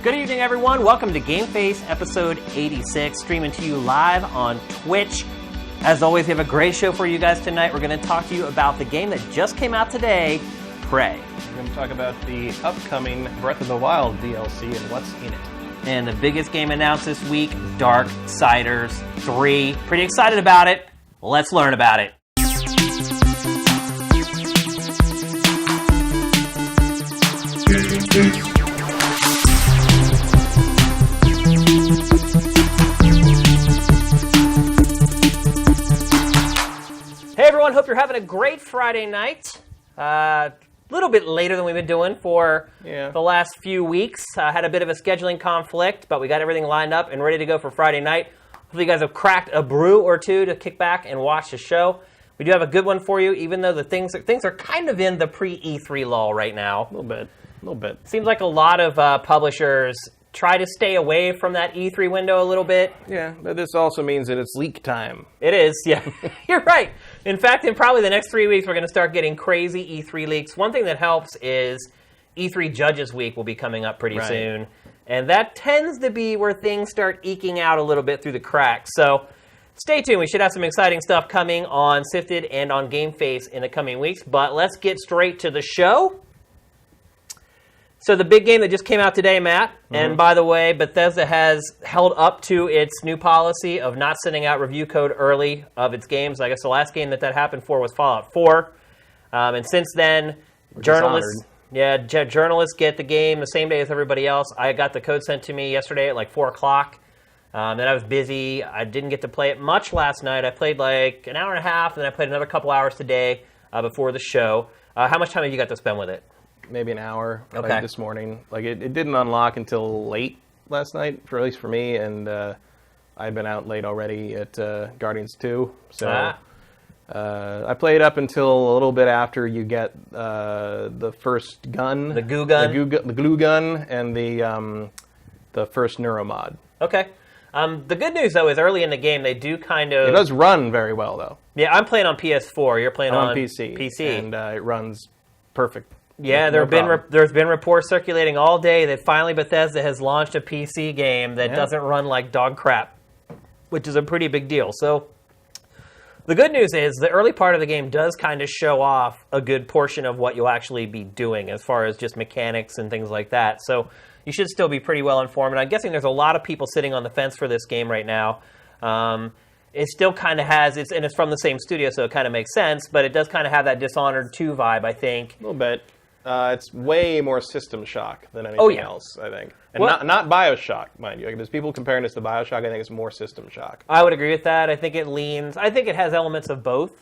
Good evening, everyone. Welcome to GameFace episode 86, streaming to you live on Twitch. As always, we have a great show for you guys tonight. We're going to talk to you about the game that just came out today, Prey. We're going to talk about the upcoming Breath of the Wild DLC and what's in it. And the biggest game announced this week, Darksiders 3. Pretty excited about it. Let's learn about it. Hey everyone, hope you're having a great Friday night. A little bit later than we've been doing for the last few weeks. Had a bit of a scheduling conflict, but we got everything lined up and ready to go for Friday night. Hopefully you guys have cracked a brew or two to kick back and watch the show. We do have a good one for you, even though the things are kind of in the pre-E3 lull right now. A little bit. Seems like a lot of publishers try to stay away from that E3 window a little bit. Yeah, but this also means that it's leak time. It is, yeah. You're right. In fact, in probably the next 3 weeks, we're going to start getting crazy E3 leaks. One thing that helps is E3 Judges Week will be coming up pretty soon. And that tends to be where things start eking out a little bit through the cracks. So stay tuned. We should have some exciting stuff coming on Sifted and on GameFace in the coming weeks. But let's get straight to the show. So the big game that just came out today, Matt, and by the way, Bethesda has held up to its new policy of not sending out review code early of its games. I guess the last game that happened for was Fallout 4. And since then, journalists get the game the same day as everybody else. I got the code sent to me yesterday at like 4 o'clock. Then I was busy. I didn't get to play it much last night. I played like an hour and a half, and then I played another couple hours today before the show. How much time have you got to spend with it? Maybe an hour this morning. Like it didn't unlock until late last night, at least for me, and I'd been out late already at Guardians 2. So I played up until a little bit after you get the first gun. The goo gun? The glue gun and the first neuromod. Okay. The good news, though, is early in the game, they do kind of... It does run very well, though. Yeah, I'm playing on PS4. You're playing on PC. And it runs perfect. Yeah, there's been reports circulating all day that finally Bethesda has launched a PC game that doesn't run like dog crap, which is a pretty big deal. So the good news is the early part of the game does kind of show off a good portion of what you'll actually be doing as far as just mechanics and things like that. So you should still be pretty well informed. And I'm guessing there's a lot of people sitting on the fence for this game right now. It still kind of has, and it's from the same studio, so it kind of makes sense, but it does kind of have that Dishonored 2 vibe, I think. A little bit. It's way more System Shock than anything else, I think. And not Bioshock, mind you. Like, there's people comparing this to Bioshock. I think it's more System Shock. I would agree with that. I think it has elements of both,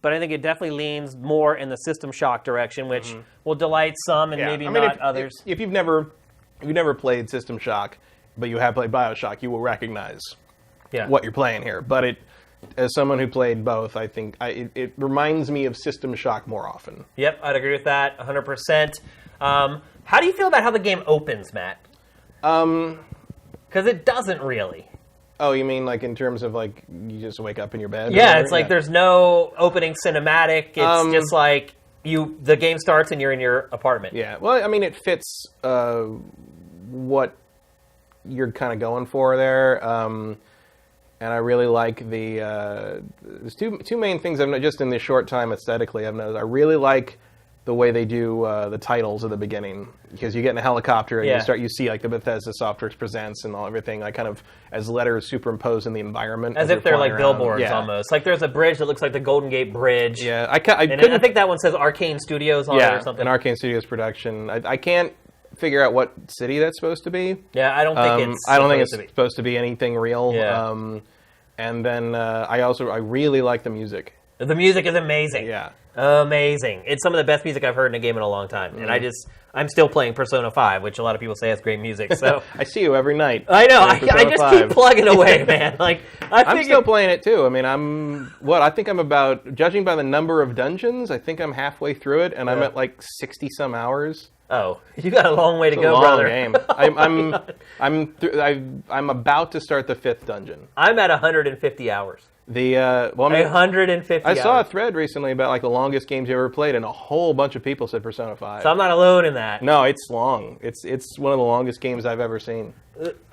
but I think it definitely leans more in the System Shock direction, which will delight some and maybe not others. If you've never played System Shock, but you have played Bioshock, you will recognize what you're playing here. But as someone who played both, I think it reminds me of System Shock more often. Yep, I'd agree with that 100%. How do you feel about how the game opens, Matt? Because it doesn't really. Oh, you mean like in terms of like you just wake up in your bed? Yeah, it's like there's no opening cinematic. It's just like the game starts and you're in your apartment. Yeah, well, I mean, it fits what you're kind of going for there. And I really like there's two main things I've noticed just in this short time aesthetically. I've noticed I really like the way they do the titles at the beginning, because you get in a helicopter and you see like the Bethesda Software Presents and everything like kind of as letters superimposed in the environment. As if they're like billboards almost. Like there's a bridge that looks like the Golden Gate Bridge. Yeah, I think that one says Arcane Studios on it or something. An Arcane Studios production. I can't figure out what city that's supposed to be. Yeah, I don't think it's supposed to be anything real. Yeah. And then I really like the music. The music is amazing. Yeah. Amazing. It's some of the best music I've heard in a game in a long time. And I'm still playing Persona 5, which a lot of people say has great music. So I see you every night. I know. I just keep plugging away, man. Like I'm still playing it too. I mean, I think I'm about, judging by the number of dungeons, I think I'm halfway through it, and I'm at like 60 some hours. Oh, you got a long way to go, brother. Game. I'm about to start the 5th dungeon. I'm at 150 hours. Well, I mean, 150 I saw a hours. thread recently about like the longest games you ever played, and a whole bunch of people said Persona 5. So I'm not alone in that. No, it's long. It's one of the longest games I've ever seen.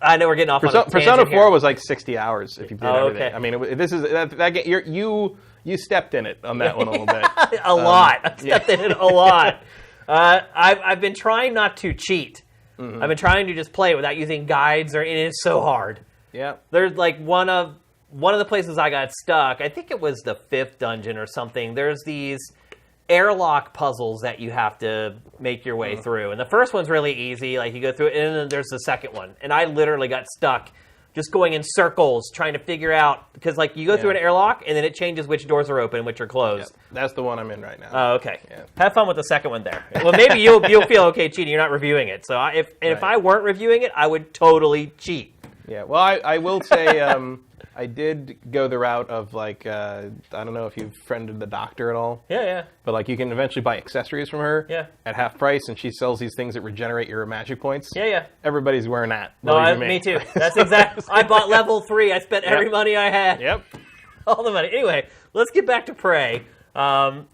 I know we're getting off on a tangent Persona 4 here. was like 60 hours if you did everything. okay. I mean, this is that game. You stepped in it on that one a little bit. A lot. I stepped in it a lot. I've been trying not to cheat. I've been trying to just play it without using guides, it is so hard. Yeah. There's like one of the places I got stuck. I think it was the 5th dungeon or something. There's these airlock puzzles that you have to make your way through, and the first one's really easy. Like you go through it, and then there's the second one, and I literally got stuck. Just going in circles, trying to figure out, because like you go through an airlock, and then it changes which doors are open and which are closed. Yep. That's the one I'm in right now. Oh, okay. Yeah. Have fun with the second one there. Well, maybe you'll feel okay cheating. You're not reviewing it. So if I weren't reviewing it, I would totally cheat. Yeah. Well, I will say I did go the route of like I don't know if you've friended the doctor at all. Yeah. But like you can eventually buy accessories from her at half price, and she sells these things that regenerate your magic points. Yeah. Everybody's wearing that. No, me too. That's exactly. I bought level 3. I spent every money I had. Yep. All the money. Anyway, let's get back to Prey.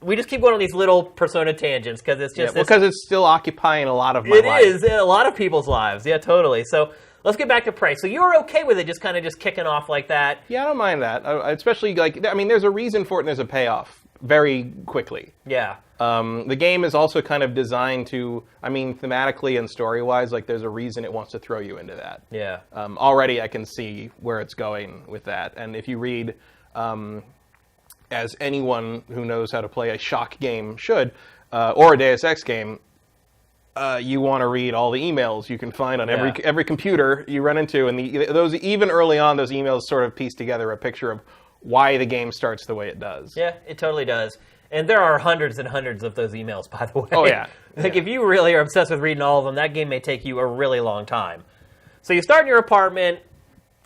We just keep going on these little Persona tangents because it's just because it's still occupying a lot of my life. It is a lot of people's lives. Yeah, totally. So let's get back to Prey. So you're okay with it just kind of just kicking off like that? Yeah, I don't mind that. Especially like there's a reason for it and there's a payoff very quickly. Yeah. The game is also kind of designed to, thematically and story-wise, like there's a reason it wants to throw you into that. Yeah. Already I can see where it's going with that. And if you read, as anyone who knows how to play a shock game should, or a Deus Ex game, you want to read all the emails you can find on every computer you run into. And those even early on, those emails sort of piece together a picture of why the game starts the way it does. Yeah, it totally does. And there are hundreds and hundreds of those emails, by the way. Oh, yeah. If you really are obsessed with reading all of them, that game may take you a really long time. So you start in your apartment,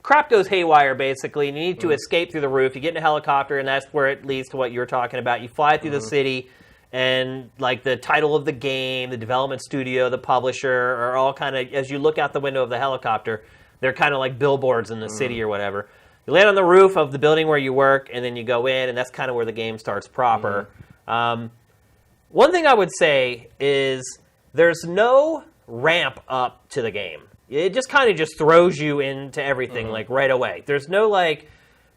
crap goes haywire, basically, and you need to escape through the roof. You get in a helicopter, and that's where it leads to what you were talking about. You fly through the city, and like the title of the game, the development studio, the publisher, are all kind of, as you look out the window of the helicopter, they're kind of like billboards in the city or whatever. You land on the roof of the building where you work, and then you go in, and that's kind of where the game starts proper. One thing I would say is there's no ramp up to the game. It just kind of just throws you into everything like right away. There's no like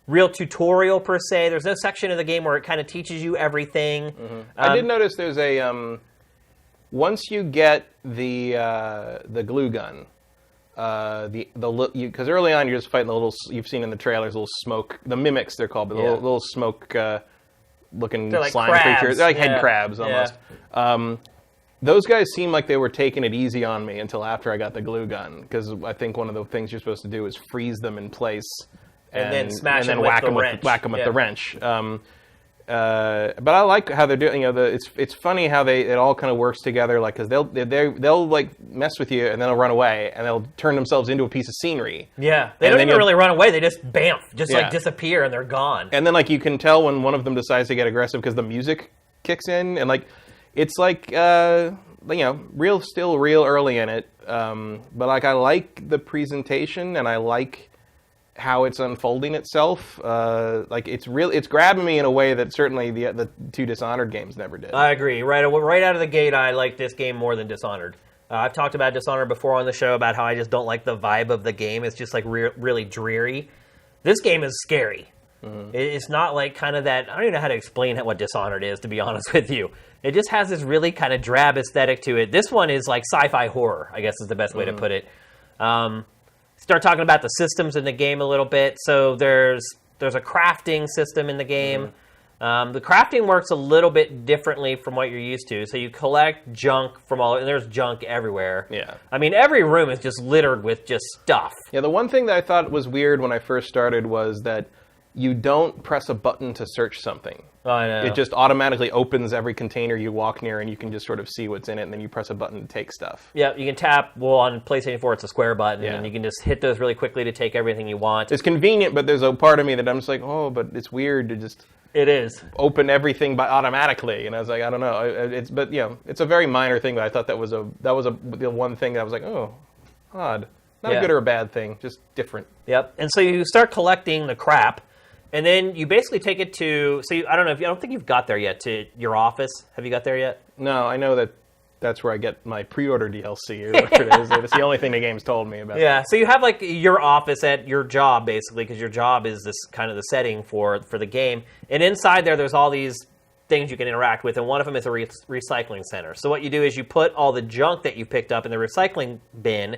real tutorial per se. There's no section of the game where it kind of teaches you everything. I did notice there's a once you get the glue gun. Because early on you're just fighting the little, you've seen in the trailers, little smoke, the mimics they're called, but the little smoke looking like slime crabs. creatures. They're like head crabs almost. Those guys seemed like they were taking it easy on me until after I got the glue gun, because I think one of the things you're supposed to do is freeze them in place and then smash and then them whack with them the wrench. whack them with the wrench. But I like how they're doing. It's funny how it all kind of works together. Like, because they'll like mess with you and then they'll run away and they'll turn themselves into a piece of scenery. Yeah, they don't even really run away. They just bamf, like disappear and they're gone. And then like you can tell when one of them decides to get aggressive because the music kicks in, and like it's like real early in it. But like I like the presentation and I like how it's unfolding itself. Like it's grabbing me in a way that certainly the two Dishonored games never did. I agree. Right out of the gate, I like this game more than Dishonored. I've talked about Dishonored before on the show about how I just don't like the vibe of the game. It's just like really dreary. This game is scary. It's not like kind of that. I don't even know how to explain what Dishonored is, to be honest with you. It just has this really kind of drab aesthetic to it. This one is like sci-fi horror, I guess is the best way to put it. Start talking about the systems in the game a little bit. So there's a crafting system in the game. The crafting works a little bit differently from what you're used to. So you collect junk from and there's junk everywhere. Yeah. I mean, every room is just littered with just stuff. Yeah, the one thing that I thought was weird when I first started was that you don't press a button to search something. Oh, I know. It just automatically opens every container you walk near, and you can just sort of see what's in it, and then you press a button to take stuff. Yeah, you can tap, on PlayStation 4, it's a square button, and you can just hit those really quickly to take everything you want. It's convenient, but there's a part of me that I'm just like, oh, but it's weird to just... It is. Open everything automatically, and I was like, I don't know. It's a very minor thing, but I thought that was the one thing that I was like, oh, odd. Not a good or a bad thing, just different. Yep, and so you start collecting the crap, And then you basically take it to. So I don't think you've got there yet to your office. Have you got there yet? No, I know that's where I get my pre-order DLC or whatever it is. It's the only thing the game's told me about. Yeah, so you have like your office at your job basically, because your job is this kind of the setting for the game. And inside there's all these things you can interact with, and one of them is a recycling center. So what you do is you put all the junk that you picked up in the recycling bin,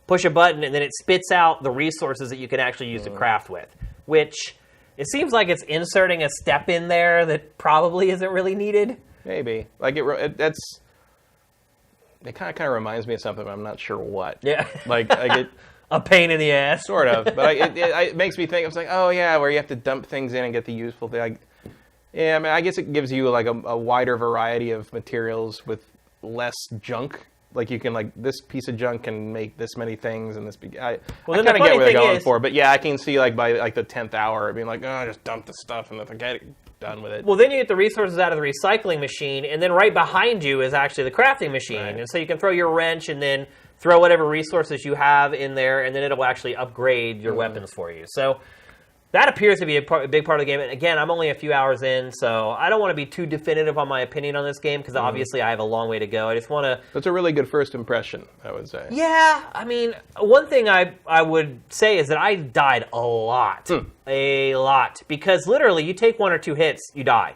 push a button, and then it spits out the resources that you can actually use to craft with, which it seems like it's inserting a step in there that probably isn't really needed. Maybe. Like it kind of reminds me of something, but I'm not sure what. Yeah. Like I get a pain in the ass. Sort of, but it makes me think. I was like, oh yeah, where you have to dump things in and get the useful thing. Yeah, I mean, I guess it gives you like a wider variety of materials with less junk. Like you can this piece of junk can make this many things, and this. I kind of get what they're going for, but yeah, I can see like by like the 10th hour being like, oh, just dump the stuff and get it done with it. Well, then you get the resources out of the recycling machine, and then right behind you is actually the crafting machine, and so you can throw your wrench and then throw whatever resources you have in there, and then it'll actually upgrade your weapons for you. So that appears to be a big part of the game. And again, I'm only a few hours in, so I don't want to be too definitive on my opinion on this game, because obviously I have a long way to go. I just want to... That's a really good first impression, I would say. Yeah, I mean, one thing I would say is that I died a lot. A lot. Because literally, you take 1 or 2 hits, you die.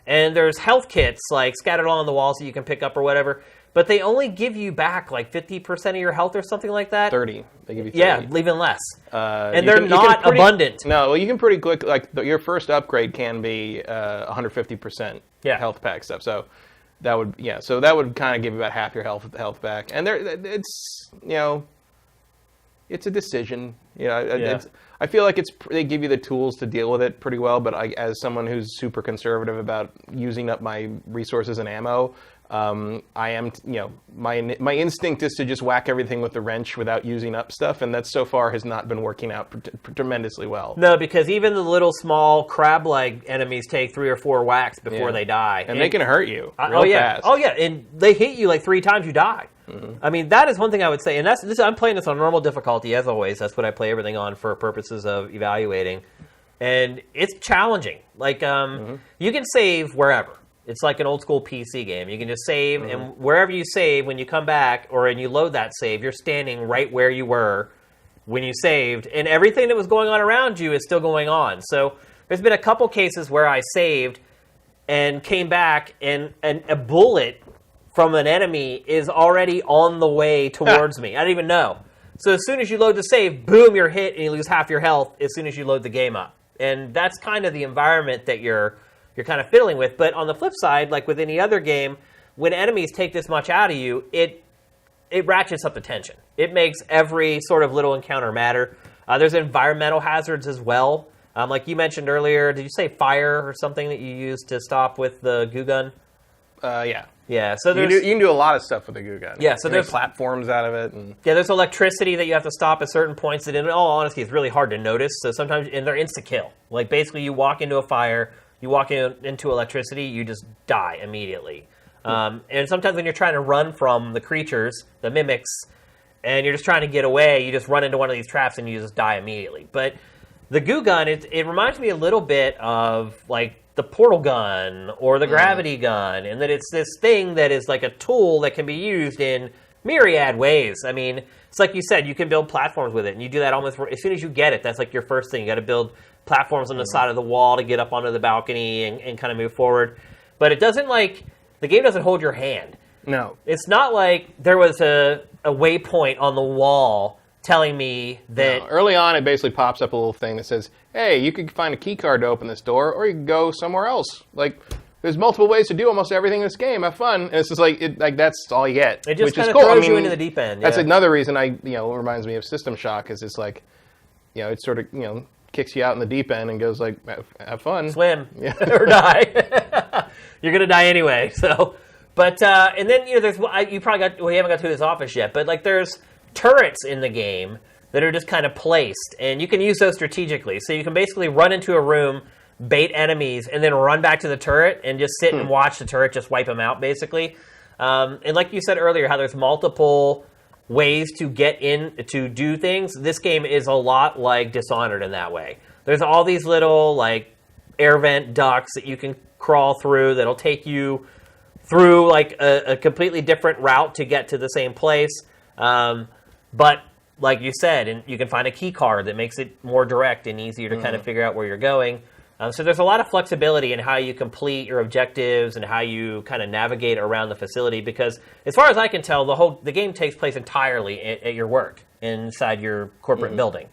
And there's health kits, like, scattered along the walls that you can pick up or whatever. But they only give you back like 50% of your health or something like that. 30. They give you 30. Yeah, even less. And they're not abundant. No, well, you can pretty quick, your first upgrade can be 150% health pack stuff. So that would kind of give you about half your health back. And it's a decision. I feel like they give you the tools to deal with it pretty well. But as someone who's super conservative about using up my resources and ammo, I am, my instinct is to just whack everything with the wrench without using up stuff, and that so far has not been working out tremendously well. No, because even the little small crab-like enemies take 3 or 4 whacks before they die. And they can hurt you real fast. Oh, yeah, and they hit you like 3 times, you die. I mean, that is one thing I would say, and I'm playing this on normal difficulty, as always. That's what I play everything on for purposes of evaluating. And it's challenging. Like, you can save wherever. It's like an old school PC game. You can just save, and wherever you save, when you come back and you load that save, you're standing right where you were when you saved, and everything that was going on around you is still going on. So there's been a couple cases where I saved and came back, and a bullet from an enemy is already on the way towards me. I didn't even know. So as soon as you load the save, boom, you're hit, and you lose half your health as soon as you load the game up. And that's kind of the environment that you're kind of fiddling with. But on the flip side, like with any other game, when enemies take this much out of you, it ratchets up the tension. It makes every sort of little encounter matter. There's environmental hazards as well. Like you mentioned earlier, did you say fire or something that you used to stop with the goo gun? Yeah. Yeah, so you can do a lot of stuff with the goo gun. Yeah, so there's platforms out of it. And there's electricity that you have to stop at certain points that, in all honesty, is really hard to notice. So sometimes, and they're insta-kill. Like, basically, you walk into a fire, you walk into electricity, you just die immediately. And sometimes when you're trying to run from the creatures, the mimics, and you're just trying to get away, you just run into one of these traps and you just die immediately. But the goo gun, it reminds me a little bit of, like, the portal gun or the gravity gun, and that it's this thing that is like a tool that can be used in myriad ways. I mean, it's like you said, you can build platforms with it, and you do that almost as soon as you get it. That's like your first thing. You got to build platforms on the side of the wall to get up onto the balcony and kind of move forward. But it doesn't the game doesn't hold your hand. No. It's not like there was a waypoint on the wall telling me that... No. Early on, it basically pops up a little thing that says, hey, you could find a key card to open this door, or you can go somewhere else. Like, there's multiple ways to do almost everything in this game. Have fun. And it's just that's all you get. It just kind of cool. throws you into the deep end. That's another reason it reminds me of System Shock, is it's like, it sort of, kicks you out in the deep end and goes like, have fun. Swim. Or die. You're going to die anyway. So, but, and then, there's, you probably we haven't got to this office yet, but like there's turrets in the game that are just kind of placed, and you can use those strategically. So you can basically run into a room, bait enemies, and then run back to the turret and just sit and watch the turret just wipe them out, basically. And like you said earlier, how there's multiple ways to get in to do things. This game is a lot like Dishonored in that way. There's all these little, like, air vent ducts that you can crawl through that'll take you through, like, a completely different route to get to the same place. But, like you said, and you can find a key card that makes it more direct and easier to kind of figure out where you're going. So there's a lot of flexibility in how you complete your objectives and how you kind of navigate around the facility, because as far as I can tell, the game takes place entirely at your work inside your corporate building.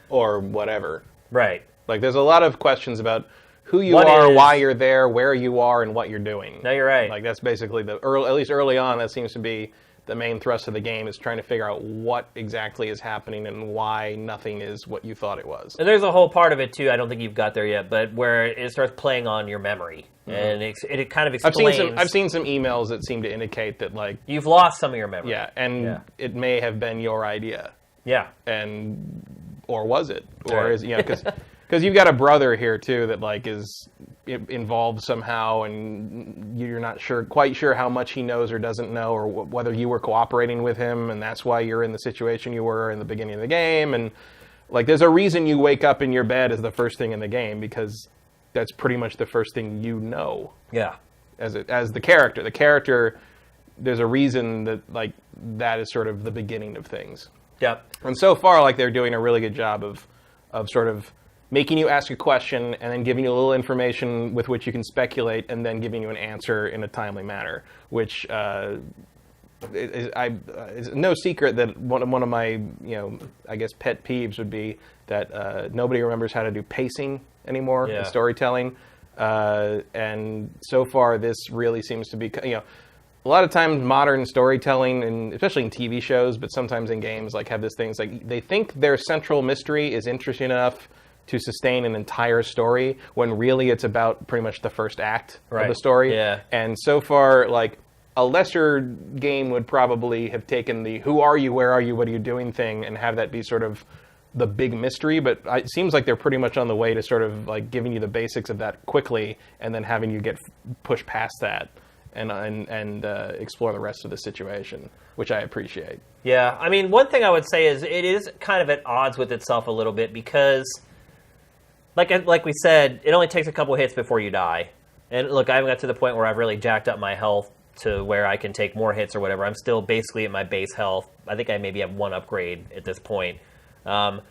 Or whatever. Right. Like, there's a lot of questions about who you are, why you're there, where you are, and what you're doing. No, you're right. Like, that's basically at least early on, that seems to be the main thrust of the game, is trying to figure out what exactly is happening and why nothing is what you thought it was. And there's a whole part of it, too, I don't think you've got there yet, but where it starts playing on your memory. And it kind of explains... I've seen some emails that seem to indicate that, like... You've lost some of your memory. Yeah, and it may have been your idea. Yeah. Or was it? Or is, because you've got a brother here, too, that, like, is involved somehow, and you're not quite sure how much he knows or doesn't know, or whether you were cooperating with him, and that's why you're in the situation you were in the beginning of the game. And, like, there's a reason you wake up in your bed as the first thing in the game, because that's pretty much the first thing you know. Yeah. As the character. The character, there's a reason that, like, that is sort of the beginning of things. Yep. And so far, like, they're doing a really good job of sort of making you ask a question and then giving you a little information with which you can speculate, and then giving you an answer in a timely manner, which it's no secret that one of my, I guess, pet peeves would be that nobody remembers how to do pacing anymore in storytelling. And so far, this really seems to be, a lot of times modern storytelling, and especially in TV shows, but sometimes in games, like, have this thing, it's like they think their central mystery is interesting enough to sustain an entire story, when really it's about pretty much the first act of the story. Yeah. And so far, like, a lesser game would probably have taken the who are you, where are you, what are you doing thing, and have that be sort of the big mystery. But it seems like they're pretty much on the way to sort of, like, giving you the basics of that quickly, and then having you get pushed past that and explore the rest of the situation, which I appreciate. Yeah, I mean, one thing I would say is it is kind of at odds with itself a little bit, because... Like we said, it only takes a couple hits before you die. And look, I haven't got to the point where I've really jacked up my health to where I can take more hits or whatever. I'm still basically at my base health. I think I maybe have one upgrade at this point. But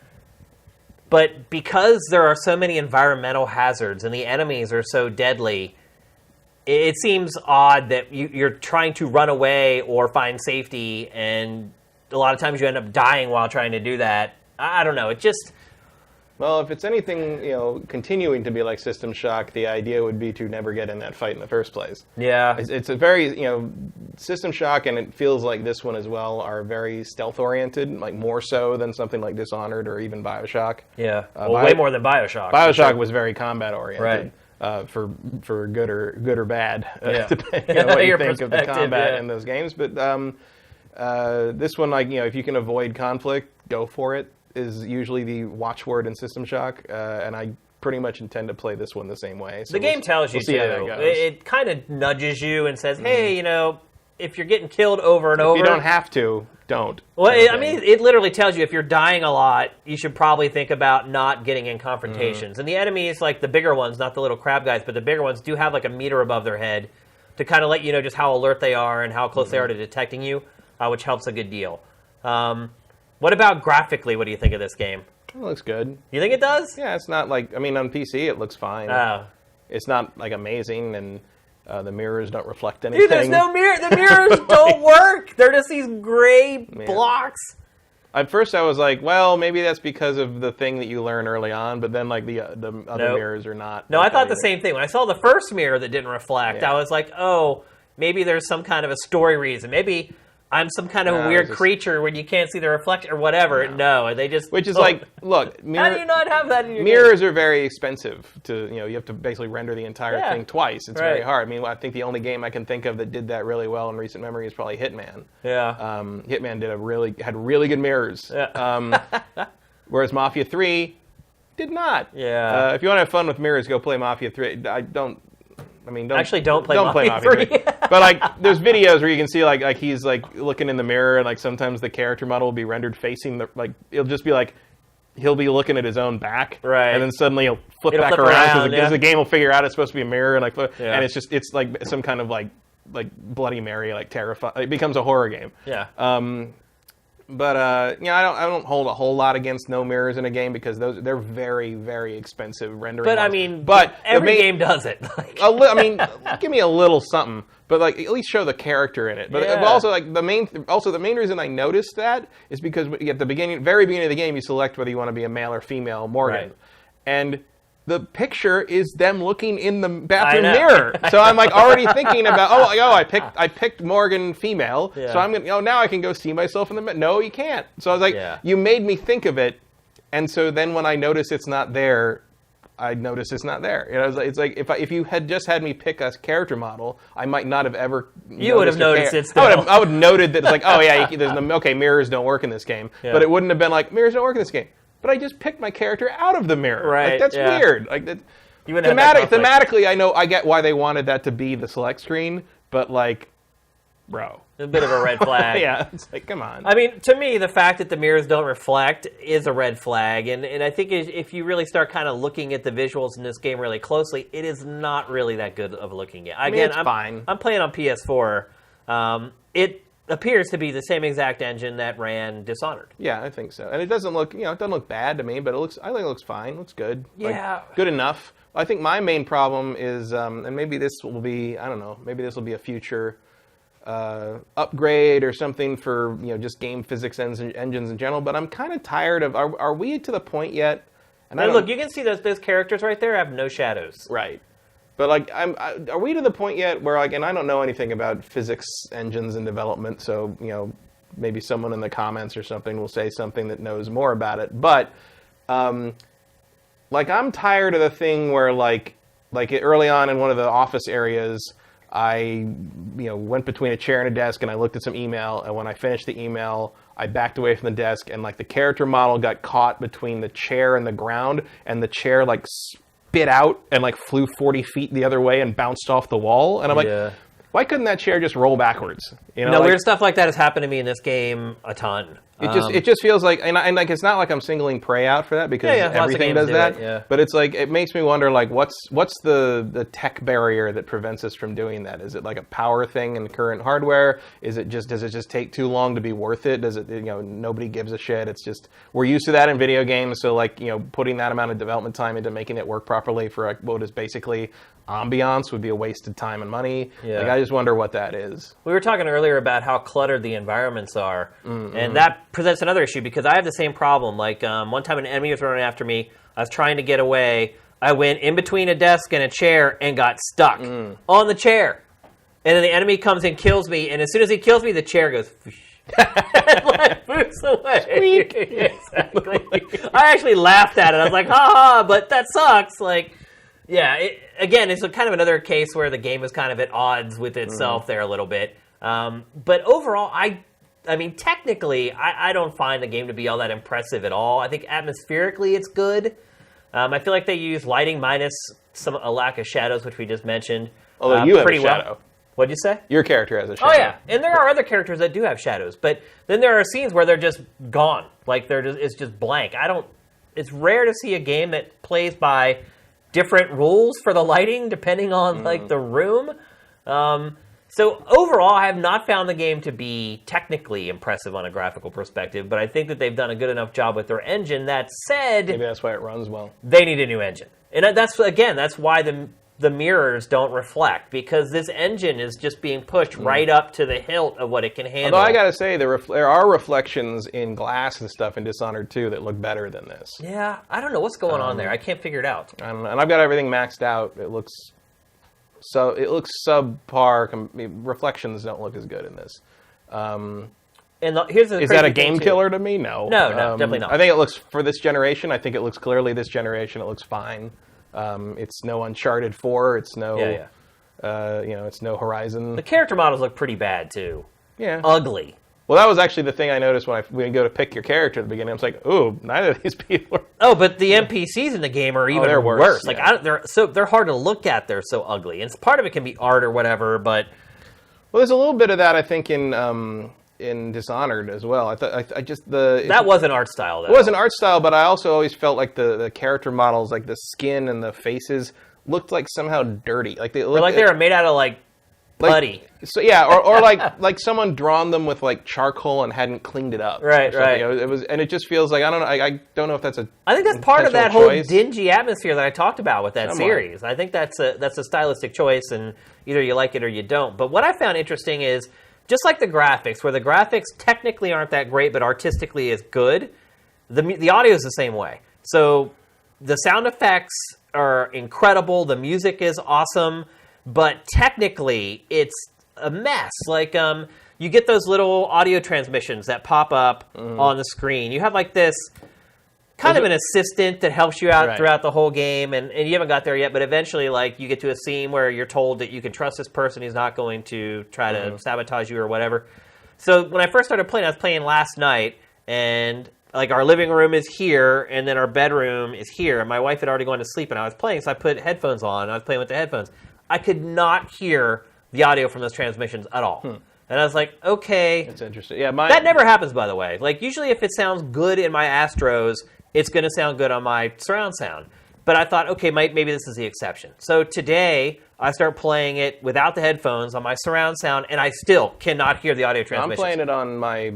because there are so many environmental hazards and the enemies are so deadly, it seems odd that you're trying to run away or find safety, and a lot of times you end up dying while trying to do that. I don't know. It just... Well, if it's anything, continuing to be like System Shock, the idea would be to never get in that fight in the first place. Yeah. It's a very, System Shock, and it feels like this one as well, are very stealth-oriented, like more so than something like Dishonored or even Bioshock. Yeah, way more than Bioshock. Bioshock was very combat-oriented. Right. For good or bad, depending on what you think of the combat in those games. But this one, like, if you can avoid conflict, go for it, is usually the watchword in System Shock, and I pretty much intend to play this one the same way. So the game tells you, too. It kind of nudges you and says, hey, if you're getting killed over and over... If you don't have to, don't. Well, it literally tells you if you're dying a lot, you should probably think about not getting in confrontations. And the enemies, like the bigger ones, not the little crab guys, but the bigger ones, do have like a meter above their head to kind of let you know just how alert they are and how close they are to detecting you, which helps a good deal. What about graphically? What do you think of this game? It looks good. You think it does? Yeah, it's not like... on PC, it looks fine. Oh. It's not, like, amazing, and the mirrors don't reflect anything. Dude, there's no mirror. The mirrors don't work. They're just these gray blocks. At first, I was like, well, maybe that's because of the thing that you learn early on, but then, like, the other mirrors are not... No, I thought the same thing. When I saw the first mirror that didn't reflect, I was like, oh, maybe there's some kind of a story reason. Maybe... I'm some kind of a weird creature when you can't see the reflection or whatever. No, they just... Which is like, look... how do you not have that in your mirrors game? Are very expensive to, you have to basically render the entire thing twice. It's very hard. I think the only game I can think of that did that really well in recent memory is probably Hitman. Yeah. Hitman had really good mirrors. Yeah. Whereas Mafia 3 did not. Yeah. If you want to have fun with mirrors, go play Mafia 3. Don't play Mafia 3. But like, there's videos where you can see like he's like looking in the mirror, and like sometimes the character model will be rendered facing the it'll just be like he'll be looking at his own back, right? And then suddenly he'll flip It'll back flip around because the game will figure out it's supposed to be a mirror, and and it's like some kind of like Bloody Mary, like terrifying. It becomes a horror game. Yeah. But I don't hold a whole lot against no mirrors in a game because they're very, very expensive rendering. But models. I mean, but every game does it. Give me a little something, but like at least show the character in it. But also like the main reason I noticed that is because at the very beginning of the game, you select whether you want to be a male or female Morgan, right. And the picture is them looking in the bathroom mirror. So I'm like already thinking about, I picked Morgan female, so I'm gonna, now I can go see myself in the mirror. No, you can't. So I was like, you made me think of it, and so then when I notice it's not there, I notice it's not there. It's like if you had just had me pick a character model, I might not have ever. You would have noticed it still. I would have noted that it's like, mirrors don't work in this game, but it wouldn't have been like mirrors don't work in this game. But I just picked my character out of the mirror. Right. Like, that's weird. Like that. Thematically, I know I get why they wanted that to be the select screen, but like, bro, a bit of a red flag. Yeah, it's like, come on. I mean, to me, the fact that the mirrors don't reflect is a red flag, and I think if you really start kind of looking at the visuals in this game really closely, it is not really that good of looking at. Again, it's fine. I'm playing on PS4. It appears to be the same exact engine that ran Dishonored. Yeah, I think so. And it doesn't look, it doesn't look bad to me, but I think it looks fine. It looks good. Yeah. Like, good enough. I think my main problem is, and maybe this will be, I don't know, maybe this will be a future upgrade or something for, just game physics engines in general, but I'm kind of tired of, are we to the point yet? And look, you can see those characters right there have no shadows. Right. But like, are we to the point yet where and I don't know anything about physics engines and development, so maybe someone in the comments or something will say something that knows more about it. But I'm tired of the thing where like early on in one of the office areas, I went between a chair and a desk and I looked at some email, and when I finished the email, I backed away from the desk, and like the character model got caught between the chair and the ground, and the chair like spit out and like flew 40 feet the other way and bounced off the wall. And I'm like, why couldn't that chair just roll backwards? Weird stuff like that has happened to me in this game a ton. It just feels like, and like it's not like I'm singling Prey out for that because everything does that. But it's like it makes me wonder like what's the tech barrier that prevents us from doing that? Is it like a power thing in current hardware? Does it just take too long to be worth it? Does it nobody gives a shit? It's just we're used to that in video games, so like putting that amount of development time into making it work properly for like, what is basically ambiance would be a waste of time and money. Yeah. Like I just wonder what that is. We were talking earlier about how cluttered the environments are, and that presents another issue because I have the same problem. Like one time an enemy was running after me. I was trying to get away. I went in between a desk and a chair and got stuck on the chair. And then the enemy comes and kills me, and as soon as he kills me, the chair goes and like moves away. Exactly. I actually laughed at it. I was like, ha ha, but that sucks. Like, yeah, again, it's kind of another case where the game is kind of at odds with itself there a little bit. But overall, I mean, technically, I don't find the game to be all that impressive at all. I think atmospherically it's good. I feel like they use lighting minus a lack of shadows, which we just mentioned. Although you have a shadow. What'd you say? Your character has a shadow. Oh, yeah. And there are other characters that do have shadows. But then there are scenes where they're just gone. Like, it's just blank. It's rare to see a game that plays by different rules for the lighting, depending on, like, the room. So overall, I have not found the game to be technically impressive on a graphical perspective, but I think that they've done a good enough job with their engine. That said, maybe that's why it runs well. They need a new engine. And that's why the mirrors don't reflect, because this engine is just being pushed right up to the hilt of what it can handle. Although I gotta say, there are reflections in glass and stuff in Dishonored 2 that look better than this. Yeah, I don't know what's going on there. I can't figure it out. I don't know. And I've got everything maxed out. It looks subpar. Reflections don't look as good in this. Here's is that a game killer to me? No. No, definitely not. I think it looks, for this generation, I think it looks clearly this generation. It looks fine. It's no Uncharted 4. It's no, it's no Horizon. The character models look pretty bad too. Yeah, ugly. Well, that was actually the thing I noticed when you go to pick your character at the beginning. I was like, ooh, neither of these people are... Oh, but the NPCs in the game are even they're worse. Yeah. Like, they're hard to look at. They're so ugly. And part of it can be art or whatever, but... Well, there's a little bit of that, I think, in in Dishonored as well. I just that was an art style though. It was an art style, but I also always felt like the character models, like the skin and the faces, looked like somehow dirty. Like they looked they were made out of like putty. So yeah, or like someone drawn them with like charcoal and hadn't cleaned it up. Right. It was, and it just feels like I don't know if that's a. I think that's part of that whole dingy atmosphere that I talked about with that series. I think that's a stylistic choice, and either you like it or you don't. But what I found interesting is just like the graphics, where the graphics technically aren't that great, but artistically is good. The audio is the same way. So the sound effects are incredible. The music is awesome. But technically, it's a mess. Like, you get those little audio transmissions that pop up on the screen. You have, like, this kind of an assistant that helps you out throughout the whole game, and you haven't got there yet, but eventually, like, you get to a scene where you're told that you can trust this person. He's not going to try to sabotage you or whatever. So when I first started playing, I was playing last night, and, like, our living room is here, and then our bedroom is here. And my wife had already gone to sleep, and I was playing, so I put headphones on, and I was playing with the headphones. I could not hear the audio from those transmissions at all. And I was like, okay. That's interesting. Yeah, that never happens, by the way. Like, usually if it sounds good in my Astros, it's going to sound good on my surround sound. But I thought, okay, maybe this is the exception. So today, I start playing it without the headphones on my surround sound, and I still cannot hear the audio transmissions. I'm playing it on my,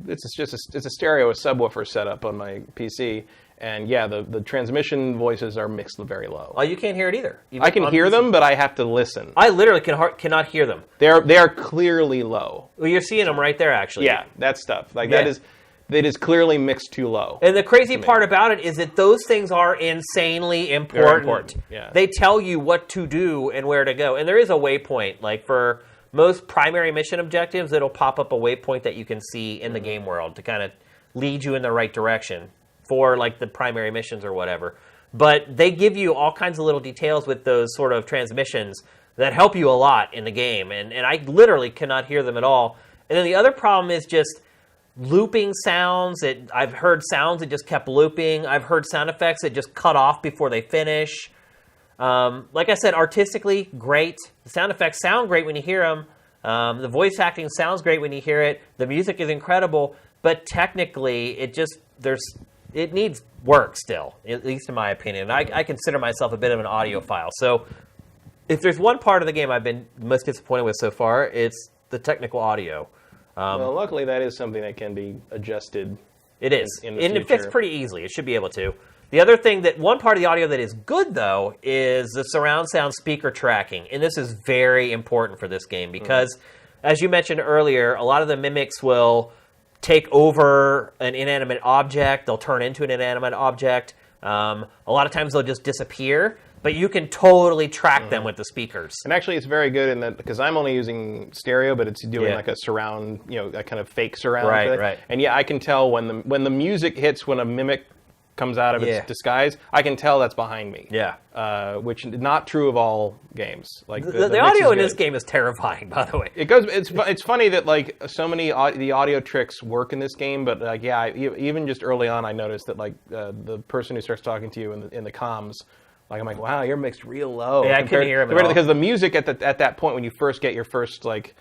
it's a stereo subwoofer setup on my PC. And yeah, the transmission voices are mixed very low. Oh, you can't hear it either. I can hear them, but I have to listen. I literally cannot hear them. They are clearly low. Well, you're seeing them right there, actually. Yeah, that stuff. Like that is clearly mixed too low. And the crazy part about it is that those things are insanely important. Very important. Yeah. They tell you what to do and where to go. And there is a waypoint. Like for most primary mission objectives, it'll pop up a waypoint that you can see in the game world to kind of lead you in the right direction for like the primary missions or whatever. But they give you all kinds of little details with those sort of transmissions that help you a lot in the game. And I literally cannot hear them at all. And then the other problem is just looping sounds. I've heard sounds that just kept looping. I've heard sound effects that just cut off before they finish. Like I said, artistically, great. The sound effects sound great when you hear them. The voice acting sounds great when you hear it. The music is incredible. But technically, it needs work still, at least in my opinion. I consider myself a bit of an audiophile. So if there's one part of the game I've been most disappointed with so far, it's the technical audio. Well, luckily that is something that can be adjusted. It is. In the future. It fits pretty easily. It should be able to. The other thing one part of the audio that is good, though, is the surround sound speaker tracking. And this is very important for this game because, as you mentioned earlier, a lot of the mimics will take over an inanimate object. They'll turn into an inanimate object. A lot of times they'll just disappear, but you can totally track them with the speakers. And actually, it's very good in that because I'm only using stereo, but it's doing like a surround, a kind of fake surround. Right. And yeah, I can tell when the music hits when a mimic comes out of its disguise, I can tell that's behind me. Yeah. Which is not true of all games. Like the audio in this game is terrifying, by the way. It's funny that like so many the audio tricks work in this game, but like even just early on, I noticed that like the person who starts talking to you in the comms, like I'm like, wow, you're mixed real low. Yeah, I couldn't hear him at all. Because the music at that point when you first get your first like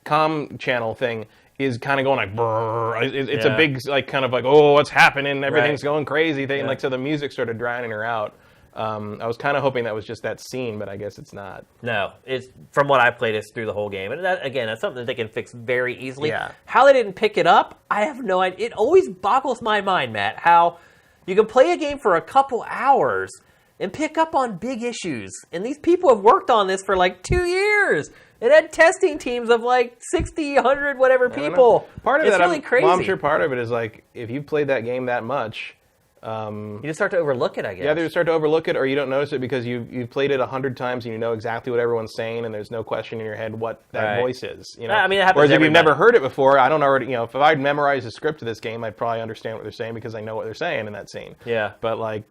comm channel thing is kind of going like brrr. It's a big like kind of like, oh, what's happening? Everything's going crazy thing. And like so the music started drowning her out. I was kind of hoping that was just that scene, but I guess it's not. No, it's from what I played, it's through the whole game, and that's something that they can fix very easily. Yeah. How they didn't pick it up, I have no idea. It always boggles my mind, Matt, how you can play a game for a couple hours and pick up on big issues, and these people have worked on this for like 2 years. It had testing teams of like 60, 100, whatever people. Part of it's that, really crazy. Well, I'm sure part of it is like if you've played that game that much. You just start to overlook it, I guess. Yeah, you start to overlook it, or you don't notice it because you've played it 100 times and you know exactly what everyone's saying, and there's no question in your head what that voice is. I mean, it happens. Whereas if you've never heard it before, I don't already. If I'd memorized the script of this game, I'd probably understand what they're saying because I know what they're saying in that scene. Yeah. But like,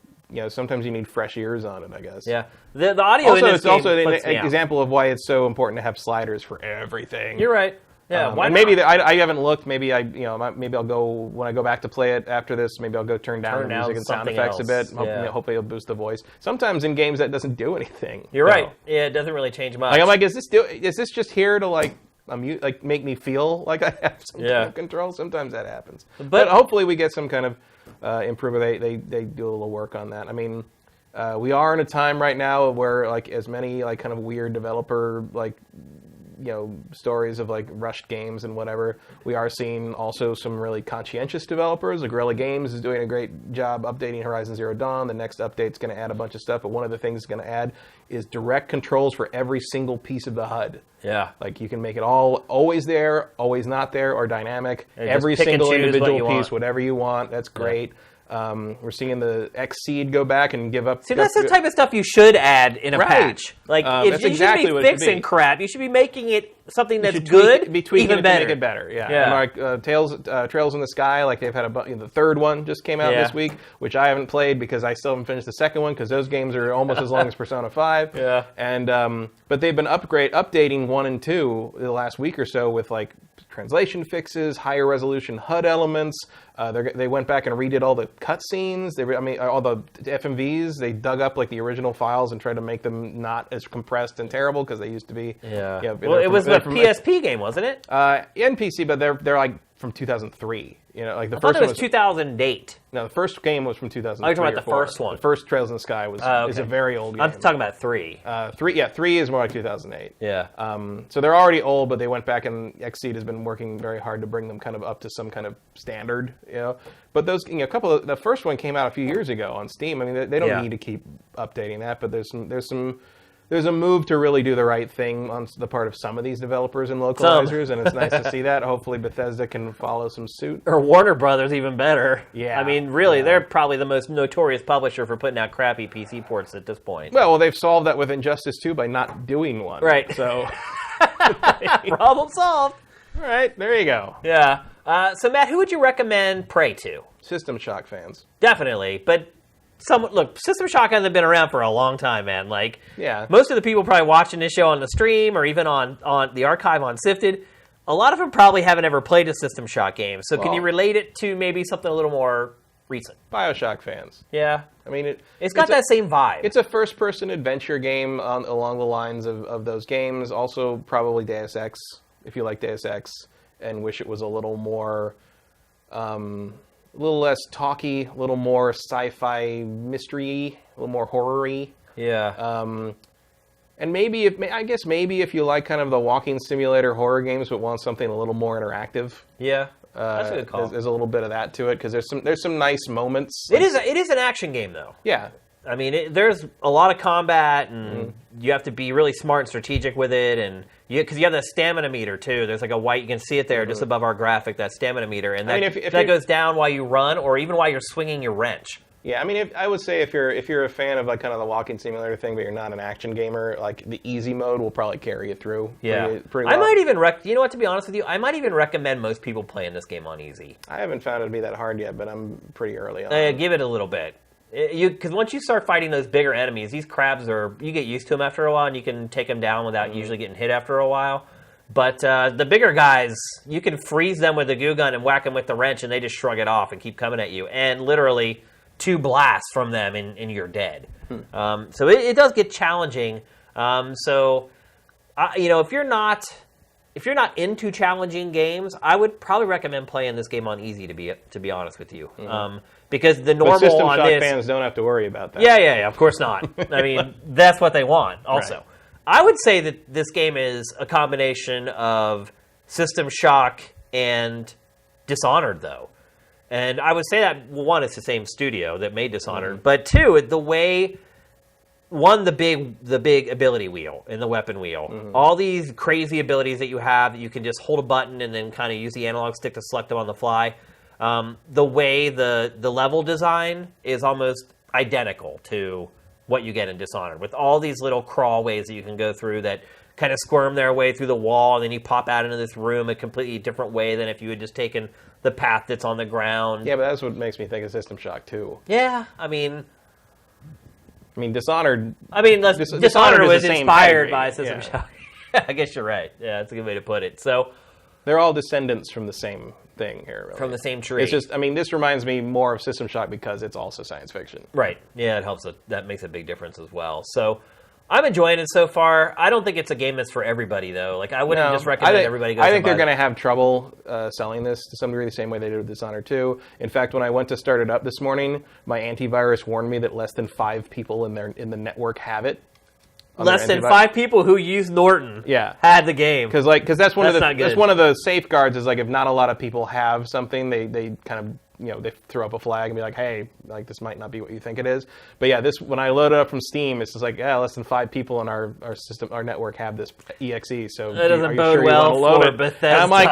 sometimes you need fresh ears on it, I guess. Yeah. The audio also, in this it's game also an puts me out. example of why it's so important to have sliders for everything. You're right. Yeah, why and not? maybe I haven't looked. Maybe maybe I'll go when I go back to play it after this. Maybe I'll go turn down the music and sound effects a bit. Yeah. Hopefully, it'll boost the voice. Sometimes in games that doesn't do anything. You're right. Yeah, it doesn't really change much. Like, I'm like, is this just here to like like make me feel like I have some kind of control. Sometimes that happens, but hopefully we get some kind of improvement. They do a little work on that. I mean, we are in a time right now where like as many like kind of weird developer like stories of like rushed games and whatever. We are seeing also some really conscientious developers. Like Guerrilla Games is doing a great job updating Horizon Zero Dawn. The next update's going to add a bunch of stuff, but one of the things it's going to add is direct controls for every single piece of the HUD. Yeah. Like you can make it all always there, always not there, or dynamic. Every single individual piece, whatever you want. That's great. Yeah. We're seeing the Xseed go back and give up. See, that's the type of stuff you should add in a patch. Like, that's exactly you shouldn't be fixing crap. You should be making it something that's good, even better. To make it better. Yeah. And like Trails in the Sky, like they've had the third one just came out this week, which I haven't played because I still haven't finished the second one because those games are almost as long as Persona 5. Yeah. And but they've been updating 1 and 2 the last week or so with like translation fixes, higher resolution HUD elements. They went back and redid all the cutscenes. All the FMVs. They dug up like the original files and tried to make them not as compressed and terrible because they used to be. Yeah. Well, it was a PSP game, wasn't it? In PC, but they're like from 2003. Like the I first thought it was 2008. No, the first game was from 2003. Oh, you're talking about the first one. The first Trails in the Sky is a very old game. I'm talking about 3. 3 is more like 2008. Yeah. So they're already old, but they went back and Xseed has been working very hard to bring them kind of up to some kind of standard. But those, the first one came out a few years ago on Steam. I mean, they don't need to keep updating that, but there's a move to really do the right thing on the part of some of these developers and localizers, and it's nice to see that. Hopefully Bethesda can follow some suit. Or Warner Brothers, even better. Yeah. I mean, really, they're probably the most notorious publisher for putting out crappy PC ports at this point. Well, they've solved that with Injustice 2 by not doing one. Right. So, problem solved. All right, there you go. Yeah. So, Matt, who would you recommend Prey to? System Shock fans. Definitely, but... Look, System Shock hasn't been around for a long time, man. Like, yeah. Most of the people probably watching this show on the stream or even on the archive on Sifted, a lot of them probably haven't ever played a System Shock game. So can you relate it to maybe something a little more recent? BioShock fans. Yeah. I mean, it's got that same vibe. It's a first-person adventure game along the lines of those games. Also, probably Deus Ex, if you like Deus Ex, and wish it was a little more... a little less talky, a little more sci-fi mystery-y, a little more horror-y. Yeah. And maybe if you like kind of the walking simulator horror games but want something a little more interactive. Yeah. That's a good call. There's a little bit of that to it because there's some nice moments. It is an action game though. Yeah. I mean, there's a lot of combat, and you have to be really smart and strategic with it, and because you have the stamina meter too. There's like a white, you can see it there just above our graphic, that stamina meter, and that, if that goes down while you run, or even while you're swinging your wrench. Yeah, I mean, I would say if you're a fan of like kind of the walking simulator thing, but you're not an action gamer, like the easy mode will probably carry you through. Yeah, pretty well. I might even you know what? To be honest with you, I might even recommend most people playing this game on easy. I haven't found it to be that hard yet, but I'm pretty early on. Give it a little bit. Because once you start fighting those bigger enemies, these crabs you get used to them after a while, and you can take them down without usually getting hit after a while. But the bigger guys, you can freeze them with the goo gun and whack them with the wrench, and they just shrug it off and keep coming at you. And literally 2 blasts from them, and you're dead. So it does get challenging. If you're not into challenging games, I would probably recommend playing this game on easy. To be honest with you. Because the normal System on Shock this... fans don't have to worry about that. Yeah, of course not. I mean, that's what they want also. Right. I would say that this game is a combination of System Shock and Dishonored, though. And I would say that, well, one, it's the same studio that made Dishonored, but two, the way... One, the big ability wheel and the weapon wheel. All these crazy abilities that you have that you can just hold a button and then kind of use the analog stick to select them on the fly. The way the level design is almost identical to what you get in Dishonored, with all these little crawl ways that you can go through that kind of squirm their way through the wall, and then you pop out into this room a completely different way than if you had just taken the path that's on the ground. Yeah, but that's what makes me think of System Shock, too. Yeah, I mean, Dishonored... Dishonored was inspired by System Shock. I guess you're right. Yeah, that's a good way to put it. So they're all descendants from the same thing here, really. From the same tree. It's just, this reminds me more of System Shock because it's also science fiction. Right. Yeah, it helps. That makes a big difference as well. So I'm enjoying it so far. I don't think it's a game that's for everybody, though. Like, I wouldn't just recommend everybody go. I think they're going to have trouble selling this to some degree, the same way they did with Dishonored 2. In fact, when I went to start it up this morning, my antivirus warned me that less than 5 people in the network have it. Less than 5 people who use Norton had the game. Because that's one of the safeguards is like if not a lot of people have something, they kind of they throw up a flag and be like, hey, like this might not be what you think it is. But yeah, this when I load it up from Steam, it's just like less than 5 people in our system, our network have this exe. So that doesn't bode well for Bethesda. And I'm like,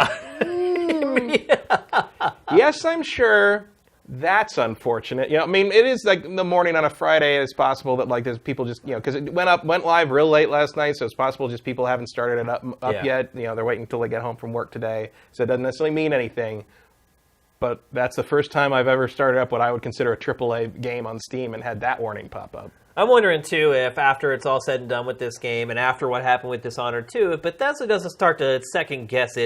yes, I'm sure. That's unfortunate. I mean, it is like the morning on a Friday. It's possible that like there's people just because it went live real late last night, so it's possible just people haven't started it up yet. They're waiting until they get home from work today, so it doesn't necessarily mean anything. But that's the first time I've ever started up what I would consider a AAA game on Steam and had that warning pop up. I'm wondering, too, if after it's all said and done with this game and after what happened with Dishonored 2, if Bethesda doesn't start to second-guess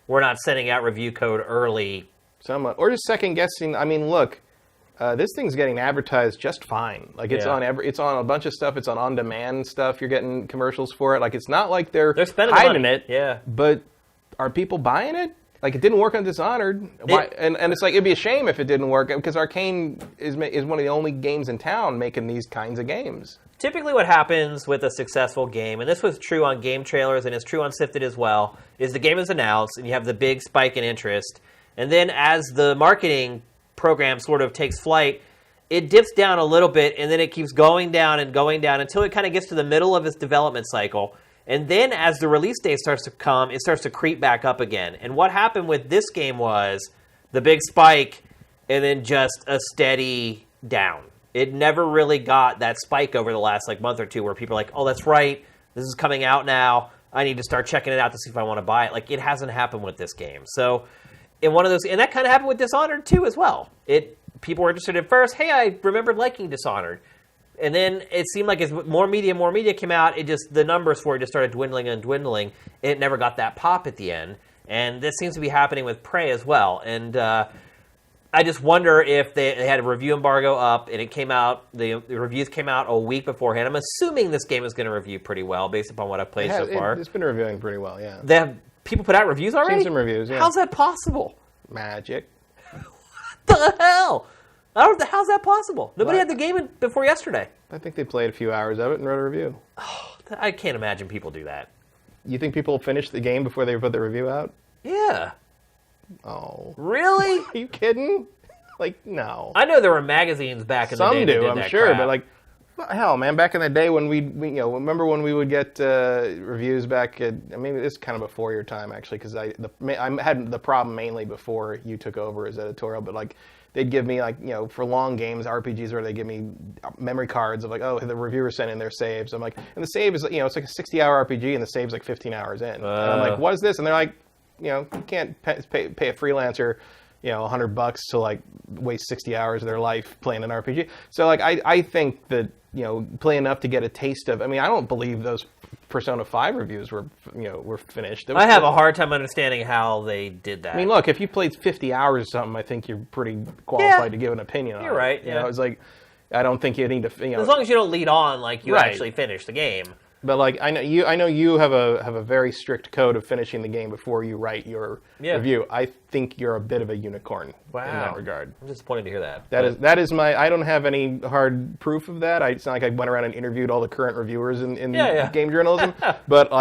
we're not sending out review code early. Somewhat. Or just second-guessing. I mean, look, this thing's getting advertised just fine. Like, it's on a bunch of stuff. It's on-demand stuff. You're getting commercials for it. Like, it's not like they're spending hiding money. it. Yeah. But are people buying it? Like, it didn't work on Dishonored. And it's like, it'd be a shame if it didn't work, because Arcane is one of the only games in town making these kinds of games. Typically what happens with a successful game, and this was true on game trailers and it's true on Sifted as well, is the game is announced and you have the big spike in interest. And then as the marketing program sort of takes flight, it dips down a little bit and then it keeps going down until it kind of gets to the middle of its development cycle. And then as the release date starts to come, it starts to creep back up again. And what happened with this game was the big spike and then just a steady down. It never really got that spike over the last month or two where people are like, oh, that's right, this is coming out now. I need to start checking it out to see if I want to buy it. Like, it hasn't happened with this game. So, in one of those, and that kind of happened with Dishonored 2 as well. People were interested at first. Hey, I remembered liking Dishonored. And then it seemed like as more media came out, the numbers for it just started dwindling and dwindling. It never got that pop at the end. And this seems to be happening with Prey as well. And I just wonder if they had a review embargo up and it came out, the reviews came out a week beforehand. I'm assuming this game is going to review pretty well based upon what I've played so far. It's been reviewing pretty well, yeah. They have people put out reviews already? Seen some reviews, yeah. How's that possible? Magic. What the hell? How's that possible? Nobody had the game before yesterday. I think they played a few hours of it and wrote a review. Oh, I can't imagine people do that. You think people finish the game before they put the review out? Yeah. Oh. Really? Are you kidding? Like, no. I know there were magazines back in the day. Some do, I'm sure, crap. but hell, man, back in the day when we remember when we would get reviews back at, I mean, it's kind of before your time, actually, because I had the problem mainly before you took over as editorial, but they'd give me for long games, RPGs, where they give me memory cards of the reviewer sent in their saves. I'm like, and the save is it's like a 60-hour RPG and the save's 15 hours in. And I'm like, what is this? And they're like, you can't pay a freelancer $100 to waste 60 hours of their life playing an RPG. So I think that play enough to get a taste of. I mean, I don't believe those Persona 5 reviews were finished. I have a hard time understanding how they did that. I mean, look, if you played 50 hours or something, I think you're pretty qualified to give an opinion on it. You're right. Yeah. It's like, I don't think you need to. As long as you don't lead on, you actually finish the game. But I know you have a very strict code of finishing the game before you write your review. I think you're a bit of a unicorn in that regard. I'm disappointed to hear that. That is my. I don't have any hard proof of that. It's not like I went around and interviewed all the current reviewers in game journalism. But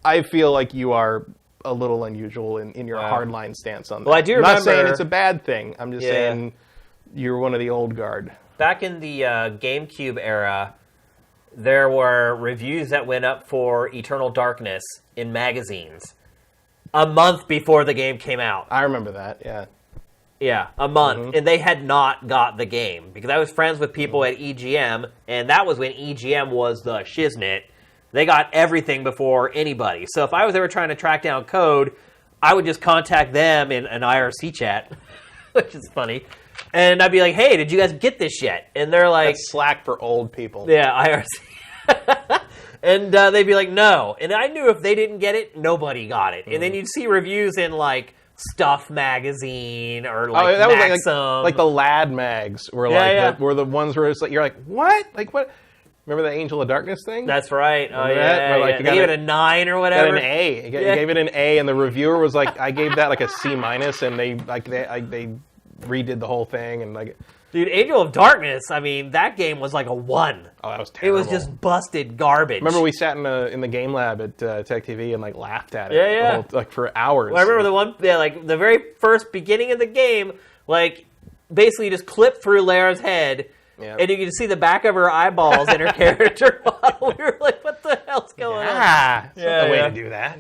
I feel like you are a little unusual in your hardline stance on that. Well, I do remember. I'm not saying it's a bad thing. I'm just saying you're one of the old guard. Back in the GameCube era, there were reviews that went up for Eternal Darkness in magazines a month before the game came out. I remember that, yeah. Yeah, a month. Mm-hmm. And they had not got the game. Because I was friends with people at EGM, and that was when EGM was the shiznit. They got everything before anybody. So if I was ever trying to track down code, I would just contact them in an IRC chat, which is funny. And I'd be like, hey, did you guys get this yet? And they're like... That's Slack for old people. Yeah, IRC. And they'd be like, no. And I knew if they didn't get it, nobody got it. And then you'd see reviews in, Stuff Magazine or, that Maxim. Was like the Lad mags were were the ones where it's you're like, what? What? Remember the Angel of Darkness thing? That's right. Oh, Remember that? yeah. Where, like, Yeah. you They got gave it a 9 or whatever. Got an A. You gave it an A, and the reviewer was like, I gave that like a C-, and they redid the whole thing, and like. Dude, Angel of Darkness, I mean, that game was like a 1. Oh, that was terrible. It was just busted garbage. Remember we sat in the game lab at Tech TV and like laughed at it. Yeah. Like for hours. Well, I remember the one, like the very first beginning of the game, like basically you just clip through Lara's head, and you can see the back of her eyeballs in her character model. We were like, what the hell's going on? It's not the way to do that.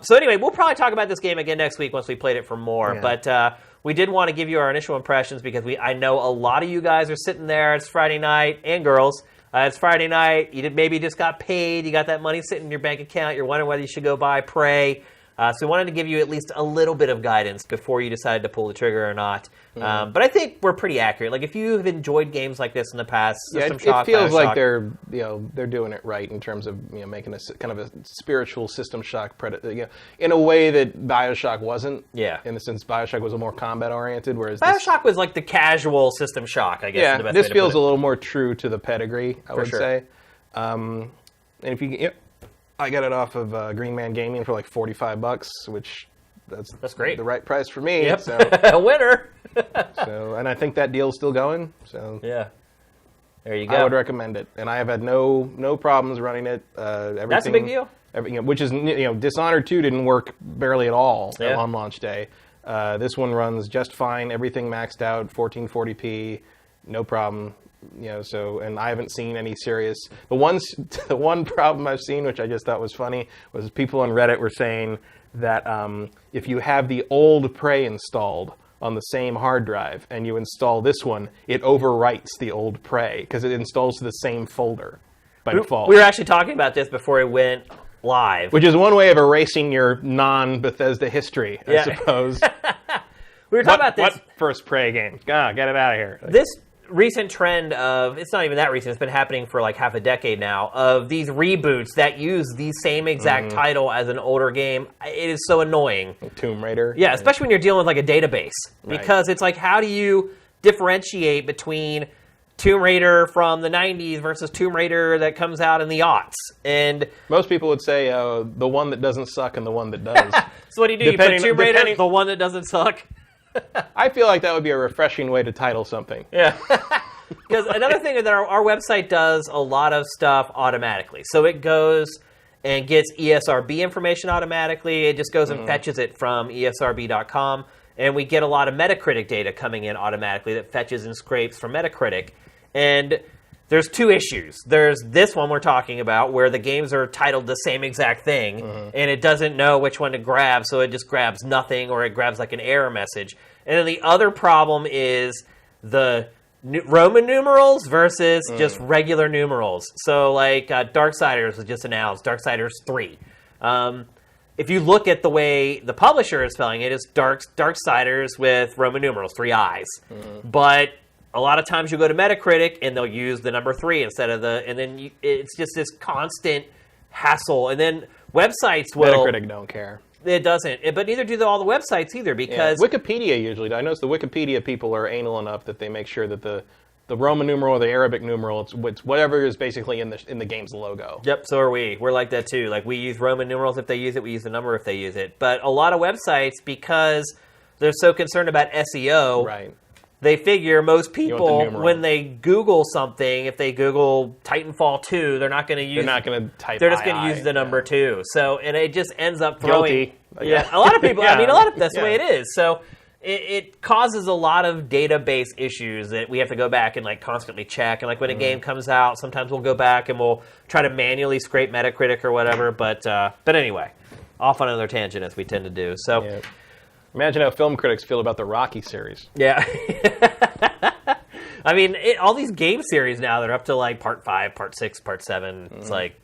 So anyway, we'll probably talk about this game again next week once we played it for more. Yeah. But we did want to give you our initial impressions because I know a lot of you guys are sitting there. It's Friday night, and girls. It's Friday night. You maybe just got paid. You got that money sitting in your bank account. You're wondering whether you should go buy Prey. So we wanted to give you at least a little bit of guidance before you decided to pull the trigger or not. But I think we're pretty accurate. Like if you have enjoyed games like this in the past, System Shock, it feels BioShock, like they're doing it right in terms of making a kind of a spiritual System Shock in a way that BioShock wasn't. Yeah. In the sense BioShock was a more combat oriented, whereas BioShock was like the casual System Shock, I guess. Yeah, is the best this way to feels put it. a little more true to the pedigree, I would sure. say. And if you, I got it off of Green Man Gaming for like $45, which that's great. the right price for me. Yep. So, Winner. and I think that deal's still going. So Yeah. There you go. I would recommend it, and I have had no problems running it. Everything, That's a big deal. Which is Dishonored 2 didn't work barely at all Yeah. on launch day. This one runs just fine. Everything maxed out, 1440p, no problem. And I haven't seen any serious. The one problem I've seen, which I just thought was funny, was people on Reddit were saying that if you have the old Prey installed on the same hard drive and you install this one, it overwrites the old Prey because it installs to the same folder by default. We were actually talking about this before it went live. Which is one way of erasing your non-Bethesda history, I suppose. We were talking about this. What first Prey game? Get it out of here. This recent trend of, it's not even that recent, it's been happening for like half a decade now, of these reboots that use the same exact title as an older game. It is so annoying. Tomb Raider. Yeah, especially when you're dealing with like a database. Because it's like, how do you differentiate between Tomb Raider from the 90s versus Tomb Raider that comes out in the aughts? And most people would say the one that doesn't suck and the one that does. So what do? You put Tomb Raider, the one that doesn't suck? I feel like that would be a refreshing way to title something. Yeah. Because another thing is that our website does a lot of stuff automatically. So it goes and gets ESRB information automatically. It just goes and fetches it from ESRB.com. And we get a lot of Metacritic data coming in automatically that fetches and scrapes from Metacritic. And there's two issues. There's this one we're talking about where the games are titled the same exact thing, and it doesn't know which one to grab, so it just grabs nothing, or it grabs like an error message. And then the other problem is the Roman numerals versus just regular numerals. So like Darksiders was just announced, Darksiders 3. If you look at the way the publisher is spelling it, it's Darksiders with Roman numerals, 3 I's. But a lot of times you go to Metacritic and they'll use the number 3 instead of and then it's just this constant hassle. And then websites will... Metacritic don't care. It doesn't, but neither do all the websites either, because... Wikipedia usually does. I notice the Wikipedia people are anal enough that they make sure that the Roman numeral or the Arabic numeral, it's whatever is basically in the game's logo. Yep, so are we. We're like that too. Like, we use Roman numerals if they use it, we use the number if they use it. But a lot of websites, because they're so concerned about SEO... Right. They figure most people, numeral. when they Google something, if they Google Titanfall 2, they're not going to use... They're not going to type They're just going to II, use the number 2. So, and it just ends up throwing... Guilty. Yeah, a lot of people... I mean, that's the way Yeah. it is. So, it causes a lot of database issues that we have to go back and like constantly check. And like when a game comes out, sometimes we'll go back and we'll try to manually scrape Metacritic or whatever. But anyway, off on another tangent as we tend to do. So... Yeah. Imagine how film critics feel about the Rocky series. Yeah. I mean, all these game series now, they're up to like part 5, part 6, part 7. It's like,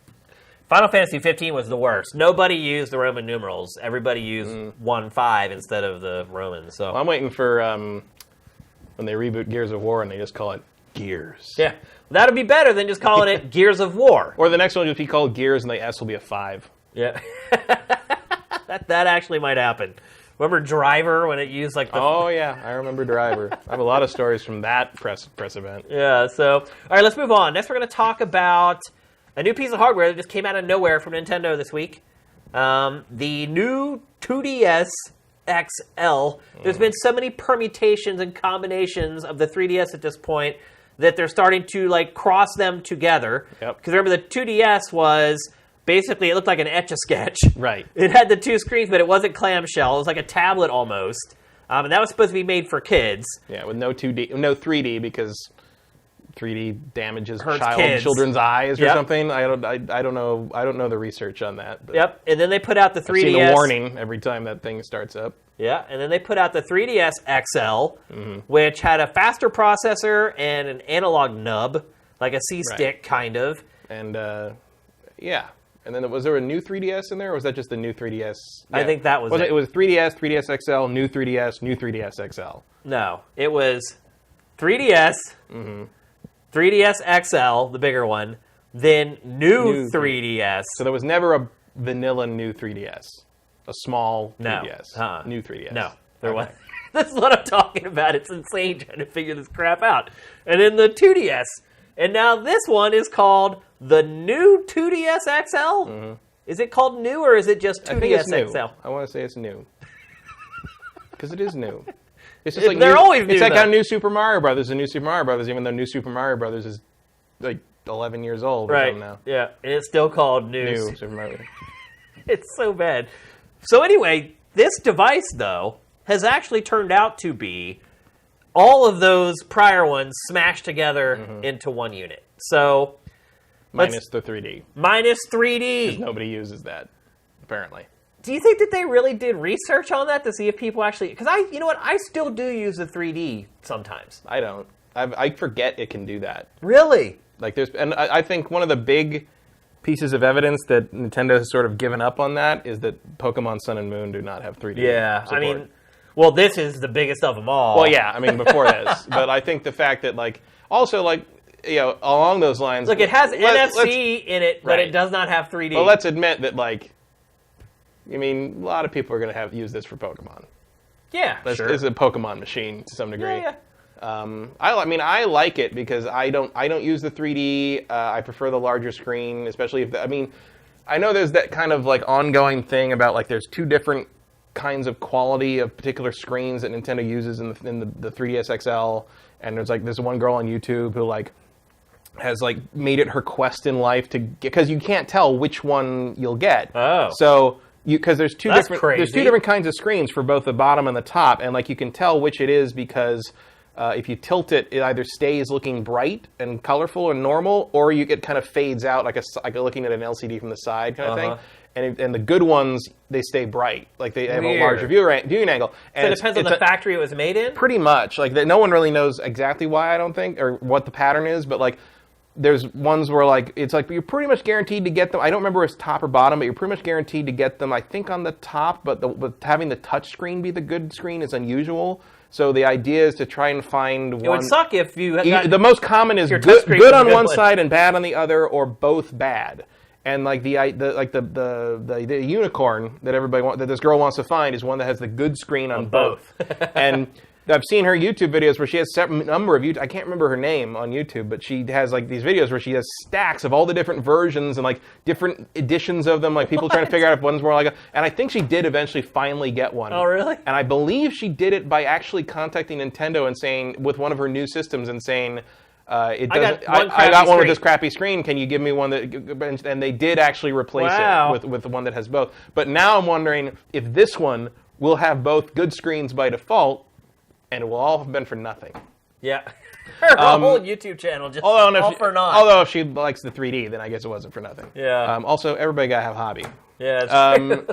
Final Fantasy 15 was the worst. Nobody used the Roman numerals. Everybody used 1-5 instead of the Romans. So Well, I'm waiting for when they reboot Gears of War and they just call it Gears. yeah, that'd be better than just calling it Gears of War. Or the next one will just be called Gears and the S will be a 5. Yeah. That actually might happen. Remember Driver when it used like the... Oh, yeah. I remember Driver. I have a lot of stories from that press event. Yeah, so... All right, let's move on. Next, we're going to talk about a new piece of hardware that just came out of nowhere from Nintendo this week. The new 2DS XL. There's been so many permutations and combinations of the 3DS at this point that they're starting to like cross them together. Yep. Because remember, the 2DS was basically, it looked like an Etch-a-Sketch. Right. It had the two screens, but it wasn't clamshell. It was like a tablet almost. And that was supposed to be made for kids. Yeah, with no 3D because 3D damages Hurts children's eyes or Yep. something. I don't know the research on that. But Yep. And then they put out the 3DS. I've seen the warning every time that thing starts up. Yeah, and then they put out the 3DS XL, which had a faster processor and an analog nub, like a C-stick kind of. And yeah. And then was there a new 3DS in there, or was that just the new 3DS? I think that was it. It was 3DS, 3DS XL, new 3DS XL. No, it was 3DS, 3DS XL, the bigger one, then new 3DS. So there was never a vanilla new 3DS, a small 3DS, No. new 3DS. No, there Okay. wasn't. This is what I'm talking about. It's insane trying to figure this crap out. And then the 2DS. And now this one is called the new 2DS XL? Is it called new, or is it just 2DS I think it's new. XL? I want to say it's new. Because it is new. It's just like They're always new, It's like though. how New Super Mario Brothers is New Super Mario Brothers, even though New Super Mario Brothers is like 11 years old or Right. something now. Yeah. And it's still called new. New Super Mario. It's so bad. So anyway, this device, though, has actually turned out to be all of those prior ones smashed together into one unit. So Minus the 3D. minus 3D. Nobody uses that, apparently. Do you think that they really did research on that to see if people actually... Because you know what? I still do use the 3D sometimes. I don't. I forget it can do that. Really? Like and I think one of the big pieces of evidence that Nintendo has sort of given up on that is that Pokemon Sun and Moon do not have 3D Yeah. support. I mean, well, this is the biggest of them all. Well, yeah, I mean, before this. But I think the fact that, like, also, like, you know, along those lines... Look, it has let's- NFC in it, but right. it does not have 3D. Well, let's admit that, like, I mean, a lot of people are going to use this for Pokemon. Yeah, sure. It's a Pokemon machine to some degree. Yeah. I mean, I like it because I don't use the 3D. I prefer the larger screen, especially if I mean, I know there's that kind of like ongoing thing about like there's two different kinds of quality of particular screens that Nintendo uses in the 3DS XL, and there's one girl on YouTube who like has like made it her quest in life to get, because you can't tell which one you'll get. Oh. So because there's two That's different crazy. there's two different kinds of screens for both the bottom and the top, and like you can tell which it is because if you tilt it, it either stays looking bright and colorful and normal, or it kind of fades out like looking at an LCD from the side kind of thing. And the good ones, they stay bright, like they have a larger viewing angle. And So it depends on the factory it was made in? Pretty much, like no one really knows exactly why, I don't think, or what the pattern is, but like there's ones where like it's like you're pretty much guaranteed to get them. I don't remember if it's top or bottom, but you're pretty much guaranteed to get them. I think on the top, but having the touch screen be the good screen is unusual. So the idea is to try and find one. It would suck if you got... The most common is good on one side and bad on the other, or both bad. And like the unicorn that this girl wants to find is one that has the good screen on both. And I've seen her YouTube videos where she has a number of I can't remember her name on YouTube, but she has like these videos where she has stacks of all the different versions and like different editions of them, like people trying to figure out if one's more like and I think she did eventually finally get one. Oh, really? And I believe she did it by actually contacting Nintendo and saying, with one of her new systems, and saying, I got one with this crappy screen. Can you give me one that? And they did actually replace it with the one that has both. But now I'm wondering if this one will have both good screens by default, and it will all have been for nothing. Yeah. Her whole YouTube channel just all for naught. Although if she likes the 3D, then I guess it wasn't for nothing. Yeah. Also, everybody gotta have a hobby. Yeah. It's true.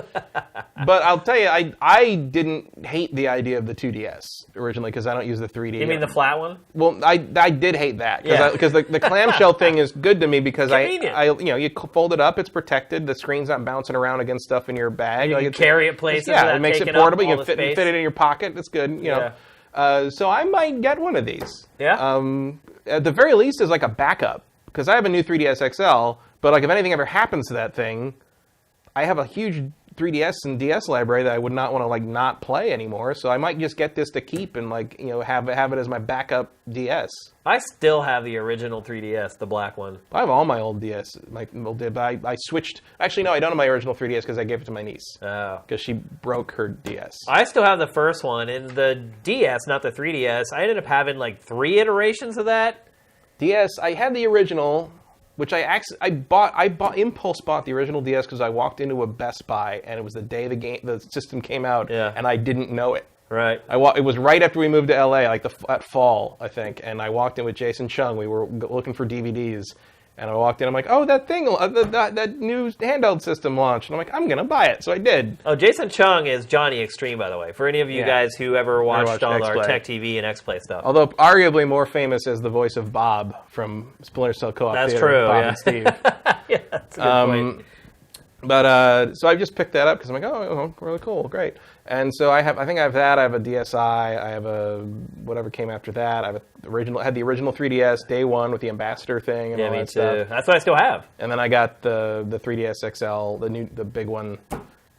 But I'll tell you, I didn't hate the idea of the 2DS originally because I don't use the 3D. You mean the flat one? Well, I did hate that because the clamshell thing is good to me because you fold it up, it's protected, the screen's not bouncing around against stuff in your bag. You can carry it places. Yeah, it makes it portable. You can fit space. it in your pocket. It's good. You know. So I might get one of these. Yeah. At the very least, as like a backup, because I have a new 3DS XL. But like, if anything ever happens to that thing, I have a huge 3DS and DS library that I would not want to like not play anymore. So I might just get this to keep and like have it as my backup DS. I still have the original 3DS, the black one. I have all my old DS. I switched. Actually, no, I don't have my original 3DS because I gave it to my niece. Oh. Because she broke her DS. I still have the first one, and the DS, not the 3DS. I ended up having like 3 iterations of that. DS, I had the original, which I impulse bought the original DS because I walked into a Best Buy and it was the day the system came out, and I didn't know it. Right. It was right after we moved to LA, like at fall, I think, and I walked in with Jason Chung. We were looking for DVDs, and I walked in. I'm like, oh, that thing, that new handheld system launched, and I'm like, I'm gonna buy it. So I did. Oh, Jason Chung is Johnny Extreme, by the way. For any of you guys who ever watched all our Tech TV and X-Play stuff. Although arguably more famous as the voice of Bob from Splinter Cell Co-op That's Theater. true. Bob and Steve. Yeah, that's a good point. But so I just picked that up because I'm like, oh, really cool, great. And so I think I have that. I have a DSi. I have a whatever came after that. I have had the original 3DS day one with the Ambassador thing and all that stuff. That's what I still have. And then I got the 3DS XL, the big one.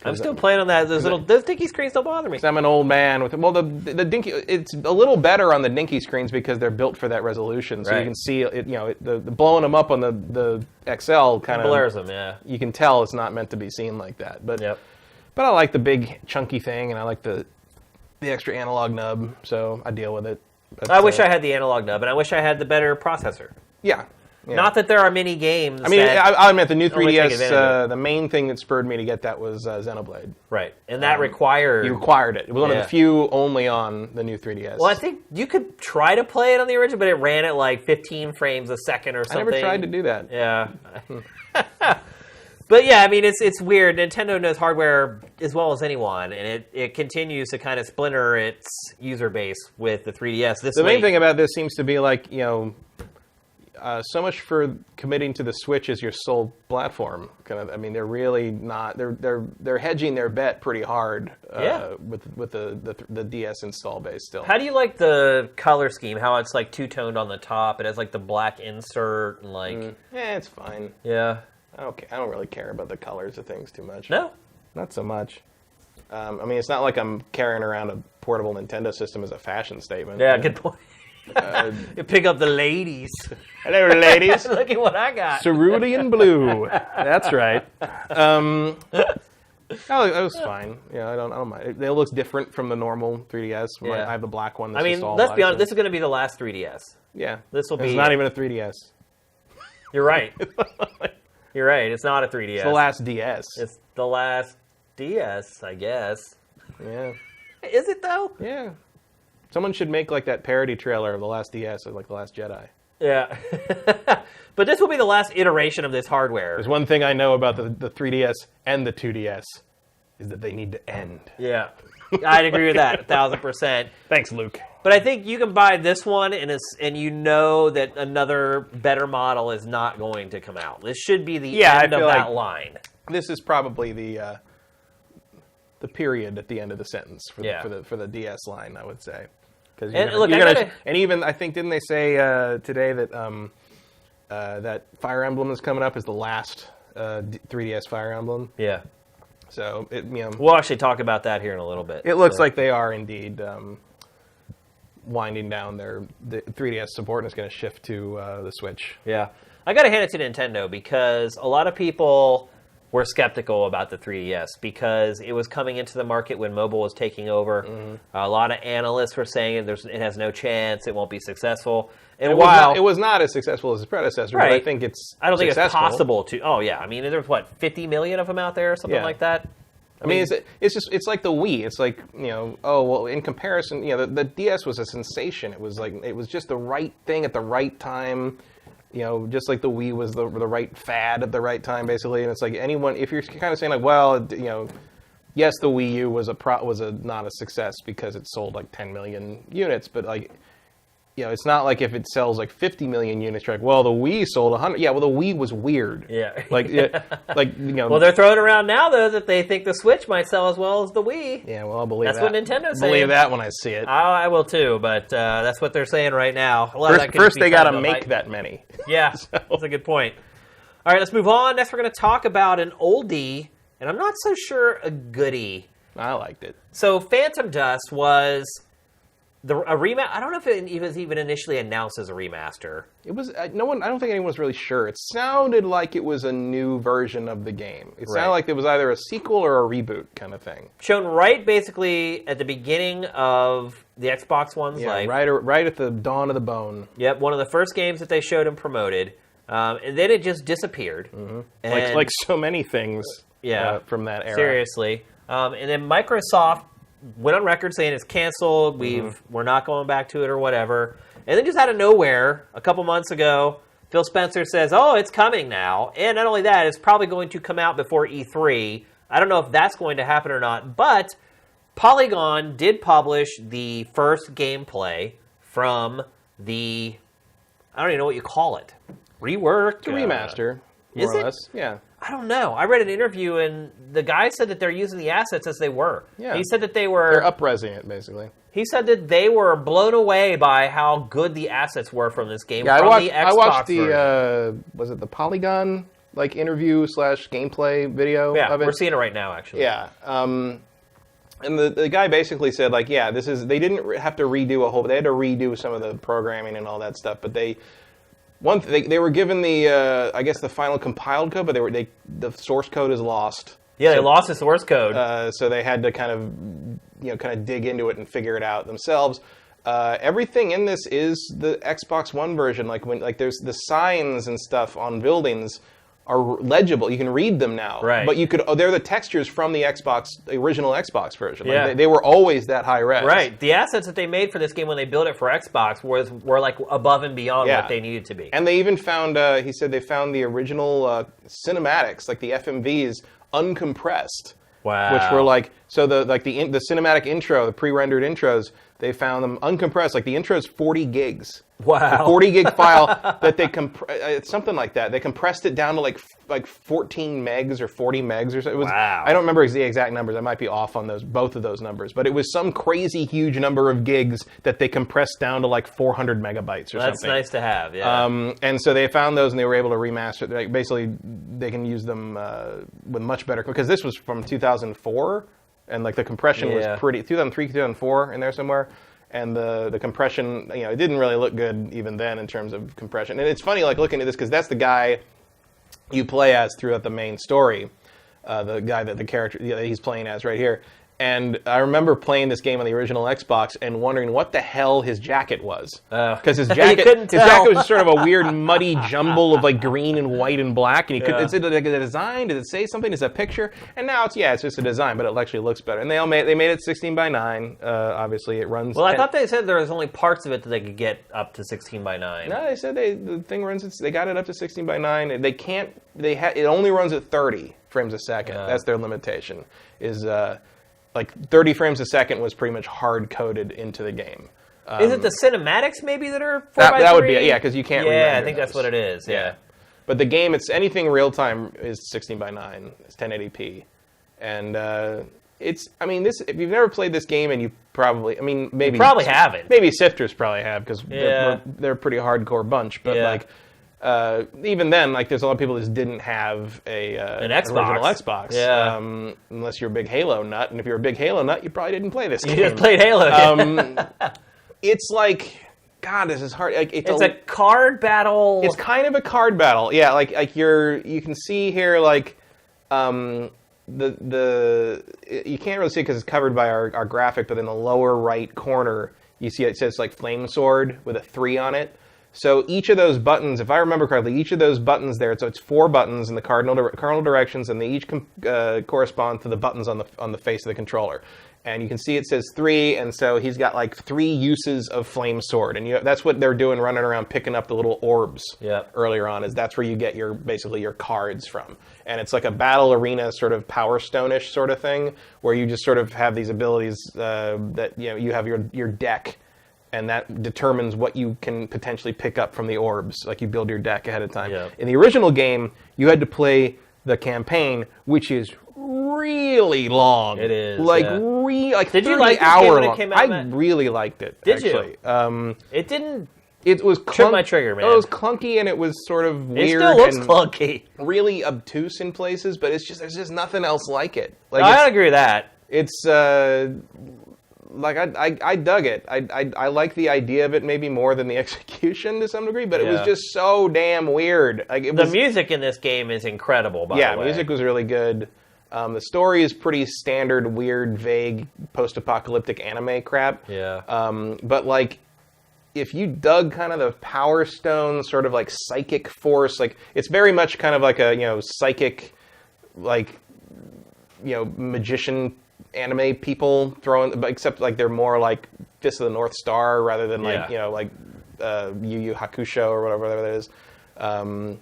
I'm still playing on that. Those dinky screens don't bother me. I'm an old man with the dinky. It's a little better on the dinky screens because they're built for that resolution, so you can see it. The blowing them up on the XL kind of blurs them. Yeah, you can tell it's not meant to be seen like that. But but I like the big chunky thing, and I like the extra analog nub, so I deal with it. I wish I had the analog nub, and I wish I had the better processor. Yeah. Not that there are many games. I mean, I admit the new 3DS. The main thing that spurred me to get that was Xenoblade. Right, and that required. You required it. It was one of the few only on the new 3DS. Well, I think you could try to play it on the original, but it ran at like 15 frames a second or something. I never tried to do that. Yeah. But yeah, I mean, it's weird. Nintendo knows hardware as well as anyone, and it continues to kind of splinter its user base with the 3DS. The main thing about this seems to be like, so much for committing to the Switch as your sole platform. I mean, they're really not. They're hedging their bet pretty hard with the DS install base still. How do you like the color scheme? How it's like two-toned on the top. It has like the black insert and like. It's fine. Yeah. I don't really care about the colors of things too much. No, not so much. I mean, it's not like I'm carrying around a portable Nintendo system as a fashion statement. Yeah, good point. You pick up the ladies. Hello, ladies. Look at what I got. Cerulean blue. That's right. It was fine. Yeah, I don't mind. It looks different from the normal 3DS. I have the black one. That's let's be honest. This is going to be the last 3DS. Yeah, this will be. It's not even a 3DS. You're right. You're right. It's not a 3DS. It's the last DS. It's the last DS, I guess. Yeah. Is it though? Yeah. Someone should make like that parody trailer of the last DS, or like the Last Jedi. Yeah. But this will be the last iteration of this hardware. There's one thing I know about the 3DS and the 2DS is that they need to end. Yeah. I'd agree with that 1,000%. Thanks, Luke. But I think you can buy this one, and you know that another better model is not going to come out. This should be the end of that line. This is probably the period at the end of the sentence for the DS line, I would say. And even I think didn't they say today that that Fire Emblem is coming up as the last 3DS Fire Emblem? Yeah. So we'll actually talk about that here in a little bit. It looks like they are indeed winding down the 3DS support, and it's going to shift to the Switch. Yeah, I got to hand it to Nintendo because a lot of people were skeptical about the 3DS because it was coming into the market when mobile was taking over. Mm-hmm. A lot of analysts were saying it has no chance, it won't be successful. And it was not as successful as its predecessor, right. But I think it's I don't think it's possible to. Oh yeah, I mean there's 50 million of them out there or something like that. I mean it's like the Wii. It's like in comparison, the DS was a sensation. It was just the right thing at the right time. Just like the Wii was the right fad at the right time, basically. And it's like if you're kind of saying like, well, yes, the Wii U was not a success because it sold like 10 million units, but like, it's not like if it sells like 50 million units, you're like, well, the Wii sold 100. Yeah, well, the Wii was weird. Yeah. Well, they're throwing around now though that they think the Switch might sell as well as the Wii. Yeah, well, I'll believe that's that. That's what Nintendo's saying. Believe that when I see it. I will too, but that's what they're saying right now. First they got to make that many. Yeah, that's a good point. All right, let's move on. Next, we're going to talk about an oldie and I'm not so sure a goodie. I liked it. So Phantom Dust was a remaster. I don't know if it was even initially announced as a remaster. It was no one. I don't think anyone was really sure. It sounded like it was a new version of the game. It sounded like it was either a sequel or a reboot kind of thing. Shown right basically at the beginning of the Xbox One's life. Right at the dawn of the bone. Yep, one of the first games that they showed and promoted. And then it just disappeared. Mm-hmm. Like so many things from that era. Seriously. And then Microsoft went on record saying it's canceled, we're not going back to it or whatever. And then just out of nowhere, a couple months ago, Phil Spencer says, oh, it's coming now. And not only that, it's probably going to come out before E3. I don't know if that's going to happen or not, but Polygon did publish the first gameplay from the, I don't even know what you call it. Reworked? It's a remaster, more or less. Yeah. I don't know. I read an interview, and the guy said that they're using the assets as they were. Yeah. He said that they were... They're up-resing it, basically. He said that they were blown away by how good the assets were from this game from the Xbox I watched the, version. Was it the Polygon interview / gameplay video of it? We're seeing it right now, actually. Yeah. And the guy basically said, they didn't have to redo they had to redo some of the programming and all that stuff, but they were given the I guess the final compiled code, but the source code is lost. Yeah, they lost the source code. So they had to kind of dig into it and figure it out themselves. Everything in this is the Xbox One version. There's the signs and stuff on buildings are legible. You can read them now. Right. But they're the textures from the original Xbox version. Yeah. They were always that high res. Right. The assets that they made for this game when they built it for Xbox were above and beyond what they needed to be. And they even found, he said they found the original cinematics, the FMVs, uncompressed. Wow. Which were the cinematic intro, the pre-rendered intros, they found them uncompressed. The intro is 40 gigs. Wow. A 40 gig file that they it's something like that. They compressed it down to like 14 megs or 40 megs or so. It was, wow. I don't remember the exact numbers. I might be off on both of those numbers, but it was some crazy huge number of gigs that they compressed down to 400 megabytes or something. That's nice to have. Yeah. And so they found those and they were able to remaster. Basically, they can use them with much better, because this was from 2004, and the compression was pretty 2003, 2004 in there somewhere. And the compression, it didn't really look good even then in terms of compression. And it's funny, looking at this, because that's the guy you play as throughout the main story, the guy that the character he's playing as right here. And I remember playing this game on the original Xbox and wondering what the hell his jacket was. Because his jacket was sort of a weird, muddy jumble of green and white and black. And is it a design? Did it say something? Is it a picture? And now it's just a design, but it actually looks better. And they made it 16:9. Obviously, it runs. Well, I thought they said there was only parts of it that they could get up to 16:9. No, they said the thing runs. They got it up to 16:9. They can't. It only runs at 30 frames a second. That's their limitation. 30 frames a second was pretty much hard-coded into the game. Is it the cinematics maybe that are 4x3? That would be it, because you can't Yeah, I think that's what it is, yeah. But the game, it's anything real-time is 16:9. It's 1080p. And if you've never played this game, and you probably, maybe... You probably haven't. Maybe Sifters probably have, because they're a pretty hardcore bunch. But, even then, there's a lot of people that just didn't have an original Xbox. Yeah. Unless you're a big Halo nut. And if you're a big Halo nut, you probably didn't play this game. You just played Halo. It's God, this is hard. It's a card battle. It's kind of a card battle. Yeah, you can see here, you can't really see it because it's covered by our graphic, but in the lower right corner, you see it says Flame Sword with a 3 on it. So each of those buttons, if I remember correctly, each of those buttons there, so it's 4 buttons in the cardinal directions, and they each correspond to the buttons on the face of the controller. And you can see it says 3, and so he's got 3 uses of Flame Sword, and that's what they're doing, running around picking up the little orbs. Earlier on, that's where you get your cards from, and it's like a battle arena sort of Power Stone-ish sort of thing, where you just sort of have these abilities that you have your deck. And that determines what you can potentially pick up from the orbs. You build your deck ahead of time. Yeah. In the original game, you had to play the campaign, which is really long. It is. Did 30 you like this game when it came out, I really liked it. Did actually. you? It didn't. It was Trip my trigger, man. It was clunky and it was sort of weird. It still looks and clunky. really obtuse in places, but there's just nothing else like it. Like I agree with that. It's like I dug it. I like the idea of it maybe more than the execution to some degree, but it was just so damn weird. Like the music in this game is incredible. By the way, yeah, music was really good. The story is pretty standard, weird, vague, post-apocalyptic anime crap. Yeah. But like, if you dug kind of the Power Stone sort of like psychic force, like it's very much kind of like a psychic, like magician anime people throwing, except like they're more like Fist of the North Star rather than like like Yu Yu Hakusho or whatever that is. I'm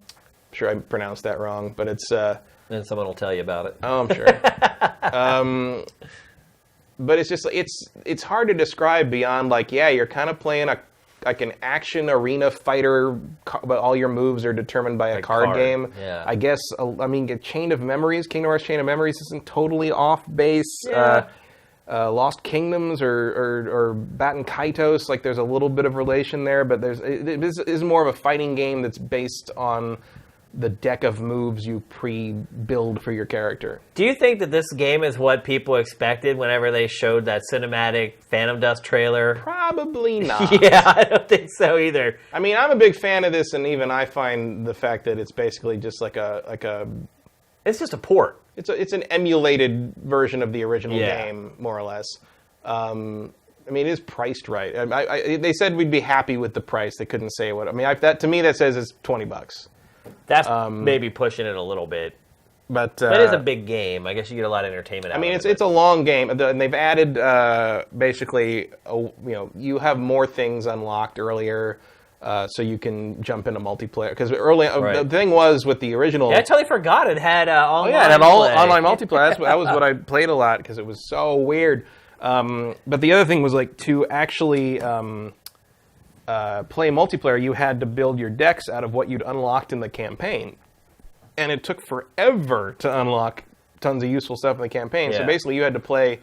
sure I pronounced that wrong, but it's. And someone will tell you about it. Oh, I'm sure. But it's just it's hard to describe beyond like you're kind of playing an action arena fighter, but all your moves are determined by a card game. Yeah. I guess Chain of Memories, Kingdom Hearts Chain of Memories isn't totally off base. Yeah. Lost Kingdoms or Batten Kaitos, like there's a little bit of relation there, but it is more of a fighting game that's based on the deck of moves you pre-build for your character. Do you think that this game is what people expected whenever they showed that cinematic Phantom Dust trailer? Probably not. Yeah, I don't think so either. I mean, I'm a big fan of this, and even I find the fact that it's basically just like a it's just a port. It's an emulated version of the original game, more or less. I mean, it is priced right. They said we'd be happy with the price. They couldn't say what. I mean, to me that says it's $20. That's maybe pushing it a little bit. But it is a big game. I guess you get a lot of entertainment out of it. It's a long game, and they've added basically, you have more things unlocked earlier, so you can jump into multiplayer. Because the thing was with the original, I totally forgot it had online. It had online multiplayer. That was what I played a lot because it was so weird. But the other thing was like to actually play multiplayer, you had to build your decks out of what you'd unlocked in the campaign. And it took forever to unlock tons of useful stuff in the campaign. Yeah. So basically you had to play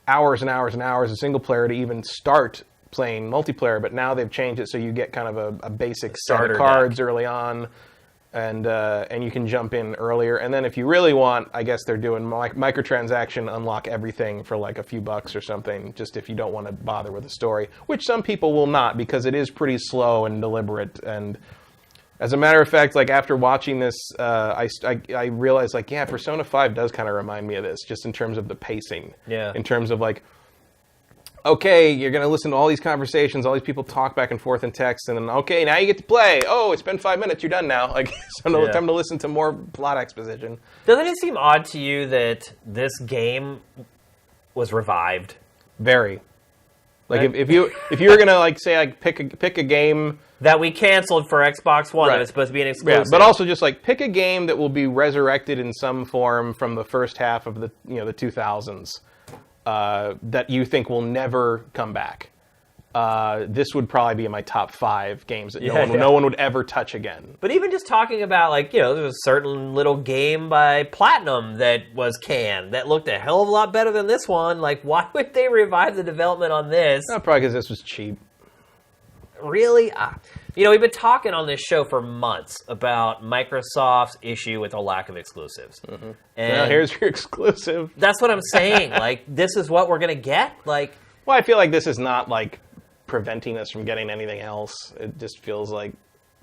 hours and hours and hours as single player to even start playing multiplayer. But now they've changed it so you get kind of a basic set of cards deck early on. And you can jump in earlier. And then if you really want, I guess they're doing microtransaction, unlock everything for like a few bucks or something, just if you don't want to bother with the story, which some people will not because it is pretty slow and deliberate. And as a matter of fact, like after watching this, I realized like, Persona 5 does kind of remind me of this, just in terms of the pacing. Yeah. In terms of like, okay, you're going to listen to all these conversations, all these people talk back and forth in text, and then, okay, now you get to play. Oh, it's been 5 minutes, you're done now. Like, so time to listen to more plot exposition. Doesn't it seem odd to you that this game was revived? Very. Like, if you were going to, like, say, like, pick a game that we canceled for Xbox One that was supposed to be an exclusive. Yeah, but also just, like, pick a game that will be resurrected in some form from the first half of the 2000s. That you think will never come back. This would probably be in my top 5 games that no one would ever touch again. But even just talking about, like, there was a certain little game by Platinum that was canned that looked a hell of a lot better than this one. Like, why would they revive the development on this? Probably because this was cheap. Really? We've been talking on this show for months about Microsoft's issue with a lack of exclusives. Mm-hmm. And here's your exclusive. That's what I'm saying. Like, this is what we're going to get? Like, well, I feel like this is not, like, preventing us from getting anything else. It just feels like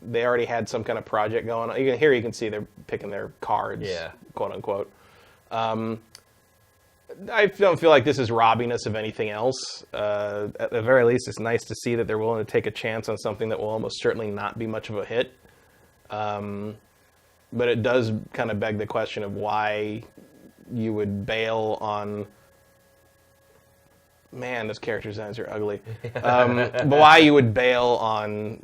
they already had some kind of project going on. Here you can see they're picking their cards, quote unquote. I don't feel like this is robbing us of anything else. At the very least, it's nice to see that they're willing to take a chance on something that will almost certainly not be much of a hit. But it does kind of beg the question of why you would bail on... Man, those character designs are ugly. But why you would bail on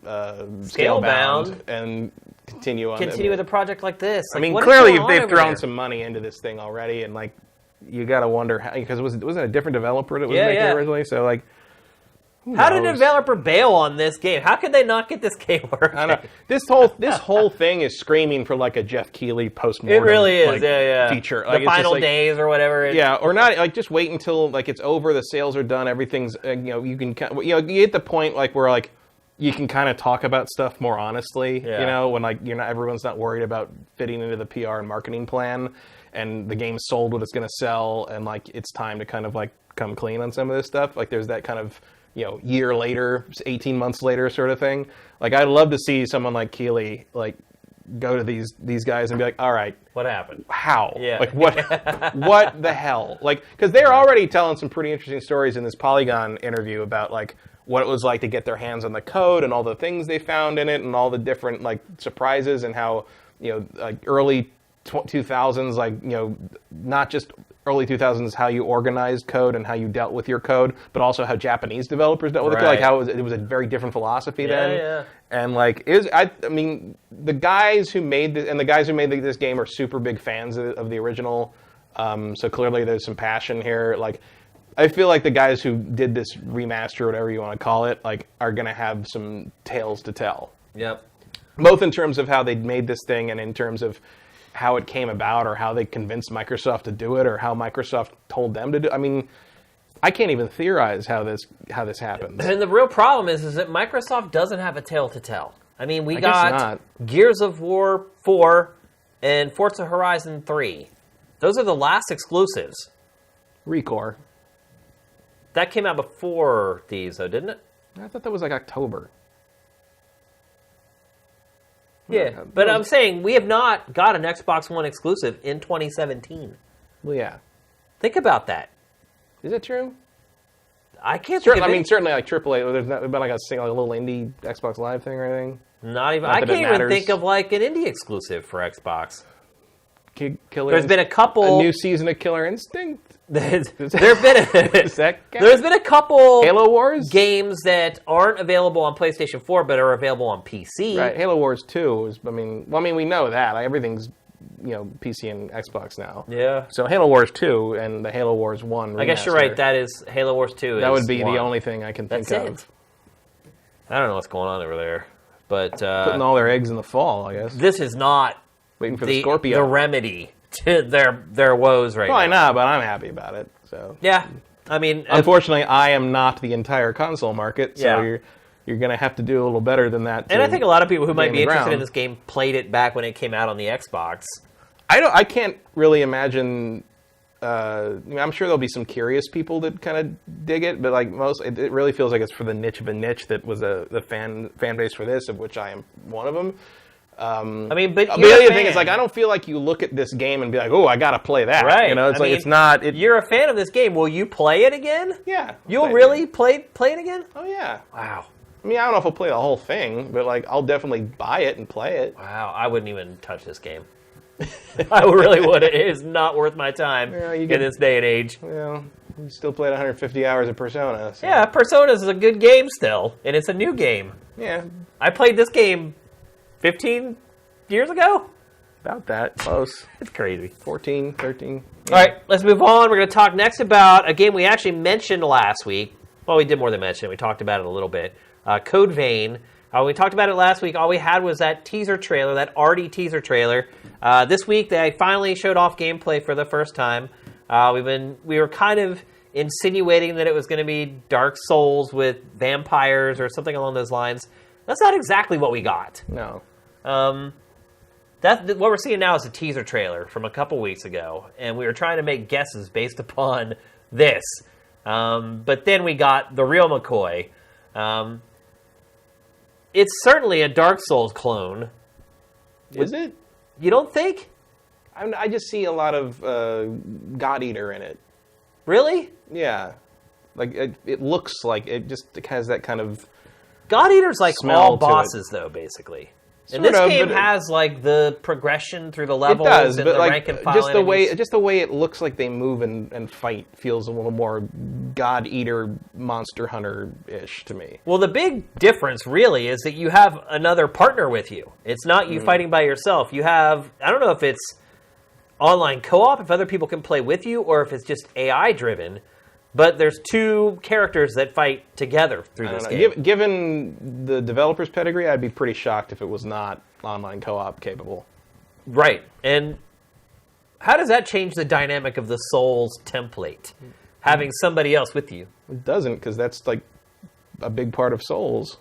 Scalebound and continue with a project like this. Like, I mean, clearly they've thrown some money into this thing already, and like, you got to wonder how, because it wasn't a different developer that was making it originally. So like, how did a developer bail on this game? How could they not get this game working? I don't know. This whole thing is screaming for like a Jeff Keighley postmortem. It really is, feature. The final days or whatever. Or not. Like, just wait until like it's over, the sales are done, everything's you can you get the point like where like you can kind of talk about stuff more honestly, Yeah. when like everyone's not worried about fitting into the PR and marketing plan, and the game's sold what it's going to sell, and like it's time to kind of like come clean on some of this stuff. Like there's that kind of year later, 18 months later sort of thing. Like I'd love to see someone like Keighley like go to these guys and be like, all right, What happened? how? Yeah. Like what the hell? Like, because they're already telling some pretty interesting stories in this Polygon interview about like what it was like to get their hands on the code and all the things they found in it and all the different like surprises, and how like early 2000s, like not just early 2000s how you organized code and how you dealt with your code, but also how Japanese developers dealt with the code, like how it was a very different philosophy then. Yeah. And like I mean, the guys who made this game are super big fans of the original. So clearly there's some passion here. Like I feel like the guys who did this remaster, or whatever you want to call it, like are going to have some tales to tell. Yep. Both in terms of how they made this thing and in terms of how it came about, or how they convinced Microsoft to do it, or how Microsoft told them to do it. I mean, I can't even theorize how this happens. And the real problem is that Microsoft doesn't have a tale to tell. I mean, we I guess got not. Gears of War 4 and Forza Horizon 3. Those are the last exclusives. Recore. That came out before these, though, didn't it? I thought that was like October. Yeah, but I'm saying we have not got an Xbox One exclusive in 2017. Well, yeah. Think about that. Is that true? I can't think of it. Certainly like AAA. There's not been like a little indie Xbox Live thing or anything. Not even. Not I that it can't even matters. think of like an indie exclusive for Xbox. There's been a couple. A new season of Killer Instinct. There's been Is that count? there's been a couple Halo Wars games that aren't available on PlayStation 4 but are available on PC. Right, Halo Wars 2 is. I mean, we know that everything's PC and Xbox now. Yeah. So Halo Wars 2 and the Halo Wars 1 remaster, I guess you're right. That is Halo Wars 2. That would be one. the only thing I can think That's of. it. I don't know what's going on over there, but Putting all their eggs in the fall, I guess. this is not Waiting for the Scorpio. the remedy to their woes right Probably now. not, but I'm happy about it. So Yeah, I mean, unfortunately, I am not the entire console market, so Yeah. you're going to have to do a little better than that. and I think a lot of people who might gain be the interested in ground. this game played it back when it came out on the Xbox. I can't really imagine. I'm sure there'll be some curious people that kind of dig it, but like it really feels like it's for the niche of a niche that was the fan base for this, of which I am one of them. I mean, but The you're a other thing fan. is, like, I don't feel like you look at this game and be like, oh, I got to play that. Right. It's I mean, it's not. You're a fan of this game. Will you play it again? Yeah. You'll really play it again? Oh, yeah. Wow. I mean, I don't know if I'll play the whole thing, but like, I'll definitely buy it and play it. Wow. I wouldn't even touch this game. I really would. It is not worth my time Yeah, you in get- this day and age. Well, you still played 150 hours of Persona. So. Yeah, Persona is a good game still, and it's a new game. Yeah. I played this game 15 years ago. About that. Close. It's crazy. 14, 13. All right, let's move on. We're going to talk next about a game we actually mentioned last week. Well, we did more than mention it. We talked about it a little bit. Code Vein. We talked about it last week. All we had was that teaser trailer, that arty teaser trailer. This week, they finally showed off gameplay for the first time. We were kind of insinuating that it was going to be Dark Souls with vampires or something along those lines. That's not exactly what we got. No. What we're seeing now is a teaser trailer from a couple weeks ago, and we were trying to make guesses based upon this. But then we got the real McCoy. It's certainly a Dark Souls clone. Is it? You don't think? I just see a lot of God Eater in it. Really? Yeah. Like, it looks like it just has that kind of... God Eater's like Smell all to it. bosses, though, basically. And Sort this of, game but has like the progression through the It levels does, and but the like rank and file just enemies. the way it looks like they move and fight feels a little more God Eater, Monster Hunter-ish to me. Well, the big difference really is that you have another partner with you. It's not you fighting by yourself. You have, I don't know if it's online co-op, if other people can play with you, or if it's just AI driven, but there's two characters that fight together through I this don't know. game. Given the developer's pedigree, I'd be pretty shocked if it was not online co-op capable. Right. And how does that change the dynamic of the Souls template? Having somebody else with you. It doesn't, because that's like a big part of Souls.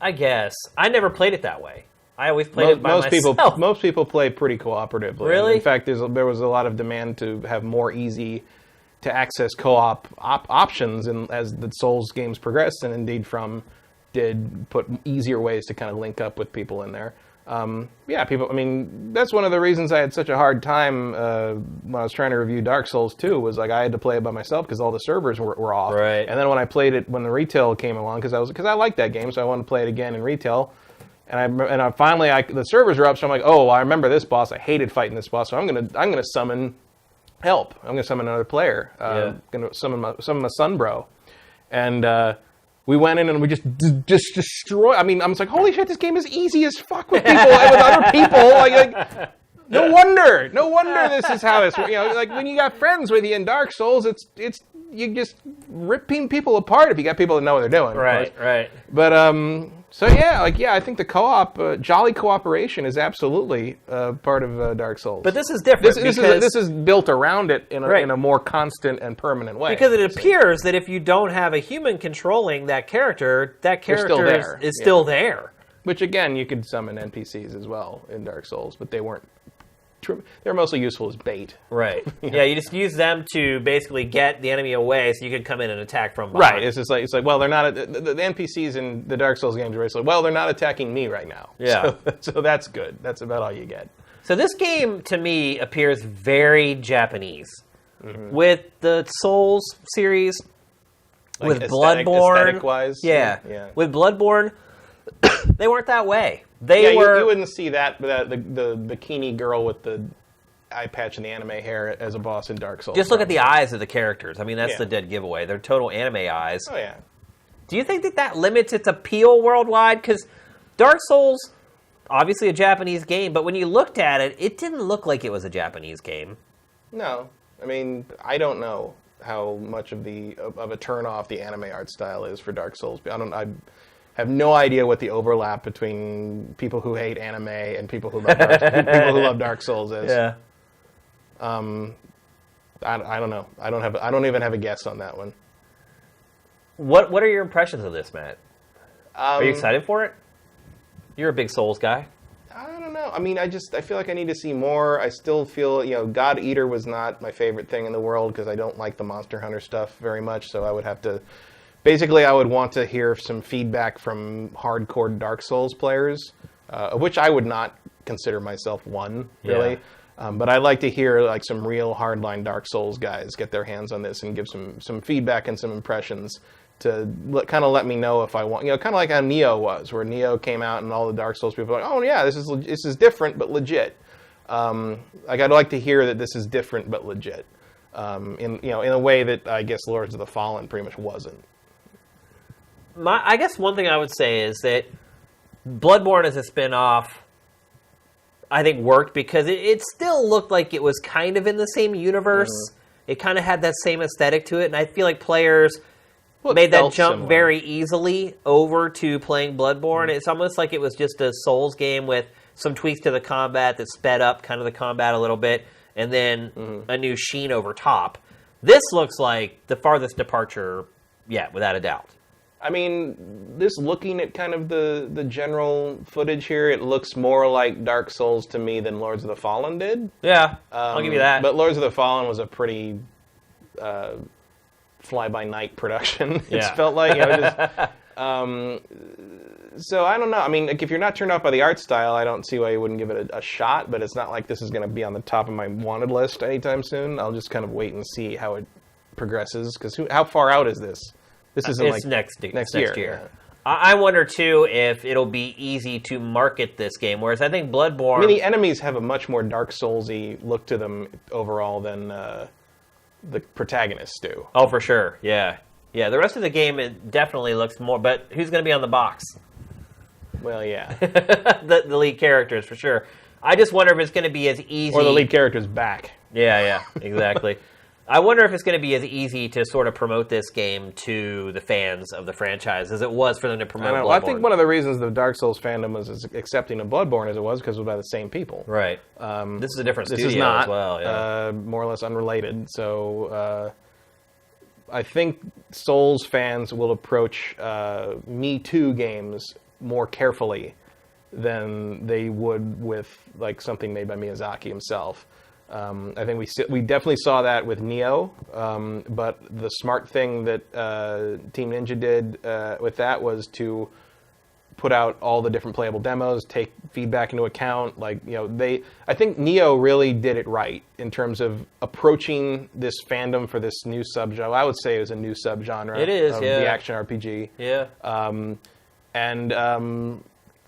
I guess. I never played it that way. I always played it by myself. Most people play pretty cooperatively. Really? In fact, there was a lot of demand to have more easy-to-access co-op options as the Souls games progressed, and indeed did put easier ways to kind of link up with people in there. People. I mean, that's one of the reasons I had such a hard time when I was trying to review Dark Souls 2. Was like I had to play it by myself because all the servers were off. Right. And then when I played it when the retail came along, because I liked that game, so I wanted to play it again in retail. And I finally the servers are up, so I'm like, oh, I remember this boss. I hated fighting this boss, so I'm gonna summon help. I'm gonna summon another player. I'm gonna summon my son bro, and. We went in and we just destroyed. I mean, I was like, holy shit, this game is easy as fuck with people and with other people. Like, no wonder this is how it's. Like when you got friends with you in Dark Souls, it's you just ripping people apart if you got people that know what they're doing. Right. But I think the co-op, jolly cooperation is absolutely part of Dark Souls. But this is different. This is built around it in a more constant and permanent way. Because it appears that if you don't have a human controlling that character is still there. Which again, you could summon NPCs as well in Dark Souls, but they weren't. They're mostly useful as bait. Right. Yeah, you just use them to basically get the enemy away so you can come in and attack from behind. Right. It's like well, they're not the NPCs in the Dark Souls games are basically, well, they're not attacking me right now. Yeah. So that's good. That's about all you get. So this game to me appears very Japanese. Mm-hmm. With the Souls series, like with Bloodborne, aesthetic-wise. Yeah. With Bloodborne, they weren't that way. You wouldn't see the bikini girl with the eye patch and the anime hair as a boss in Dark Souls. Just look at the eyes of the characters. I mean, that's the dead giveaway. They're total anime eyes. Oh, yeah. Do you think that limits its appeal worldwide? Because Dark Souls, obviously a Japanese game, but when you looked at it, it didn't look like it was a Japanese game. No. I mean, I don't know how much of a turn-off the anime art style is for Dark Souls. I have no idea what the overlap between people who hate anime and people who love Dark Souls is. Yeah. I don't know. I don't even have a guess on that one. What are your impressions of this, Matt? Are you excited for it? You're a big Souls guy. I don't know. I mean, I feel like I need to see more. I still feel, God Eater was not my favorite thing in the world because I don't like the Monster Hunter stuff very much, so I would have to. Basically, I would want to hear some feedback from hardcore Dark Souls players, of which I would not consider myself one, really. Yeah. But I'd like to hear like some real hardline Dark Souls guys get their hands on this and give some feedback and some impressions to kind of let me know if I want, kind of like how Neo was, where Neo came out and all the Dark Souls people were like, oh yeah, this is different but legit. I'd like to hear that this is different but legit, in a way that I guess Lords of the Fallen pretty much wasn't. I guess one thing I would say is that Bloodborne as a spin-off, I think, worked because it still looked like it was kind of in the same universe. Mm-hmm. It kind of had that same aesthetic to it, and I feel like players made that jump very easily over to playing Bloodborne. Mm-hmm. It's almost like it was just a Souls game with some tweaks to the combat that sped up kind of the combat a little bit, and then a new sheen over top. This looks like the farthest departure yet, without a doubt. I mean, this looking at kind of the general footage here, it looks more like Dark Souls to me than Lords of the Fallen did. Yeah, I'll give you that. But Lords of the Fallen was a pretty fly-by-night production. It's felt like. So I don't know. I mean, like, if you're not turned off by the art style, I don't see why you wouldn't give it a shot. But it's not like this is going to be on the top of my wanted list anytime soon. I'll just kind of wait and see how it progresses. Because how far out is this? This isn't it's next year. Yeah. I wonder, too, if it'll be easy to market this game, whereas I think Bloodborne... I mean, the enemies have a much more Dark Souls-y look to them overall than the protagonists do. Oh, for sure, yeah. Yeah, the rest of the game, it definitely looks more... But who's going to be on the box? Well, yeah. the lead characters, for sure. I just wonder if it's going to be as easy... Or the lead character's back. Yeah, exactly. I wonder if it's going to be as easy to sort of promote this game to the fans of the franchise as it was for them to promote Bloodborne. I think one of the reasons the Dark Souls fandom was as accepting of Bloodborne as it was because it was by the same people. Right. This is a different studio is not, as well. Yeah. More or less unrelated. So I think Souls fans will approach Me Too games more carefully than they would with like something made by Miyazaki himself. I think we definitely saw that with Neo, but the smart thing that Team Ninja did with that was to put out all the different playable demos, take feedback into account. Like, I think Neo really did it right in terms of approaching this fandom for this new subgenre. I would say it was a new subgenre. It is, of yeah. the action RPG. Yeah.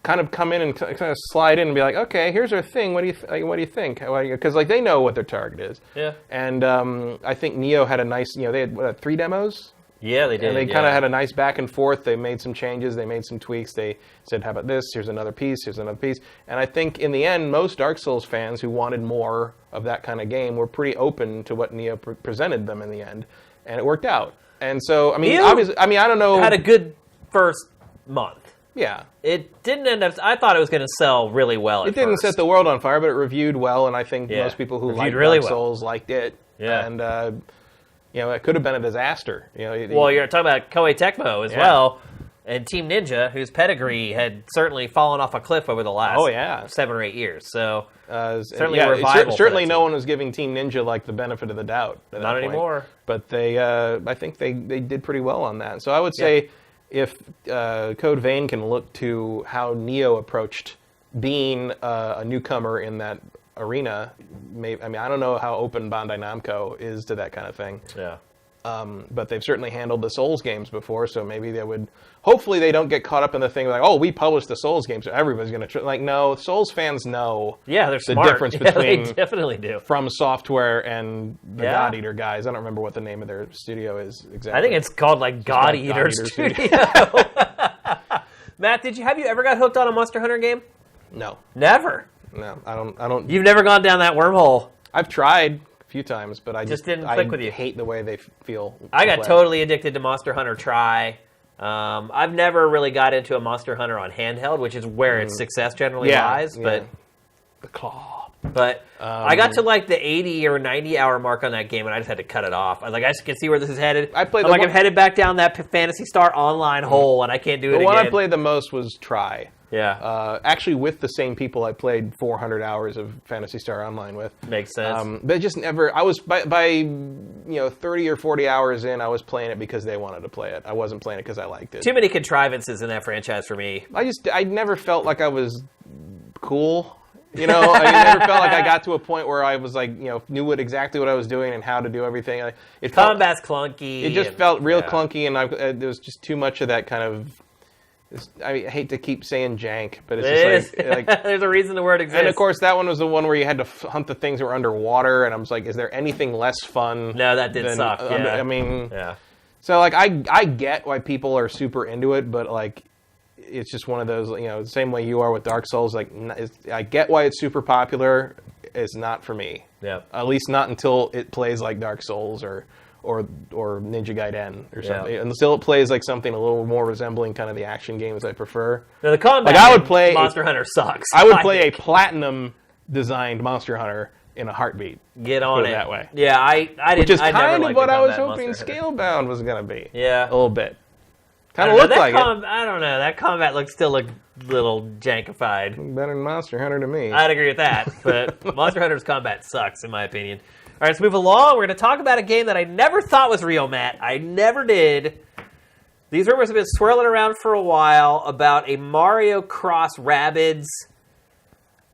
Kind of come in and kind of slide in and be like, okay, here's our thing. What do you think? Because like they know what their target is. Yeah. And I think Neo had a nice, they had 3 demos. Yeah, they did. And they kind of had a nice back and forth. They made some changes. They made some tweaks. They said, how about this? Here's another piece. Here's another piece. And I think in the end, most Dark Souls fans who wanted more of that kind of game were pretty open to what Neo presented them in the end. And it worked out. And so, I mean, Neo obviously, I don't know. Had a good first month. Yeah. It didn't end up... I thought it was going to sell really well at It didn't first. set the world on fire, but it reviewed well, and I think most people who liked really Dark Souls liked it. Yeah. And, it could have been a disaster. Well, you're talking about Koei Tecmo as well, and Team Ninja, whose pedigree had certainly fallen off a cliff over the last 7 or 8 years. So, certainly a revival. Certainly no one was giving Team Ninja, like, the benefit of the doubt. Not anymore. But they, I think they did pretty well on that. So I would say... If Code Vein can look to how Neo approached being a newcomer in that arena, I don't know how open Bandai Namco is to that kind of thing. Yeah. But they've certainly handled the Souls games before, so maybe they would... Hopefully they don't get caught up in the thing like, oh, we published the Souls games, so everybody's going to... Like, no, Souls fans know they're the smart. difference between they definitely do. From Software and the God Eater guys. I don't remember what the name of their studio is exactly. I think it's called, like, God Eater Studio. Matt, have you ever got hooked on a Monster Hunter game? No. Never? No, I don't... You've never gone down that wormhole? I've tried a few times, but I just didn't click with you. I hate the way they feel. I got totally addicted to Monster Hunter Tri. I've never really got into a Monster Hunter on handheld, which is where its success generally lies. But the claw. But I got to like the 80 or 90 hour mark on that game, and I just had to cut it off. I was like, I can see where this is headed. I'm headed back down that Phantasy Star Online hole, and I can't do it again. The one I played the most was Tri. Yeah. Actually, with the same people I played 400 hours of Phantasy Star Online with. Makes sense. But just never... I was, by 30 or 40 hours in, I was playing it because they wanted to play it. I wasn't playing it because I liked it. Too many contrivances in that franchise for me. I never felt like I was cool. I never felt like I got to a point where I was like, knew exactly what I was doing and how to do everything. Combat's clunky. It just felt real clunky, and there was just too much of that kind of... I hate to keep saying jank, but it's just like there's a reason the word exists. And of course, that one was the one where you had to hunt the things that were underwater, and I was like, is there anything less fun? No, that did suck. So like I get why people are super into it, but like it's just one of those, the same way you are with Dark Souls. Like I get why it's super popular. It's not for me. Yeah. At least not until it plays like Dark Souls or Ninja Gaiden or something. Yeah. Until it plays like something a little more resembling kind of the action games I prefer. Now the combat Monster Hunter sucks. I would play a platinum designed Monster Hunter in a heartbeat. Get on it that way. Yeah, I didn't. Which is kind of what I was hoping Scalebound was going to be. Yeah, a little bit. Kind of looked like it. I don't know. That combat still looked a little jankified. Better than Monster Hunter to me. I'd agree with that, but Monster Hunter's combat sucks in my opinion. All right, let's move along. We're going to talk about a game that I never thought was real, Matt. I never did. These rumors have been swirling around for a while about a Mario Cross Rabbids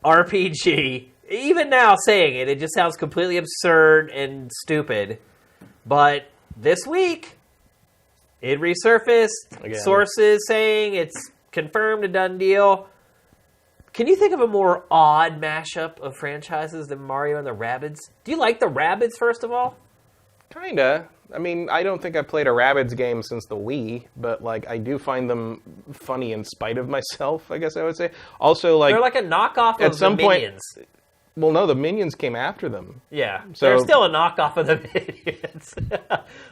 RPG. Even now, saying it just sounds completely absurd and stupid. But this week, it resurfaced. Again. Sources saying it's confirmed, a done deal. Can you think of a more odd mashup of franchises than Mario and the Rabbids? Do you like the Rabbids, first of all? Kinda. I mean, I don't think I've played a Rabbids game since the Wii, but like I do find them funny in spite of myself, I guess I would say. Also, like... They're like a knockoff of the Minions. Well, no, the Minions came after them. Yeah, so they're still a knockoff of the Minions.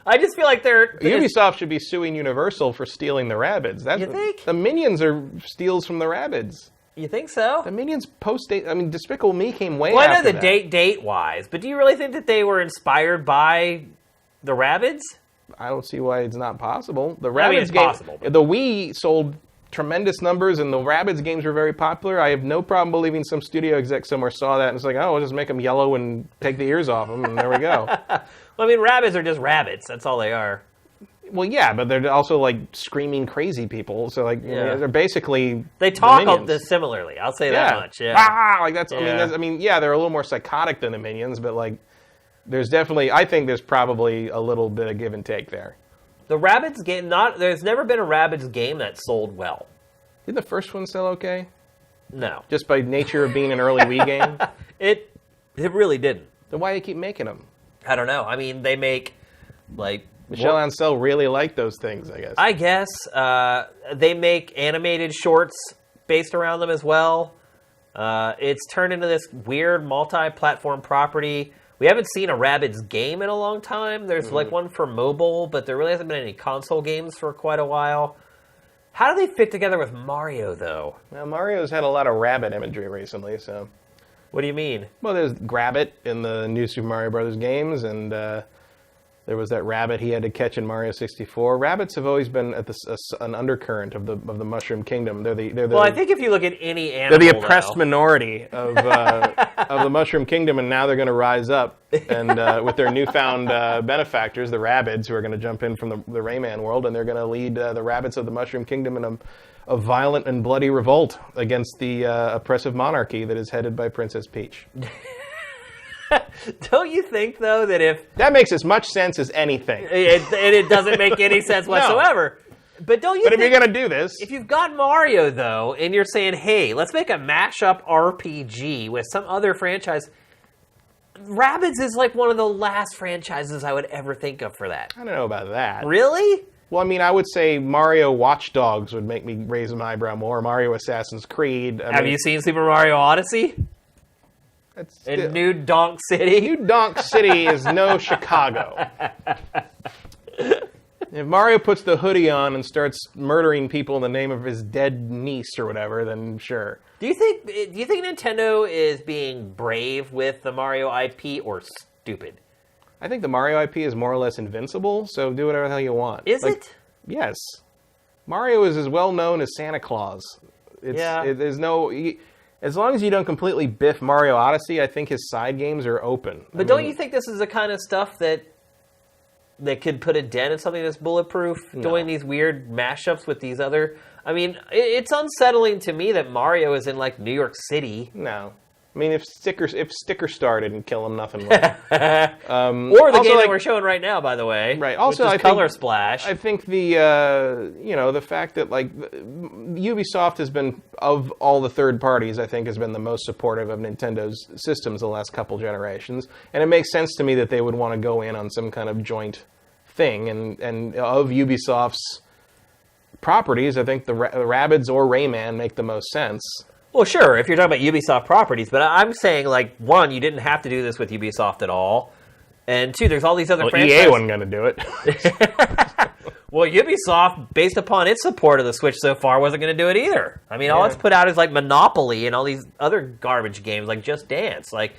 I just feel like they're... Ubisoft should be suing Universal for stealing the Rabbids. You think? The Minions are steals from the Rabbids. You think so? The Minions post-date... I mean, Despicable Me came way after that. Well, I know the date-wise, but do you really think that they were inspired by the Rabbids? I don't see why it's not possible. The Rabbids I mean, it's game, possible. But... The Wii sold tremendous numbers, and the Rabbids games were very popular. I have no problem believing some studio exec somewhere saw that and it's like, oh, we'll just make them yellow and take the ears off them, and there we go. Well, I mean, Rabbids are just rabbits. That's all they are. Well, yeah, but they're also like screaming crazy people. So like, they're basically they talk the similarly. I'll say that much. Yeah, like that's. I mean, yeah, they're a little more psychotic than the minions, but like, there's definitely. I think there's probably a little bit of give and take there. The Rabbids game, there's never been a Rabbids game that sold well. Did the first one sell okay? No, just by nature of being an early Wii game. It really didn't. Then why do they keep making them? I don't know. I mean, they make like. Michel Ancel really liked those things, I guess. I guess. They make animated shorts based around them as well. It's turned into this weird multi-platform property. We haven't seen a Rabbids game in a long time. There's like one for mobile, but there really hasn't been any console games for quite a while. How do they fit together with Mario, though? Well, Mario's had a lot of rabbit imagery recently, so... What do you mean? Well, there's Grabbit in the new Super Mario Brothers games, and... there was that rabbit he had to catch in Mario 64. Rabbits have always been at an undercurrent of the Mushroom Kingdom. They're the well, I think if you look at any animal, they're the oppressed minority of the Mushroom Kingdom, and now they're going to rise up and with their newfound benefactors, the Rabbids, who are going to jump in from the Rayman world, and they're going to lead the rabbits of the Mushroom Kingdom in a violent and bloody revolt against the oppressive monarchy that is headed by Princess Peach. Don't you think, though, that if... That makes as much sense as anything. It doesn't make any sense whatsoever. No. But don't you think... But if you're going to do this... If you've got Mario, though, and you're saying, hey, let's make a mashup RPG with some other franchise... Rabbids is like one of the last franchises I would ever think of for that. I don't know about that. Really? Well, I mean, I would say Mario Watch Dogs would make me raise my eyebrow more. Mario Assassin's Creed. Have you seen Super Mario Odyssey? In New Donk City? New Donk City is no Chicago. If Mario puts the hoodie on and starts murdering people in the name of his dead niece or whatever, then sure. Do you think Nintendo is being brave with the Mario IP or stupid? I think the Mario IP is more or less invincible, so do whatever the hell you want. Is it? Yes. Mario is as well known as Santa Claus. There's no... As long as you don't completely biff Mario Odyssey, I think his side games are open. But don't you think this is the kind of stuff that could put a dent in something that's bulletproof? No. Doing these weird mashups with these other... I mean, it's unsettling to me that Mario is in, like, New York City. No. I mean, if Sticker Star didn't kill him, nothing would. Or the game that we're showing right now, by the way. Right. Also, which is Color Splash. I think the fact that like Ubisoft has been, of all the third parties, I think has been the most supportive of Nintendo's systems the last couple generations, and it makes sense to me that they would want to go in on some kind of joint thing. And of Ubisoft's properties, I think the Rabbids or Rayman make the most sense. Well, sure, if you're talking about Ubisoft properties, but I'm saying, like, one, you didn't have to do this with Ubisoft at all, and two, there's all these other franchises. EA wasn't going to do it. Well, Ubisoft, based upon its support of the Switch so far, wasn't going to do it either. I mean, all it's put out is, like, Monopoly and all these other garbage games, like Just Dance. Like,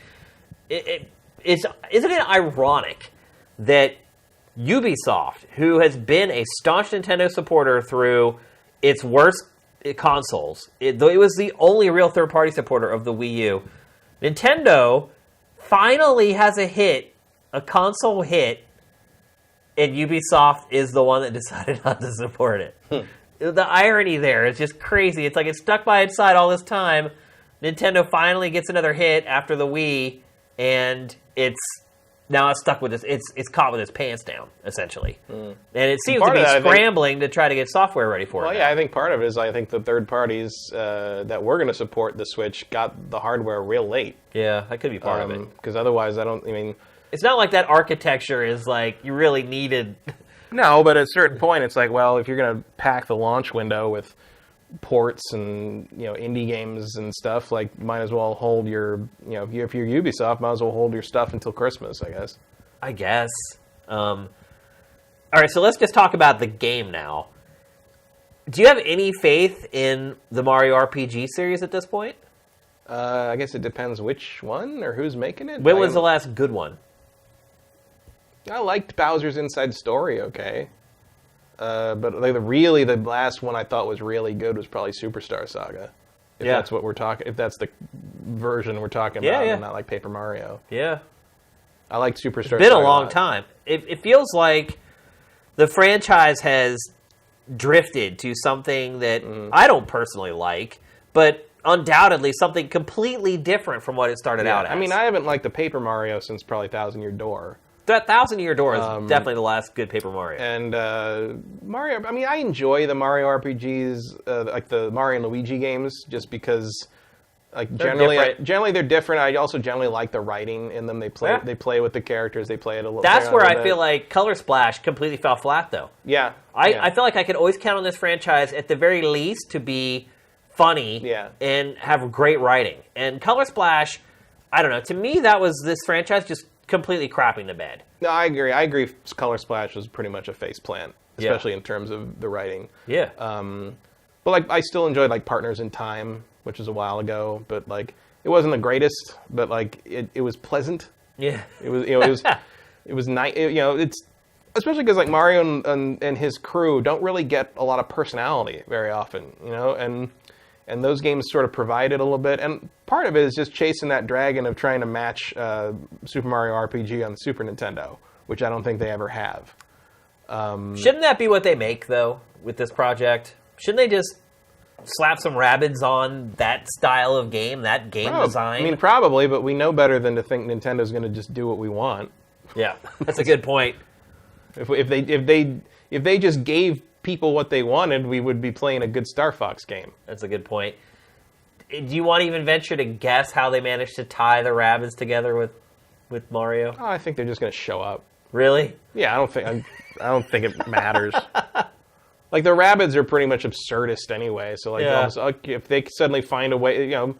isn't it ironic that Ubisoft, who has been a staunch Nintendo supporter through its worst consoles, though it was the only real third-party supporter of the Wii U, Nintendo finally has a console hit, and Ubisoft is the one that decided not to support it. The irony there is just crazy. It's like it's stuck by its side all this time. Nintendo finally gets another hit after the Wii, and it's stuck with this. It's caught with its pants down, essentially. And it seems to be scrambling to try to get software ready for it. Well, yeah, I think part of it is I think the third parties that were going to support the Switch got the hardware real late. Yeah, that could be part of it. Because otherwise, it's not like that architecture is like you really needed. No, but at a certain point, it's like, well, if you're going to pack the launch window with ports and indie games and stuff, like might as well hold your if you're Ubisoft, might as well hold your stuff until Christmas, I guess. All right, so let's just talk about the game now. Do you have any faith in the Mario RPG series at this point? I guess it depends which one or who's making it. When was the last good one? I liked Bowser's Inside Story. Okay. but like the last one I thought was really good was probably Superstar Saga. If that's what we're talking, if that's the version we're talking about, and not like Paper Mario. Yeah. I like Superstar Saga. It's been a long time. It feels like the franchise has drifted to something that I don't personally like, but undoubtedly something completely different from what it started out as. I mean, I haven't liked the Paper Mario since probably Thousand Year Door. That Thousand Year Door is definitely the last good Paper Mario. And Mario, I mean, I enjoy the Mario RPGs, like the Mario and Luigi games, just because, like, generally they're different. I also generally like the writing in them. They play with the characters. They play it a little. That's where I feel like Color Splash completely fell flat, though. Yeah. I feel like I could always count on this franchise at the very least to be funny and have great writing. And Color Splash, I don't know. To me, that was this franchise just completely crapping the bed. No, I agree. Color Splash was pretty much a faceplant, especially in terms of the writing. Yeah. But like, I still enjoyed like Partners in Time, which was a while ago, but like it wasn't the greatest, but like it was pleasant. Yeah. It was it was nice. It's especially because like Mario and his crew don't really get a lot of personality very often, and those games sort of provide it a little bit. And part of it is just chasing that dragon of trying to match Super Mario RPG on the Super Nintendo, which I don't think they ever have. Shouldn't that be what they make, though, with this project? Shouldn't they just slap some Rabbids on that style of game, that game design? I mean, probably, but we know better than to think Nintendo's going to just do what we want. Yeah, that's a good point. If they just gave people what they wanted, we would be playing a good Star Fox game. That's a good point. Do you want to even venture to guess how they managed to tie the Rabbids together with Mario? Oh, I think they're just going to show up. Really? Yeah, I don't think it matters. Like, the Rabbids are pretty much absurdist anyway, so like if they suddenly find a way, a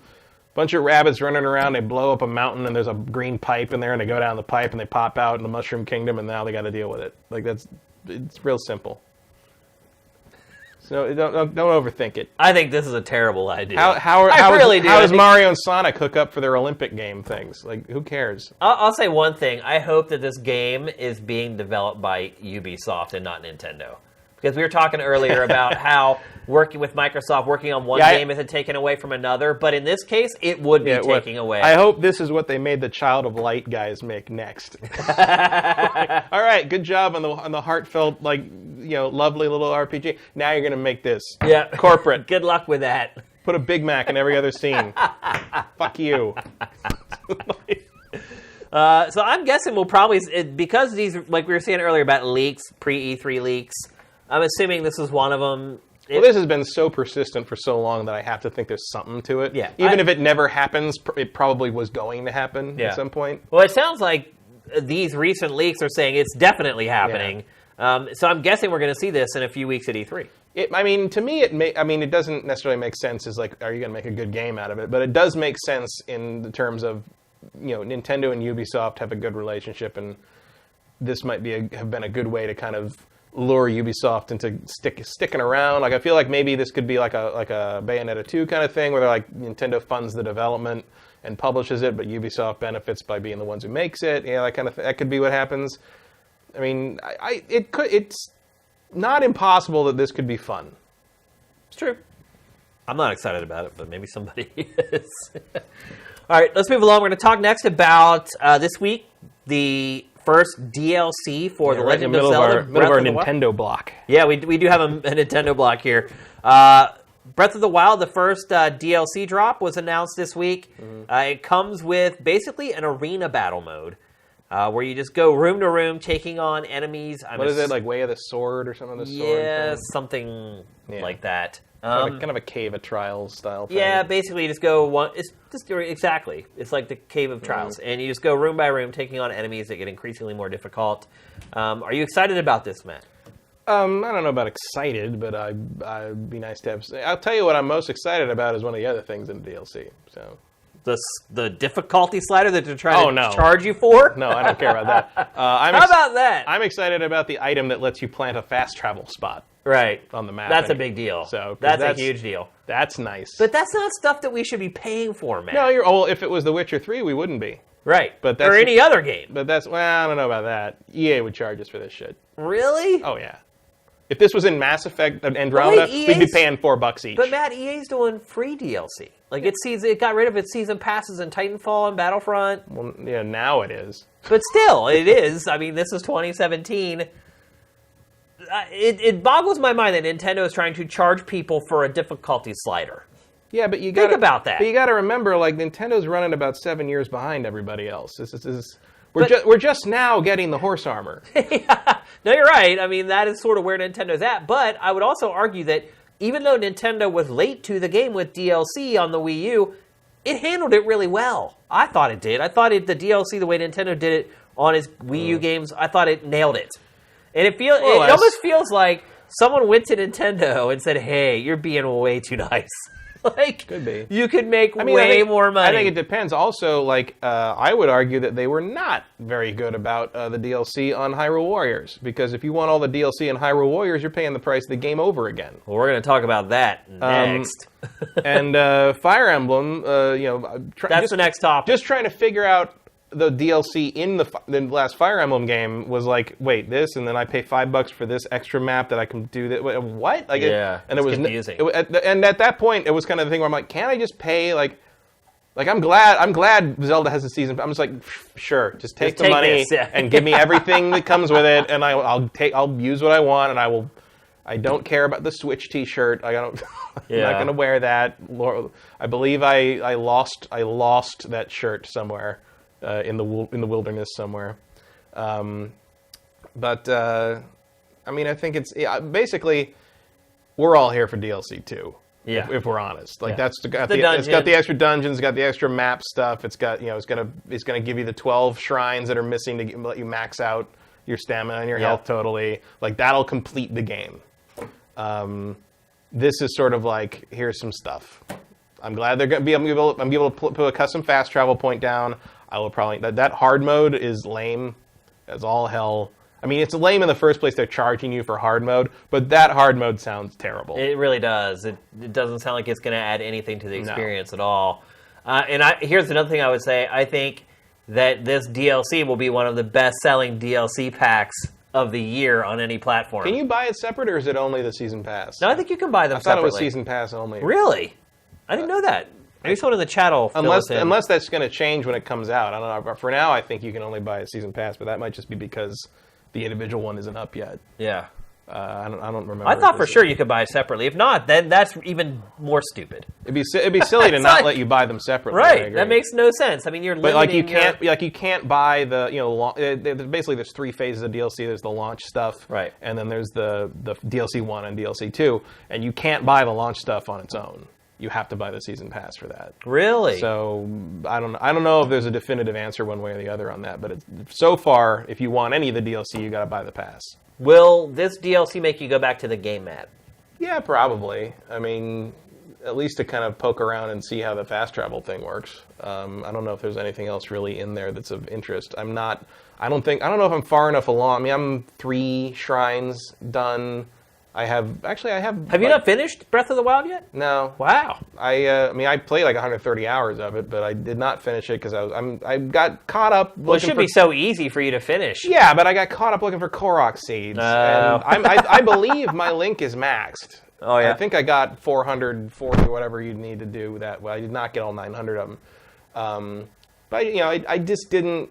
bunch of rabbits running around, they blow up a mountain and there's a green pipe in there and they go down the pipe and they pop out in the Mushroom Kingdom and now they got to deal with it. Like, it's real simple. So don't overthink it. I think this is a terrible idea. How does Mario and Sonic hook up for their Olympic game things? Like, who cares? I'll say one thing. I hope that this game is being developed by Ubisoft and not Nintendo. Because we were talking earlier about how working with Microsoft, working on one game isn't taken away from another. But in this case, it would be taking away. I hope this is what they made the Child of Light guys make next. All right, good job on the heartfelt, lovely little RPG. Now you're going to make this. Yeah. Corporate. Good luck with that. Put a Big Mac in every other scene. Fuck you. So I'm guessing we'll probably, because these, like we were saying earlier about leaks, pre-E3 leaks, I'm assuming this is one of them. Well, this has been so persistent for so long that I have to think there's something to it. Yeah. Even if it never happens, it probably was going to happen at some point. Well, it sounds like these recent leaks are saying it's definitely happening. Yeah. So I'm guessing we're going to see this in a few weeks at E3. To me, it doesn't necessarily make sense as like, are you going to make a good game out of it? But it does make sense in the terms of, Nintendo and Ubisoft have a good relationship, and this might have been a good way to kind of lure Ubisoft into sticking around. Like, I feel like maybe this could be like a Bayonetta 2 kind of thing, where like Nintendo funds the development and publishes it, but Ubisoft benefits by being the ones who makes it. That kind of that could be what happens. I mean, it's not impossible that this could be fun. It's true. I'm not excited about it, but maybe somebody is. All right, let's move along. We're going to talk next about this week the first DLC for The Legend of Zelda. Middle of our Nintendo block. Yeah, we do have a Nintendo block here. Breath of the Wild, the first DLC drop, was announced this week. It comes with basically an arena battle mode where you just go room to room taking on enemies. What is it, like Way of the Sword or something? Yeah, something like that. Kind of a Cave of Trials style thing. Yeah, basically you just go one. It's just exactly. It's like the Cave of Trials, and you just go room by room, taking on enemies that get increasingly more difficult. Are you excited about this, Matt? I don't know about excited, but I'd be nice to have. I'll tell you what I'm most excited about is one of the other things in the DLC. So the difficulty slider that they're trying to charge you for? No, I don't care about that. How about that? I'm excited about the item that lets you plant a fast travel spot. Right. On the map. That's a big deal. So that's a huge deal. That's nice. But that's not stuff that we should be paying for, man. No, if it was The Witcher 3, we wouldn't be. Right. Or any other game. But I don't know about that. EA would charge us for this shit. Really? Oh, yeah. If this was in Mass Effect Andromeda, we'd be paying $4 each. But Matt, EA's doing free DLC. Like it got rid of its season passes in Titanfall and Battlefront. Well, yeah, now it is. But still, it is. I mean, this is 2017. It boggles my mind that Nintendo is trying to charge people for a difficulty slider. Yeah, but you think about that. But you got to remember, like Nintendo's running about 7 years behind everybody else. We're just now getting the horse armor. Yeah. No, you're right. I mean, that is sort of where Nintendo's at. But I would also argue that even though Nintendo was late to the game with DLC on the Wii U, it handled it really well. I thought it did. I thought the DLC, the way Nintendo did it on its Wii U games, I thought it nailed it. And it almost feels like someone went to Nintendo and said, "Hey, you're being way too nice." Like, could be. You could make way more money. I think it depends. Also, like, I would argue that they were not very good about the DLC on Hyrule Warriors. Because if you want all the DLC in Hyrule Warriors, you're paying the price of the game over again. Well, we're going to talk about that next. And Fire Emblem, that's the next topic. Just trying to figure out the DLC in the last Fire Emblem game was like, wait, this, and then I pay $5 for this extra map that I can do that. What? Like, and it was confusing. And at that point, it was kind of the thing where I'm like, can't I just pay like I'm glad Zelda has a season. I'm just like, sure, just take the money and give me everything that comes with it, and I'll use what I want, and I don't care about the Switch T-shirt. I'm not going to wear that. I believe I lost that shirt somewhere. In the wilderness somewhere, but I mean, I think it's basically we're all here for DLC too. Yeah, if we're honest, like it's got the extra dungeons, it's got the extra map stuff. It's got it's gonna give you the 12 shrines that are missing to let you max out your stamina and your health totally. Like that'll complete the game. This is sort of like here's some stuff. I'm glad they're gonna be able to put a custom fast travel point down. I will probably that hard mode is lame as all hell. I mean, it's lame in the first place. They're charging you for hard mode, but that hard mode sounds terrible. It really does. It doesn't sound like it's going to add anything to the experience at all. And here's another thing I would say. I think that this DLC will be one of the best-selling DLC packs of the year on any platform. Can you buy it separate, or is it only the season pass? No, I think you can buy them separately. I thought it was season pass only. Really? I didn't know that. Maybe someone in the chat will fill us in. Unless that's going to change when it comes out. I don't know. For now, I think you can only buy a season pass, but that might just be because the individual one isn't up yet. Yeah. I don't remember. I thought for sure you could buy it separately. If not, then that's even more stupid. It'd be silly to not let you buy them separately. Right. That makes no sense. I mean, you're limiting you can't buy the basically there's 3 phases of DLC. There's the launch stuff, right, and then there's the DLC 1 and DLC 2, and you can't buy the launch stuff on its own. You have to buy the season pass for that. Really? So I don't know if there's a definitive answer one way or the other on that. But so far, if you want any of the DLC, you got to buy the pass. Will this DLC make you go back to the game, Matt? Yeah, probably. I mean, at least to kind of poke around and see how the fast travel thing works. I don't know if there's anything else really in there that's of interest. I don't know if I'm far enough along. I mean, I'm 3 shrines done. I have. Have you not finished Breath of the Wild yet? No. Wow. I played like 130 hours of it, but I did not finish it because I got caught up. Well, it should be so easy for you to finish. Yeah, but I got caught up looking for Korok seeds. And I believe my Link is maxed. Oh yeah. I think I got 440 or whatever you'd need to do that. Well, I did not get all 900 of them. But I just didn't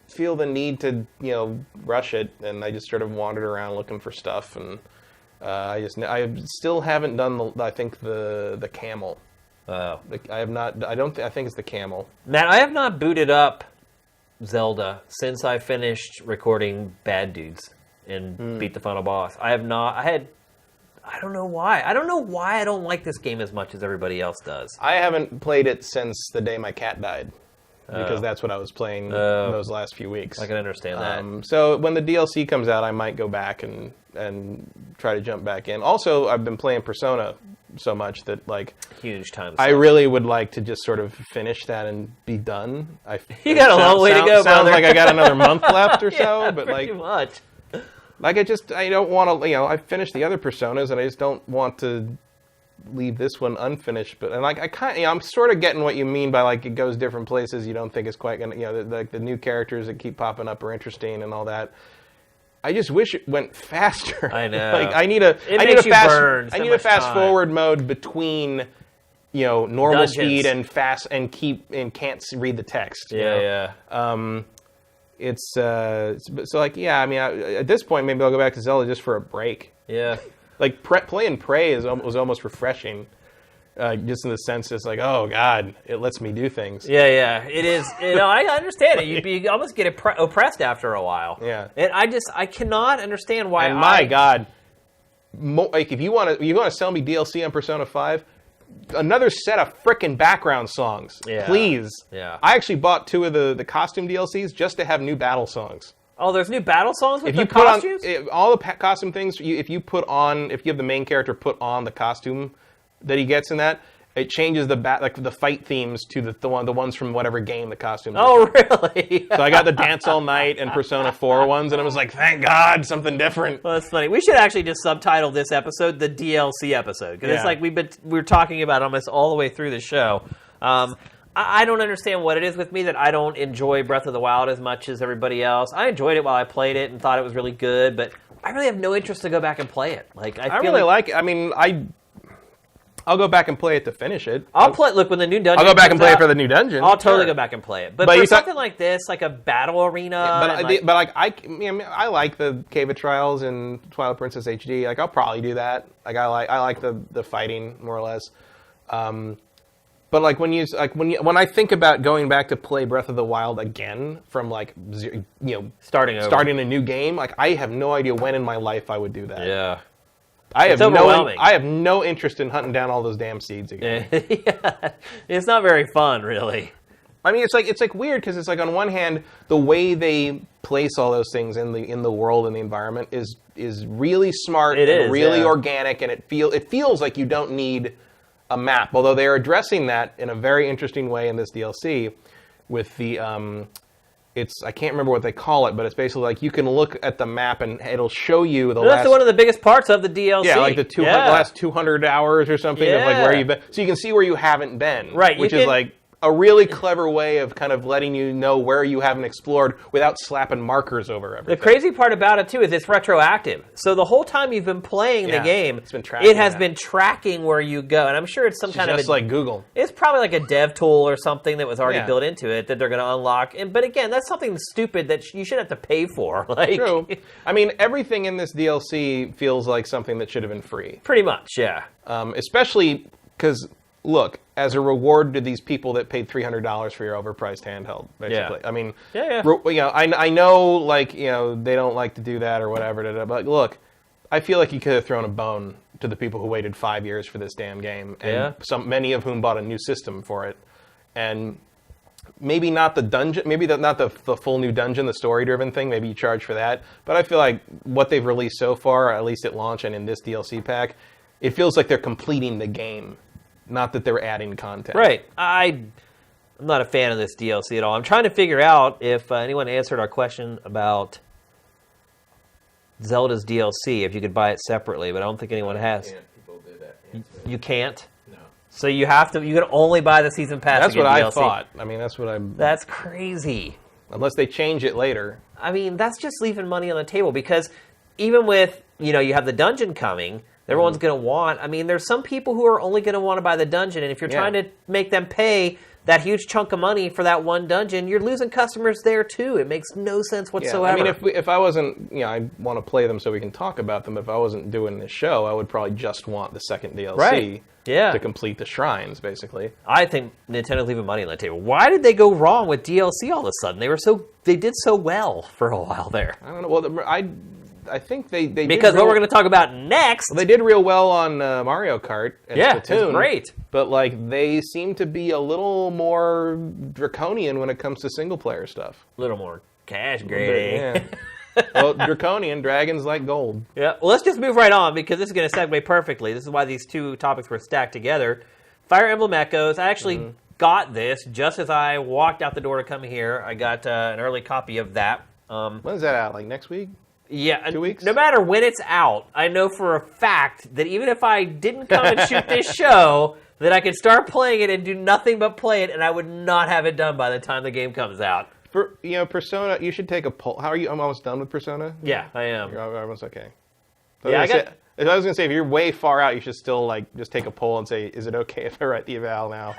feel the need to rush it, and I just sort of wandered around looking for stuff and. I still haven't done the camel. I have not. I think it's the camel. Matt, I have not booted up Zelda since I finished recording Bad Dudes and beat the final boss. I have not. I don't know why. I don't know why I don't like this game as much as everybody else does. I haven't played it since the day my cat died. Because that's what I was playing those last few weeks. I can understand that. So when the DLC comes out, I might go back and try to jump back in. Also, I've been playing Persona so much that huge time. I really would like to just sort of finish that and be done. You got a long way to go, brother. Sounds like I got another month left or so, yeah, but pretty much. I don't want to. I finished the other Personas, and I just don't want to leave this one unfinished. But I'm sort of getting what you mean by it goes different places. You don't think it's quite gonna. The new characters that keep popping up are interesting and all that. I just wish it went faster. I know. Like I need a fast forward mode between normal Dungeons. speed and fast and can't read the text. Yeah. It's so like at this point maybe I'll go back to Zelda just for a break. Yeah. Like playing Prey was almost refreshing. Just in the sense, it's like, oh God, it lets me do things. Yeah, it is. I understand it. You almost get oppressed after a while. Yeah, and I cannot understand why. And my God, like if you want to sell me DLC on Persona 5, another set of frickin' background songs, please. Yeah, I actually bought 2 of the costume DLCs just to have new battle songs. Oh, there's new battle songs with the costumes? All the costume things, if you have the main character put on the costume that he gets in that, it changes the fight themes to the ones from whatever game the costume is. Oh, really? So I got the Dance All Night and Persona 4 ones, and I was like, thank God, something different. Well, that's funny. We should actually just subtitle this episode the DLC episode, because it's like we're talking about almost all the way through the show. I don't understand what it is with me that I don't enjoy Breath of the Wild as much as everybody else. I enjoyed it while I played it and thought it was really good, but I really have no interest to go back and play it. Like I really like it. I mean, I'll go back and play it to finish it. I'll play. Look, when the new dungeon. I'll go back and play it for the new dungeon. I'll totally go back and play it. But for something like this, like a battle arena. I like the Cave of Trials and Twilight Princess HD. Like I'll probably do that. Like I like the fighting more or less. But like when I think about going back to play Breath of the Wild again from starting a new game, like I have no idea when in my life I would do that. Yeah. I have no interest in hunting down all those damn seeds again. Yeah. It's not very fun, really. I mean, it's like weird because it's like on one hand, the way they place all those things in the world and the environment is really smart and really organic, and it feels like you don't need a map. Although they are addressing that in a very interesting way in this DLC with the I can't remember what they call it, but it's basically like you can look at the map and it'll show you that's one of the biggest parts of the DLC. Yeah, like the last 200 hours or something of like where you've been. So you can see where you haven't been. Right. Which is like a really clever way of kind of letting you know where you haven't explored without slapping markers over everything. The crazy part about it, too, is it's retroactive. So the whole time you've been playing the game, it has been tracking where you go. And I'm sure it's just like Google. It's probably like a dev tool or something that was already built into it that they're going to unlock. But again, that's something stupid that you should have to pay for. True. I mean, everything in this DLC feels like something that should have been free. Pretty much, yeah. Especially because, look, as a reward to these people that paid $300 for your overpriced handheld, basically. Yeah. I mean, I know, like, they don't like to do that or whatever, but look, I feel like you could have thrown a bone to the people who waited 5 years for this damn game, and many of whom bought a new system for it, and maybe not the dungeon, maybe not the full new dungeon, the story-driven thing, maybe you charge for that, but I feel like what they've released so far, at least at launch and in this DLC pack, it feels like they're completing the game. Not that they're adding content. Right. I'm not a fan of this DLC at all. I'm trying to figure out if anyone answered our question about Zelda's DLC, if you could buy it separately, but I don't think anyone has. People do that. You can't? No. So you can only buy the season pass. That's to get what DLC. I thought. I mean, that's what I'm... That's crazy. Unless they change it later. I mean, that's just leaving money on the table because even with, you have the dungeon coming... Everyone's going to want... I mean, there's some people who are only going to want to buy the dungeon, and if you're trying to make them pay that huge chunk of money for that one dungeon, you're losing customers there, too. It makes no sense whatsoever. Yeah. I mean, if I wasn't... I want to play them so we can talk about them. If I wasn't doing this show, I would probably just want the second DLC to complete the shrines, basically. I think Nintendo's leaving money on the table. Why did they go wrong with DLC all of a sudden? They did so well for a while there. I don't know. Well, I think they because what we're going to talk about next. They did real well on Mario Kart and Splatoon. It's great. But they seem to be a little more draconian when it comes to single player stuff. A little more cash greedy. Well, draconian, dragons like gold. Yeah. Well, let's just move right on because this is going to segue perfectly. This is why these two topics were stacked together. Fire Emblem Echoes. I actually got this just as I walked out the door to come here. I got an early copy of that. When's that out? Like next week? Yeah, 2 weeks? No matter when it's out, I know for a fact that even if I didn't come and shoot this show, that I could start playing it and do nothing but play it, and I would not have it done by the time the game comes out. Persona. You should take a poll. How are you? I'm almost done with Persona. Yeah, I am. You're almost okay. Yeah, I was gonna say, if you're way far out, you should still just take a poll and say, is it okay if I write the eval now?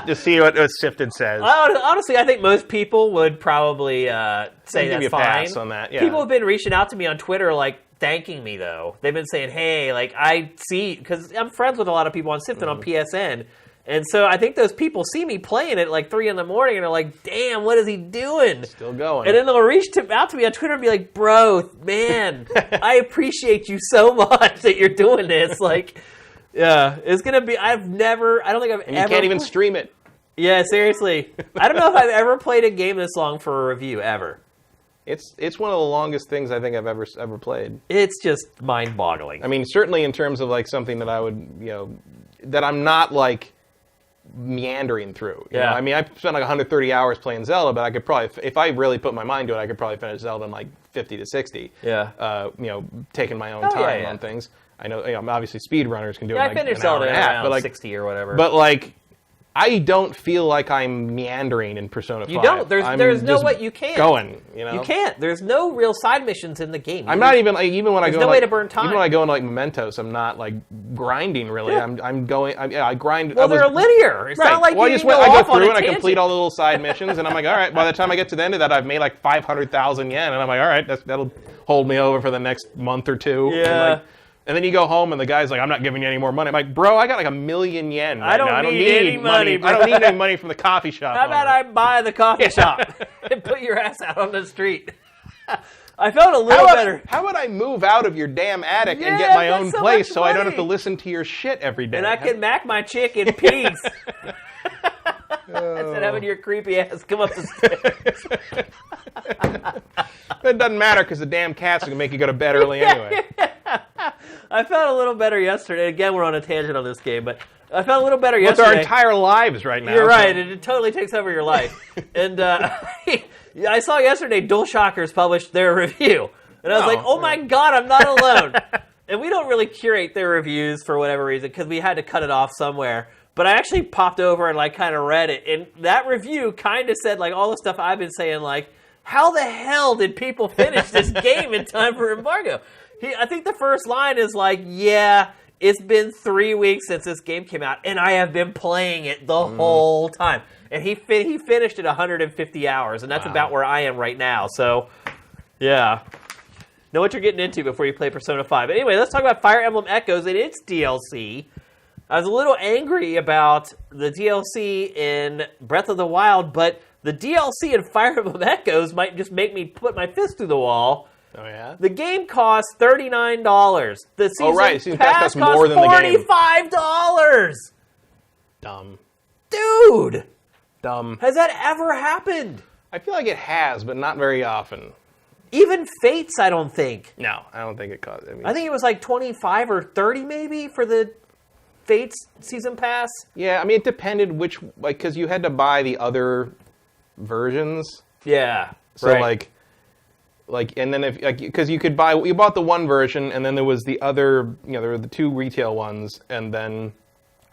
just see what Sifted says. Honestly, I think most people would probably say give you that's a fine. pass on that. Yeah. People have been reaching out to me on Twitter, thanking me though. They've been saying, "Hey, I see," because I'm friends with a lot of people on Sifted on PSN. And so I think those people see me playing at 3 in the morning and are like, damn, what is he doing? Still going. And then they'll reach out to me on Twitter and be like, bro, man, I appreciate you so much that you're doing this. Yeah, it's going to be, I don't think I've ever. You can't even stream it. Yeah, seriously. I don't know if I've ever played a game this long for a review, ever. It's one of the longest things I think I've ever played. It's just mind-boggling. I mean, certainly in terms of something that I would, that I'm not meandering through. You know? I mean, I spent 130 hours playing Zelda, but I could probably, if I really put my mind to it, I could probably finish Zelda in 50 to 60. Yeah. Taking my own time on things. I know, obviously speedrunners can do it I finished Zelda in around 60 or whatever. But I don't feel like I'm meandering in Persona 5. You don't. There's no way you can't. Going, You can't. There's no real side missions in the game. I'm not even when I go. There's no way to burn time. Even when I go into Mementos, I'm not grinding really. Yeah. I'm going. I grind. Well, they're linear. It's not like I you go through and I tangent. complete all the little side missions, and I'm like, all right. By the time I get to the end of that, I've made 500,000 yen, and I'm like, all right, that'll hold me over for the next month or two. Yeah. And then you go home and the guy's like, I'm not giving you any more money. I'm like, bro, I got 1,000,000 yen right now. I don't need any money, bro. I don't need any money from the coffee shop. How about I buy the coffee shop and put your ass out on the street? I felt a little better. How about I move out of your damn attic and get my own place so I don't have to listen to your shit every day? And I can mac my chick in peace. Instead of having your creepy ass come up the stairs. It doesn't matter because the damn cats are going to make you go to bed early anyway. I felt a little better yesterday. Again, we're on a tangent on this game, but I felt a little better yesterday. It's our entire lives right now. You're right. It totally takes over your life. And I saw yesterday DualShockers published their review. And I was like, oh my God, I'm not alone. And we don't really curate their reviews for whatever reason because we had to cut it off somewhere. But I actually popped over and kind of read it. And that review kind of said all the stuff I've been saying, how the hell did people finish this game in time for embargo? I think the first line is yeah, it's been 3 weeks since this game came out, and I have been playing it the whole time. And he finished at 150 hours, and that's about where I am right now. So, yeah. Know what you're getting into before you play Persona 5. But anyway, let's talk about Fire Emblem Echoes and its DLC. I was a little angry about the DLC in Breath of the Wild, but the DLC in Fire Emblem Echoes might just make me put my fist through the wall. Oh, yeah? The game costs $39. The season pass costs more than the game. $45. Dumb. Dude! Dumb. Has that ever happened? I feel like it has, but not very often. Even Fates, I don't think. No, I don't think it cost. I think it was 25 or 30 maybe for the Fates season pass. Yeah, I mean, it depended which, because you had to buy the other versions. Yeah. So, and then because you bought the one version, and then there was the other, there were the 2 retail ones, and then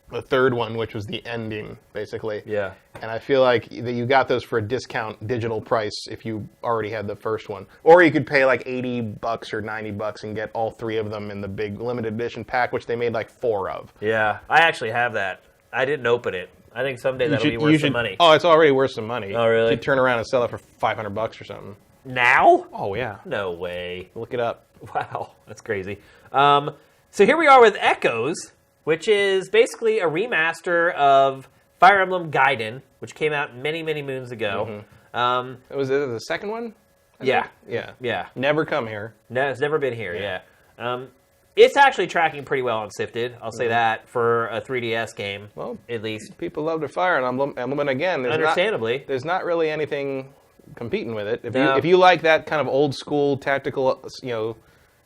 the third one, which was the ending, basically. Yeah. And I feel like that you got those for a discount digital price if you already had the first one. Or you could pay $80 or $90 and get all 3 of them in the big limited edition pack, which they made 4 of. Yeah, I actually have that. I didn't open it. I think someday that'll be worth some money. Oh, it's already worth some money. Oh, really? You should turn around and sell it for $500 or something. Now? Oh, yeah. No way. Look it up. Wow, that's crazy. So here we are with Echoes, which is basically a remaster of Fire Emblem Gaiden, which came out many, many moons ago. Mm-hmm. Was it the second one? Yeah. Yeah. Never come here. No, it's never been here, yeah. It's actually tracking pretty well on Sifted, I'll say that, for a 3DS game, at least. People love to Fire Emblem, and again, understandably. There's not really anything competing with it. If you like that kind of old school tactical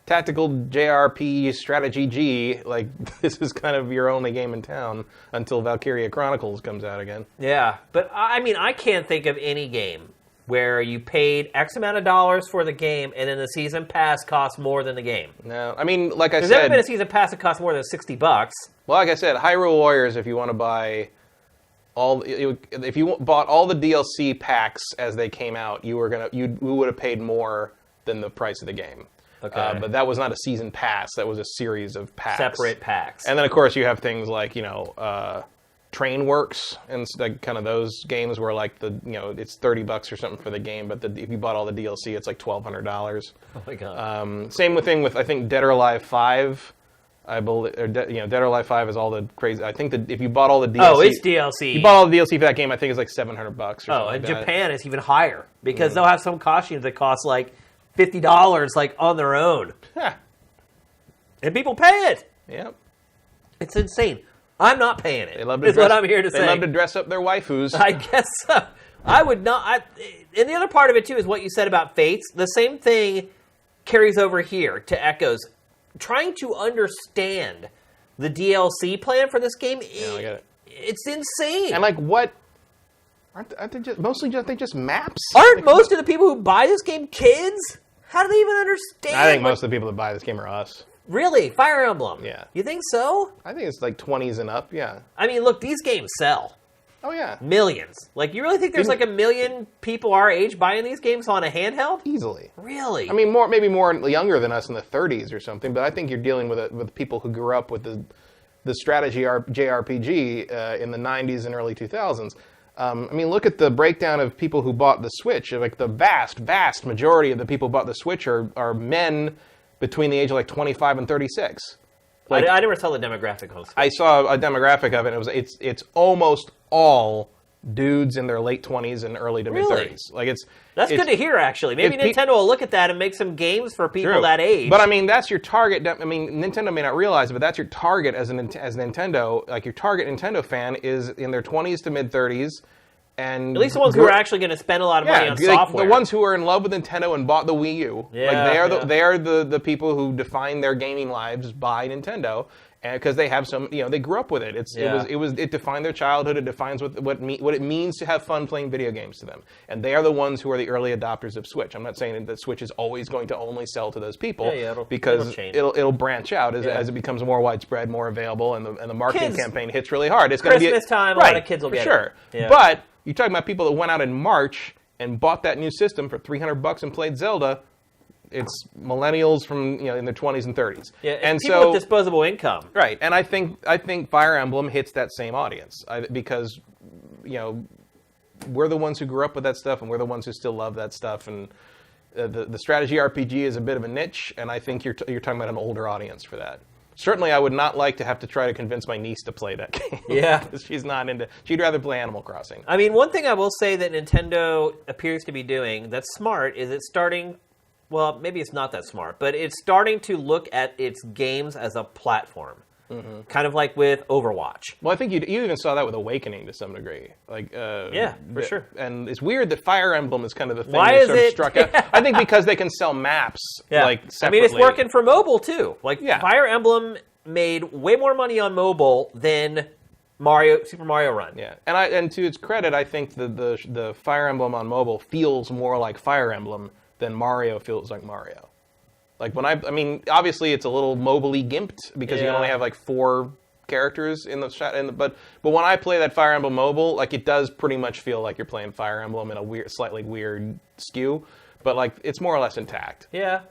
JRP strategy G, this is kind of your only game in town until Valkyria Chronicles comes out again. Yeah, but I mean, I can't think of any game where you paid X amount of dollars for the game and then the season pass costs more than the game. No, I mean, like I said... There's never been a season pass that costs more than $60. Well, like I said, Hyrule Warriors, if you want to buy if you bought all the DLC packs as they came out, you would have paid more than the price of the game. Okay. But that was not a season pass. That was a series of packs. Separate packs. And then, of course, you have things like, Trainworks and like kind of those games where like it's $30 or something for the game, but if you bought all the DLC, it's like $1,200. Oh my god. Same thing with I think Dead or Alive 5. I believe, Dead or Alive 5 is all the crazy. I think that if you bought all the DLC, oh, it's DLC. You bought all the DLC for that game. I think it's like $700 or something. Oh, like and that. Japan is even higher because they'll have some costumes that cost like $50 like on their own, and people pay it. Yep. It's insane. I'm not paying it. They love to is what I'm here to say. They love to dress up their waifus. I guess so. I would not. And the other part of it, too, is what you said about Fates. The same thing carries over here to Echoes. Trying to understand the DLC plan for this game, I get it. It's insane. And like what? Aren't they just mostly just maps? Aren't most of the people who buy this game kids? How do they even understand? I think most of the people that buy this game are us. Really? Fire Emblem? Yeah. You think so? I think it's like 20s and up, yeah. I mean, look, these games sell. Oh, yeah. Millions. Like, you really think there's like 1 million people our age buying these games on a handheld? Easily. Really? I mean, maybe more younger than us in the 30s or something, but I think you're dealing with people who grew up with the strategy JRPG in the 90s and early 2000s. I mean, look at the breakdown of people who bought the Switch. Like, the vast, vast majority of the people who bought the Switch are men between the age of like 25 and 36. Like, I never saw the demographic on Switch. I saw a demographic of it. And it's almost all dudes in their late 20s and early to mid 30s. Like that's good to hear. Actually, maybe Nintendo will look at that and make some games for people that age. But I mean, that's your target. I mean, Nintendo may not realize it, but that's your target as Nintendo. Like your target Nintendo fan is in their 20s to mid 30s. And at least the ones who are actually going to spend a lot of money on software. The ones who are in love with Nintendo and bought the Wii U. They are the people who define their gaming lives by Nintendo, because they have they grew up with it. It defined their childhood. It defines what it means to have fun playing video games to them. And they are the ones who are the early adopters of Switch. I'm not saying that Switch is always going to only sell to those people, because it'll branch out as it becomes more widespread, more available, and the marketing campaign hits really hard. It's going to be Christmas time. A lot of kids will get it. Yeah. But you're talking about people that went out in March and bought that new system for $300 and played Zelda. It's millennials from in their 20s and 30s. Yeah, and people with disposable income. Right, and I think Fire Emblem hits that same audience because we're the ones who grew up with that stuff, and we're the ones who still love that stuff. And the strategy RPG is a bit of a niche, and I think you're talking about an older audience for that. Certainly, I would not like to have to try to convince my niece to play that game. Yeah. Because she's not into... She'd rather play Animal Crossing. I mean, one thing I will say that Nintendo appears to be doing that's smart is it's starting... Well, maybe it's not that smart, but it's starting to look at its games as a platform. Mm-hmm. Kind of like with Overwatch. Well, I think you even saw that with Awakening to some degree. For sure. And it's weird that Fire Emblem is kind of the thing Why that is sort of it? struck out. I think because they can sell maps separately. I mean, it's working for mobile too. Fire Emblem made way more money on mobile than Super Mario Run. Yeah, and to its credit, I think the Fire Emblem on mobile feels more like Fire Emblem than Mario feels like Mario. Like I mean, obviously it's a little mobily gimped because you only have like 4 characters in the shot. But when I play that Fire Emblem mobile, like it does pretty much feel like you're playing Fire Emblem in a slightly weird skew. But like it's more or less intact. Yeah.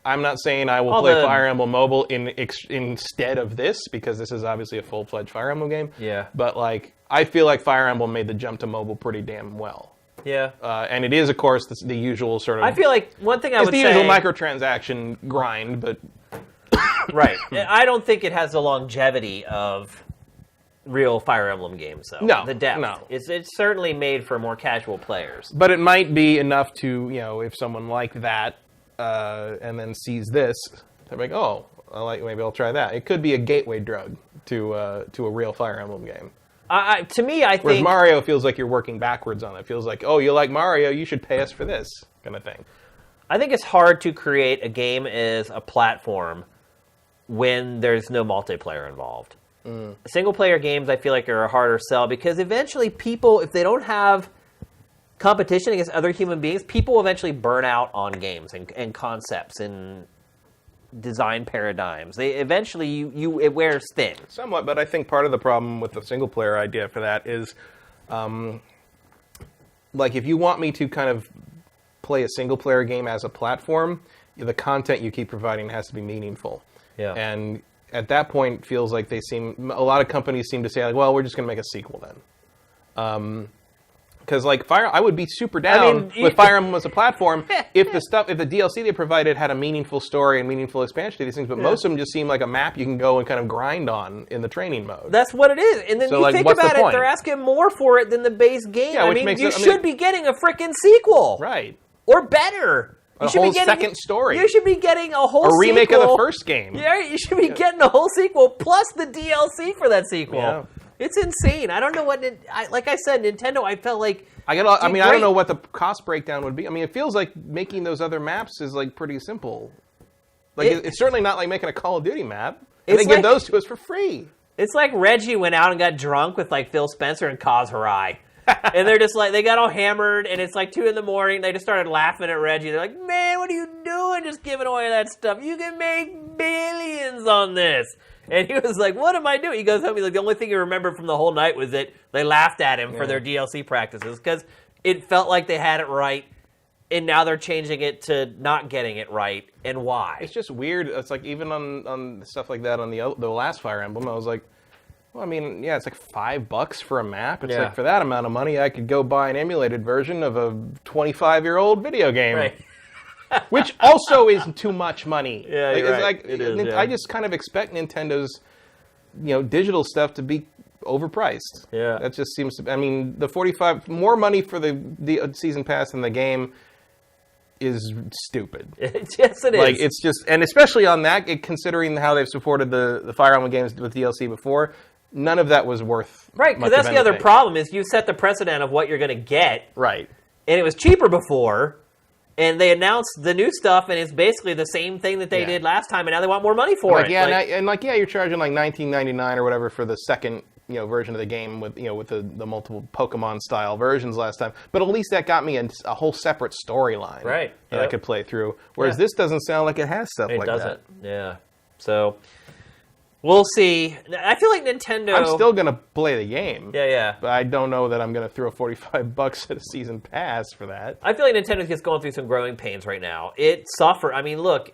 I'm not saying I will play Fire Emblem mobile instead of this, because this is obviously a full-fledged Fire Emblem game. Yeah. But like I feel like Fire Emblem made the jump to mobile pretty damn well. Yeah. And it is, of course, the usual sort of... I feel like one thing I would say... It's the usual microtransaction grind, but... Right. I don't think it has the longevity of real Fire Emblem games, though. No. The depth. No. It's certainly made for more casual players. But it might be enough to, if someone like that and then sees this, they're like, oh, maybe I'll try that. It could be a gateway drug to a real Fire Emblem game. To me, I think... Whereas Mario feels like you're working backwards on it. It feels like, oh, you like Mario, you should pay us for this kind of thing. I think it's hard to create a game as a platform when there's no multiplayer involved. Single-player games, I feel like, are a harder sell because eventually people, if they don't have competition against other human beings, people will eventually burn out on games and concepts. And design paradigms. Eventually it wears thin. Somewhat, but I think part of the problem with the single player idea for that is, like, if you want me to kind of play a single player game as a platform, the content you keep providing has to be meaningful. Yeah. And at that point, it feels like a lot of companies seem to say, like, well, we're just going to make a sequel then. Because like I would be super down with Fire Emblem as a platform if the DLC they provided had a meaningful story and meaningful expansion to these things. But most of them just seem like a map you can go and kind of grind on in the training mode. That's what it is. And then so, you like, think what's about the it, point? they're asking more for it than the base game. Yeah, I which mean, makes you it- should be getting a freaking sequel, Right. Or better. You A should whole be getting second story. You should be getting a whole A remake sequel. of the first game. Yeah, you should be getting a whole sequel plus the DLC for that sequel. Yeah. It's insane. I don't know what. Like I said, Nintendo. I felt like. I don't know what the cost breakdown would be. I mean, it feels like making those other maps is like pretty simple. Like it's certainly not like making a Call of Duty map. And they give those to us for free. It's like Reggie went out and got drunk with like Phil Spencer and Kaz Hirai. And they're just like, they got all hammered, and it's like 2 a.m. They just started laughing at Reggie. They're like, man, what are you doing just giving away that stuff? You can make billions on this. And he was like, what am I doing? He goes home, he's like, the only thing he remembered from the whole night was that they laughed at him for their DLC practices, because it felt like they had it right, and now they're changing it to not getting it right, and why? It's just weird. It's like, even on stuff like that on the last Fire Emblem, I was like, well, I mean, yeah, it's like $5 for a map. It's like, for that amount of money, I could go buy an emulated version of a 25-year-old video game. Right. Which also is too much money. Yeah, like, you're it's right. like, It is, yeah. I just kind of expect Nintendo's, digital stuff to be overpriced. Yeah. That just seems to. I mean, the more money for the season pass than the game is stupid. Yes, it is. Like, it's just, and especially on that, considering how they've supported the Fire Emblem games with DLC before, none of that was worth. Right, because that's the other problem is you set the precedent of what you're going to get. Right. And it was cheaper before. And they announced the new stuff, and it's basically the same thing that they did last time, and now they want more money for it. Yeah, you're charging like $19.99 or whatever for the second version of the game with with the multiple Pokemon style versions last time. But at least that got me a whole separate storyline, right? That I could play through. Whereas this doesn't sound like it has stuff like that. It doesn't. Yeah. So we'll see. I feel like Nintendo. I'm still gonna play the game. Yeah. But I don't know that I'm gonna throw $45 at a season pass for that. I feel like Nintendo's just going through some growing pains right now. It suffered. I mean, look,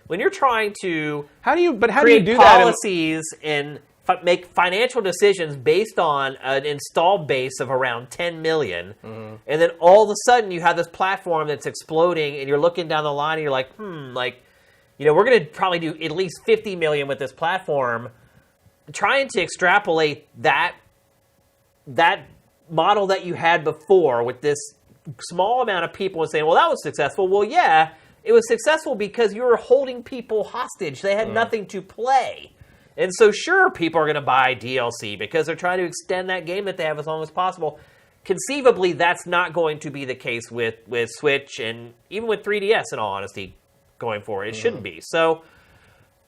when you're trying to create policies and make financial decisions based on an installed base of around 10 million, and then all of a sudden you have this platform that's exploding, and you're looking down the line and you're like, we're going to probably do at least 50 million with this platform. Trying to extrapolate that model that you had before with this small amount of people and saying, well, that was successful. Well, yeah, it was successful because you were holding people hostage. They had nothing to play. And so, sure, people are going to buy DLC because they're trying to extend that game that they have as long as possible. Conceivably, that's not going to be the case with Switch and even with 3DS, in all honesty, going forward. It shouldn't be. So,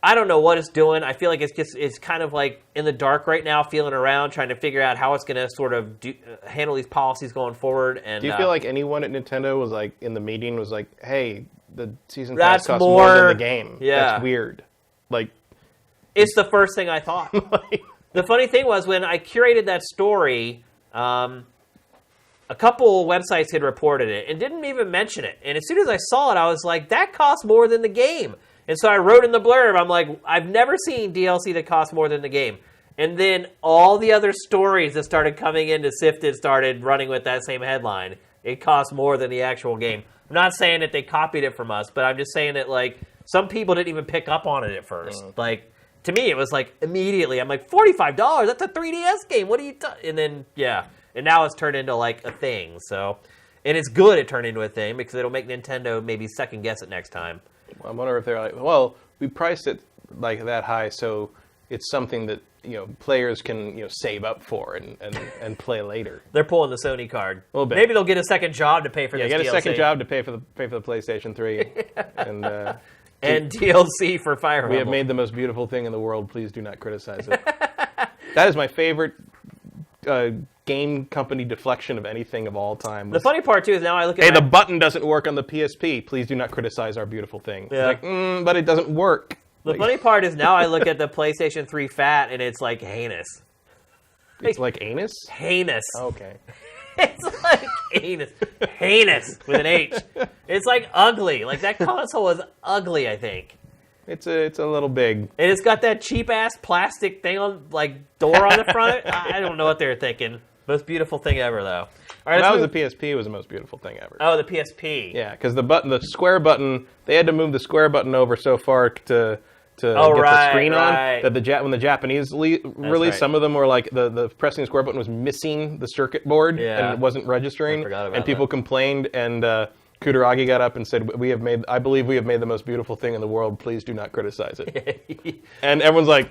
I don't know what it's doing. I feel like it's kind of like in the dark right now, feeling around, trying to figure out how it's going to sort of handle these policies going forward. And do you feel like anyone at Nintendo was like, in the meeting, was like, hey, the season pass costs more than the game? Yeah. That's weird. Like, it's the first thing I thought. The funny thing was, when I curated that story, a couple websites had reported it and didn't even mention it. And as soon as I saw it, I was like, that costs more than the game. And so I wrote in the blurb, I'm like, I've never seen DLC that costs more than the game. And then all the other stories that started coming into Sifted started running with that same headline. It costs more than the actual game. I'm not saying that they copied it from us, but I'm just saying that, like, some people didn't even pick up on it at first. Like, to me, it was like immediately. I'm like, $45? That's a 3DS game. What are you and then, and now it's turned into like a thing. So, and it's good it turned into a thing because it'll make Nintendo maybe second guess it next time. I wonder if they're like, well, we priced it like that high, so it's something that players can save up for and play later. They're pulling the Sony card. A little bit. Maybe they'll get a second job to pay for this get DLC. a second job to pay for the PlayStation 3. And DLC for Fire Emblem. We have made the most beautiful thing in the world. Please do not criticize it. That is my favorite game company deflection of anything of all time. The funny part, too, is now I look at the button doesn't work on the PSP. Please do not criticize our beautiful thing. Yeah. Like, but it doesn't work. The funny part is now I look at the PlayStation 3 Fat, and it's like heinous. It's like anus? Heinous. Okay. It's like anus. Heinous with an H. It's like ugly. Like that console is ugly, I think. It's a little big. And it's got that cheap ass plastic thing on, like, door on the front. I don't know what they were thinking. Most beautiful thing ever, though. All right, that was the PSP. It was the most beautiful thing ever. Oh, the PSP. Yeah, because the square button, they had to move the square button over so far to get the screen on that when the Japanese released, some of them were like the pressing the square button was missing the circuit board and it wasn't registering, and people complained, and Kutaragi got up and said, I believe we have made the most beautiful thing in the world. Please do not criticize it. And everyone's like,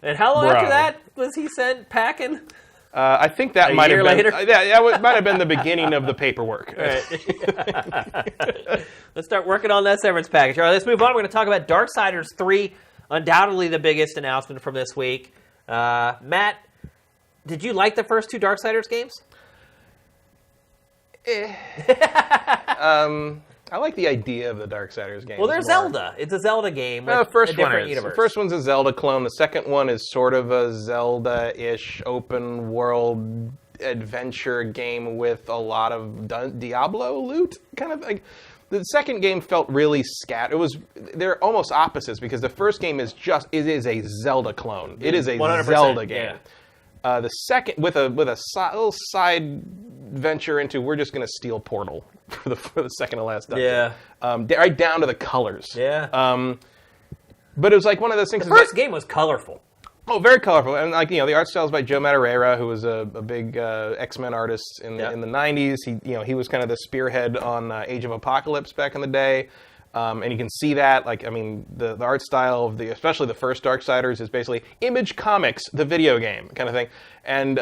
and how long after that was he sent packing? I think that might have been that might have been the beginning of the paperwork. Right. Let's start working on that severance package. All right, let's move on. We're going to talk about Darksiders 3, undoubtedly the biggest announcement from this week. Matt, did you like the first two Darksiders games? I like the idea of the Darksiders games. Well, they're Zelda. It's a Zelda game with a different universe. The first one's a Zelda clone. The second one is sort of a Zelda-ish open world adventure game with a lot of Diablo loot, kind of like. The second game felt really they're almost opposites, because the first game is a Zelda clone. It is a 100%, Zelda game. Yeah. The second, with a little side venture into, we're just going to steal Portal for the second to last dungeon. Yeah. Right down to the colors. Yeah. But it was like one of those things. The first game was colorful. Oh, very colorful. And the art style is by Joe Madureira, who was a big X-Men artist in the 90s. He was kind of the spearhead on Age of Apocalypse back in the day. And you can see that, the art style of especially the first Darksiders is basically Image Comics, the video game kind of thing. And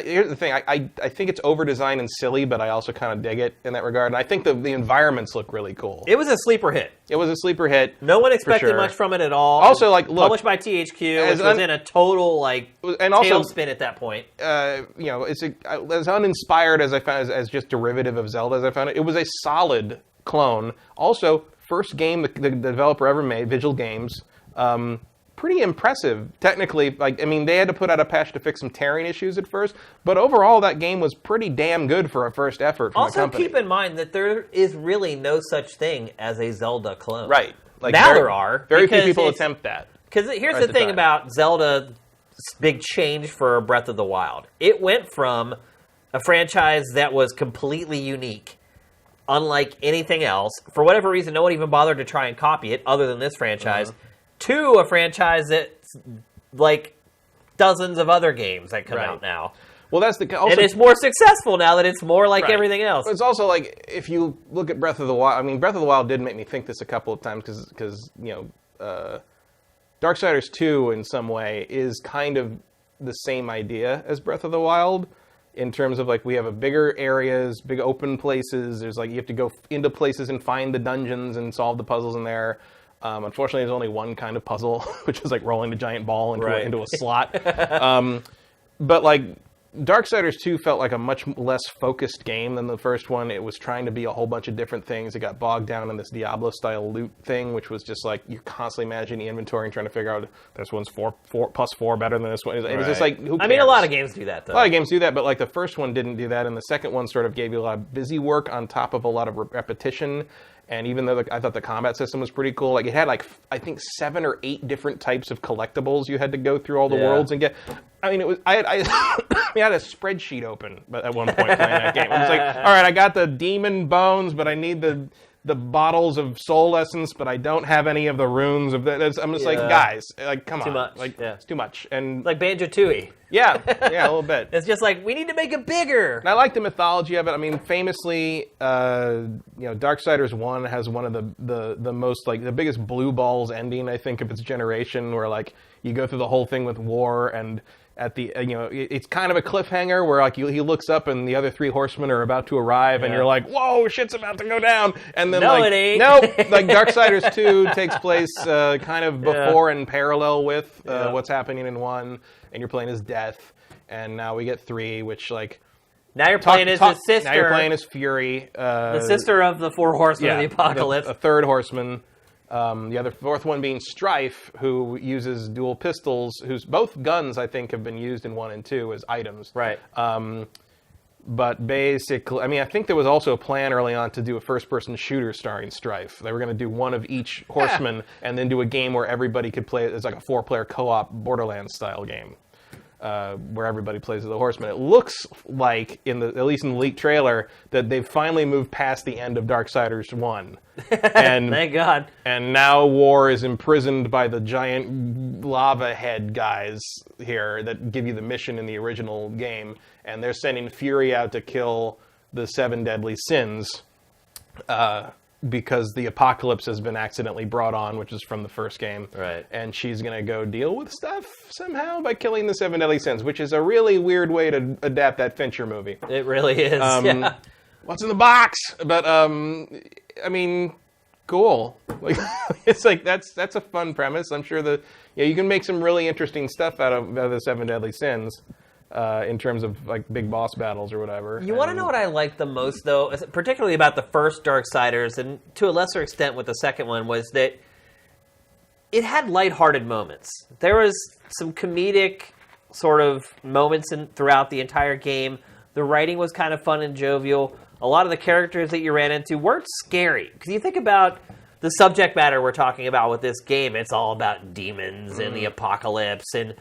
here's the thing, I think it's over-designed and silly, but I also kind of dig it in that regard. And I think the environments look really cool. It was a sleeper hit. No one expected much from it at all. Also, look, published by THQ, which was in a total tailspin at that point. It's as uninspired as I found as just derivative of Zelda as I found it. It was a solid clone. Also, first game the developer ever made, Vigil Games. Pretty impressive, technically. They had to put out a patch to fix some tearing issues at first, but overall that game was pretty damn good for a first effort from the company. Also, keep in mind that there is really no such thing as a Zelda clone. Right. There are. Very few people attempt that. Because here's the thing about Zelda's big change for Breath of the Wild. It went from a franchise that was completely unique, unlike anything else. For whatever reason, no one even bothered to try and copy it, other than this franchise. To a franchise that's like dozens of other games that come out now. Well, that's and it's more successible now that it's more like everything else. It's also like, if you look at Breath of the Wild, Breath of the Wild did make me think this a couple of times, because Darksiders 2 in some way is kind of the same idea as Breath of the Wild, in terms of we have bigger areas, big open places. There's you have to go into places and find the dungeons and solve the puzzles in there. Unfortunately, there's only one kind of puzzle, which is rolling a giant ball into a slot. But Darksiders 2 felt like a much less focused game than the first one. It was trying to be a whole bunch of different things. It got bogged down in this Diablo-style loot thing, which was just you're constantly managing the inventory and trying to figure out this one's 4 plus 4 better than this one. It was just who cares? A lot of games do that, though. A lot of games do that, but the first one didn't do that, and the second one sort of gave you a lot of busy work on top of a lot of repetition. And even though I thought the combat system was pretty cool, it had I think 7 or 8 different types of collectibles you had to go through all the worlds and get. It was I had a spreadsheet open at one point playing that game. I was all right, I got the demon bones, but I need the bottles of soul essence, but I don't have any of the runes of that. I'm just guys, come on, too much. It's too much. And Banjo-Tooie. Yeah, a little bit. It's just we need to make it bigger. And I like the mythology of it. Famously, Darksiders 1 has one of the most the biggest blue balls ending, I think, of its generation, where you go through the whole thing with war, and at the it's kind of a cliffhanger where he looks up and the other 3 horsemen are about to arrive, and you're whoa, shit's about to go down, and then it ain't. Nope, Darksiders 2 takes place kind of before and parallel with what's happening in 1, and you're playing as Death, and now we get 3, which like. Now you're playing as his sister. Now you're playing as Fury. The sister of the 4 horsemen of the apocalypse. A third horseman. The fourth one being Strife, who uses dual pistols, whose both guns, I think, have been used in 1 and 2 as items. Right. But basically, I mean, I think there was also a plan early on to do a first-person shooter starring Strife. They were going to do one of each horseman and then do a game where everybody could play it as like a 4-player co-op Borderlands-style game. Where everybody plays as a horseman. It looks like, at least in the leaked trailer, that they've finally moved past the end of Darksiders 1. And, thank God. And now War is imprisoned by the giant lava head guys here that give you the mission in the original game. And they're sending Fury out to kill the 7 deadly sins. Because the apocalypse has been accidentally brought on, which is from the first game. Right. And she's going to go deal with stuff somehow by killing the 7 deadly sins, which is a really weird way to adapt that Fincher movie. It really is, yeah. What's in the box? But, I mean, cool. Like, it's like, that's a fun premise. I'm sure you can make some really interesting stuff out of the 7 deadly sins. In terms of like big boss battles or whatever. You want to know what I like the most, though, particularly about the first Darksiders, and to a lesser extent with the second one, was that it had lighthearted moments. There was some comedic sort of moments throughout the entire game. The writing was kind of fun and jovial. A lot of the characters that you ran into weren't scary. Because you think about the subject matter we're talking about with this game, it's all about demons and the apocalypse, and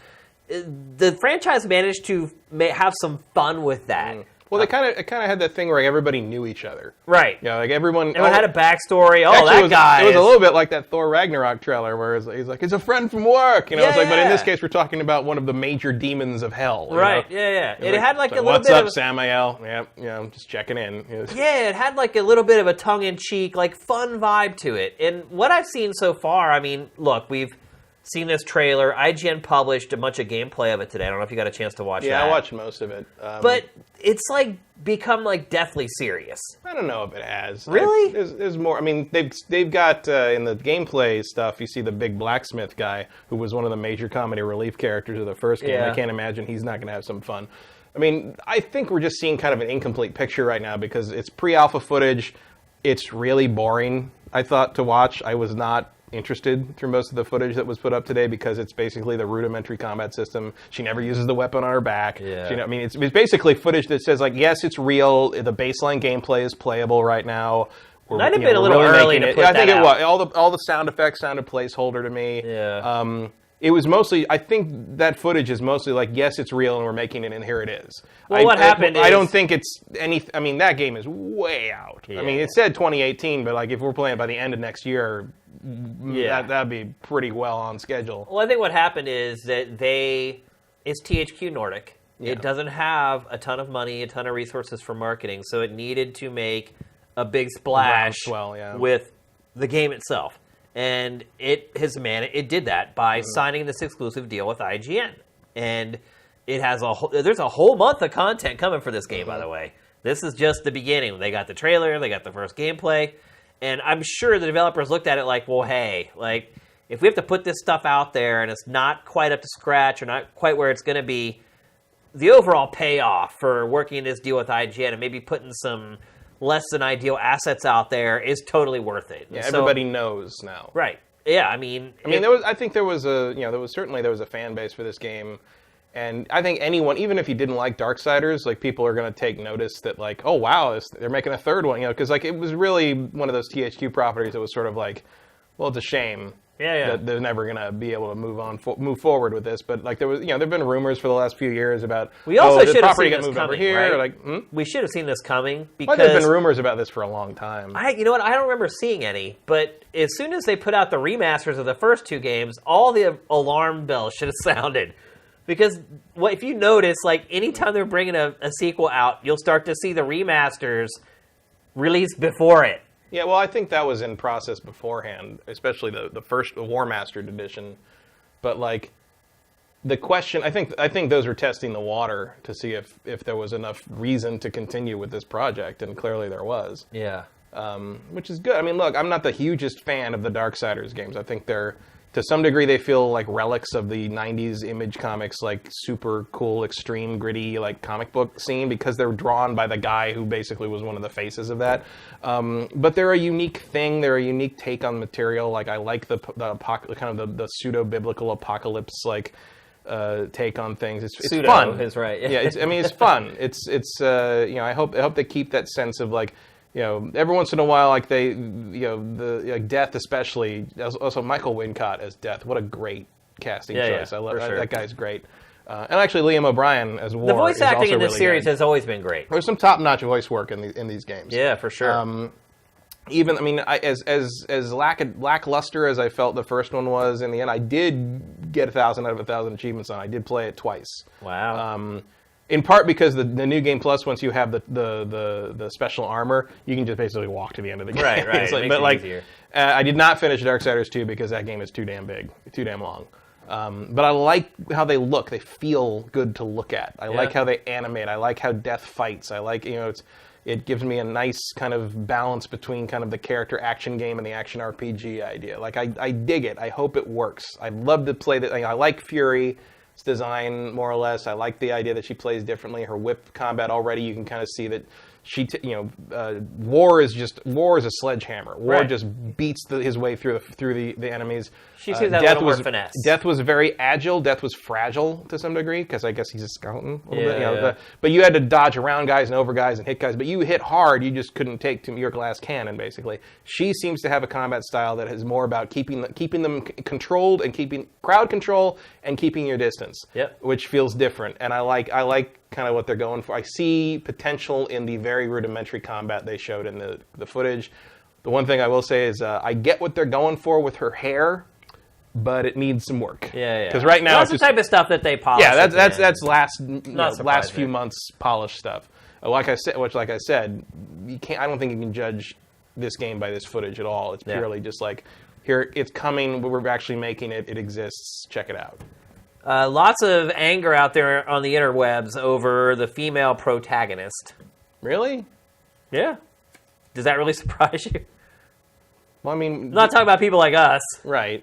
the franchise managed to have some fun with that. Well, it kind of had that thing where everybody knew each other. Right. Yeah, like everyone had a backstory. Oh, actually, guy. It was a little bit like that Thor Ragnarok trailer where he's like, it's a friend from work. You know, it's like, but in this case, we're talking about one of the major demons of hell. Right. You know? Yeah. It had like a little what's bit up, of Samael? Yeah, I'm just checking in. Yeah, it had like a little bit of a tongue-in-cheek, like fun vibe to it. And what I've seen so far, I mean, look, we've seen this trailer. IGN published a bunch of gameplay of it today. I don't know if you got a chance to watch that. Yeah, I watched most of it. But it's like become like deathly serious. I don't know if it has. Really? There's more. I mean, they've got in the gameplay stuff. You see the big blacksmith guy who was one of the major comedy relief characters of the first game. Yeah. I can't imagine he's not going to have some fun. I mean, I think we're just seeing kind of an incomplete picture right now because it's pre-alpha footage. It's really boring, I thought, to watch. I was not interested through most of the footage that was put up today because it's basically the rudimentary combat system. She never uses the weapon on her back. Yeah. I mean, it's basically footage that says, like, yes, it's real. The baseline gameplay is playable right now. Might have been a little early to put that out. I think it was. All the sound effects sounded placeholder to me. Yeah. It was mostly, I think that footage is mostly like, yes, it's real and we're making it and here it is. Well, what happened is... I don't think it's I mean, that game is way out. Yeah. I mean, it said 2018, but like if we're playing by the end of next year, that'd be pretty well on schedule. Well, I think what happened is that it's THQ Nordic. Yeah. It doesn't have a ton of money, a ton of resources for marketing, so it needed to make a big splash with the game itself. And it did that by signing this exclusive deal with IGN. And it has there's a whole month of content coming for this game, by the way. This is just the beginning. They got the trailer, they got the first gameplay, and I'm sure the developers looked at it like, well, hey, like, if we have to put this stuff out there and it's not quite up to scratch or not quite where it's going to be, the overall payoff for working this deal with IGN and maybe putting some less than ideal assets out there is totally worth it. Yeah, everybody knows now. Right. Yeah, I mean, I think there was a fan base for this game, and I think anyone, even if you didn't like Darksiders, like people are going to take notice that like, oh wow, they're making a third one, because like it was really one of those THQ properties that was sort of like, well, it's a shame. That they're never going to be able to move forward with this, but like there've been rumors for the last few years about we also should have seen this moved coming, over here. Right? Like we should have seen this coming because there's been rumors about this for a long time. You know what? I don't remember seeing any, but as soon as they put out the remasters of the first two games, all the alarm bells should have sounded. Because if you notice, like anytime they're bringing a sequel out, you'll start to see the remasters released before it. Yeah, well, I think that was in process beforehand, especially the first War Mastered edition. But like the question, I think those were testing the water to see if there was enough reason to continue with this project, and clearly there was. Yeah. Which is good. I mean, look, I'm not the hugest fan of the Darksiders games. I think they're to some degree, they feel like relics of the 90s Image Comics, like super cool, extreme, gritty, like comic book scene, because they're drawn by the guy who basically was one of the faces of that. But they're a unique thing. They're a unique take on material. Like, I like the kind of the pseudo-biblical apocalypse, like, take on things. It's Pseudo fun. is right. Yeah, it's fun. It's I hope they keep that sense of, like, every once in a while, like Death especially. Also, Michael Wincott as Death. What a great casting choice. I love that. Sure. That guy's great. And actually, Liam O'Brien as War. The voice acting in this really series good. has always been great. There's some top-notch voice work in these games. Yeah, for sure. Even, as lackluster as I felt the first one was, in the end, I did get 1,000 out of 1,000 achievements on. I did play it twice. Wow. In part because the New Game Plus, once you have the special armor, you can just basically walk to the end of the game. Right. It makes it easier. I did not finish Darksiders 2 because that game is too damn big, too damn long. But I like how they look. They feel good to look at. I like how they animate. I like how Death fights. I like, it gives me a nice kind of balance between kind of the character action game and the action RPG idea. Like, I dig it. I hope it works. I'd love to play that. I like Fury's design, more or less. I like the idea that she plays differently. Her whip combat already, you can kind of see that she, War is a sledgehammer. War just beats his way through the enemies. She seems that little more finesse. Death was very agile. Death was fragile to some degree, because I guess he's a skeleton a little bit. But you had to dodge around guys and over guys and hit guys. But you hit hard. You just couldn't take to your glass cannon, basically. She seems to have a combat style that is more about keeping them controlled and keeping crowd control and keeping your distance. Which feels different. And I like kind of what they're going for. I see potential in the very rudimentary combat they showed in the footage. The one thing I will say is I get what they're going for with her hair, but it needs some work. Because right now, that's the type of stuff that they polish. Yeah, that's last few months polished stuff. Like I said, you can't. I don't think you can judge this game by this footage at all. It's purely just like, here, it's coming. We're actually making it. It exists. Check it out. Lots of anger out there on the interwebs over the female protagonist. Really? Yeah. Does that really surprise you? Well, I mean, I'm not talking about people like us. Right.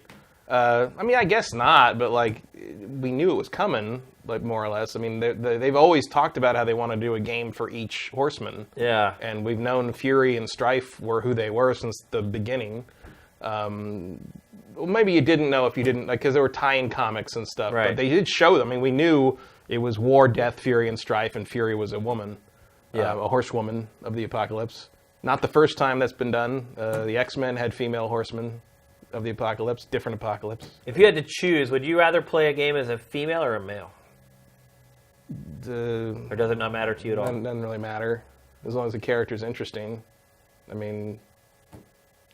I guess not, but, like, we knew it was coming, like, more or less. I mean, they've always talked about how they want to do a game for each horseman. Yeah. And we've known Fury and Strife were who they were since the beginning. Well, maybe you didn't know if you didn't, like, because there were tie-in comics and stuff. Right. But they did show them. I mean, we knew it was War, Death, Fury, and Strife, and Fury was a woman. A horsewoman of the apocalypse. Not the first time that's been done. The X-Men had female horsemen of the apocalypse, different apocalypse. If you had to choose, would you rather play a game as a female or a male? Or does it not matter to you at all? It doesn't really matter, as long as the character's interesting. I mean,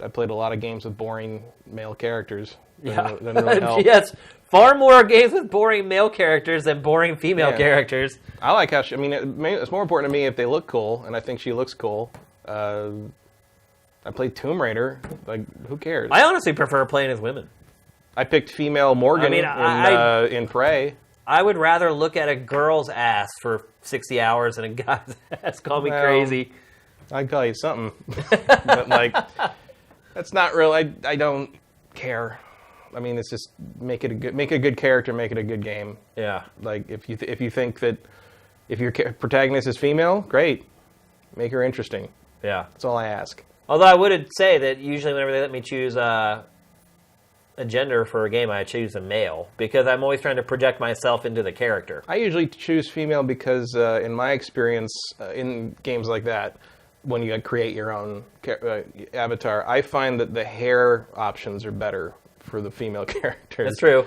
I played a lot of games with boring male characters. Doesn't really help. Yes, far more games with boring male characters than boring female characters. I like how it's more important to me if they look cool, and I think she looks cool. I played Tomb Raider. Like, who cares? I honestly prefer playing as women. I picked female Morgan in Prey. I would rather look at a girl's ass for 60 hours than a guy's ass. Call me crazy. I'd call you something. But, like, that's not real. I don't care. I mean, it's just make a good character, make it a good game. Yeah. Like, if you think that if your protagonist is female, great. Make her interesting. Yeah. That's all I ask. Although I would say that usually whenever they let me choose a gender for a game, I choose a male, because I'm always trying to project myself into the character. I usually choose female because, in my experience, in games like that, when you create your own avatar, I find that the hair options are better for the female characters. That's true.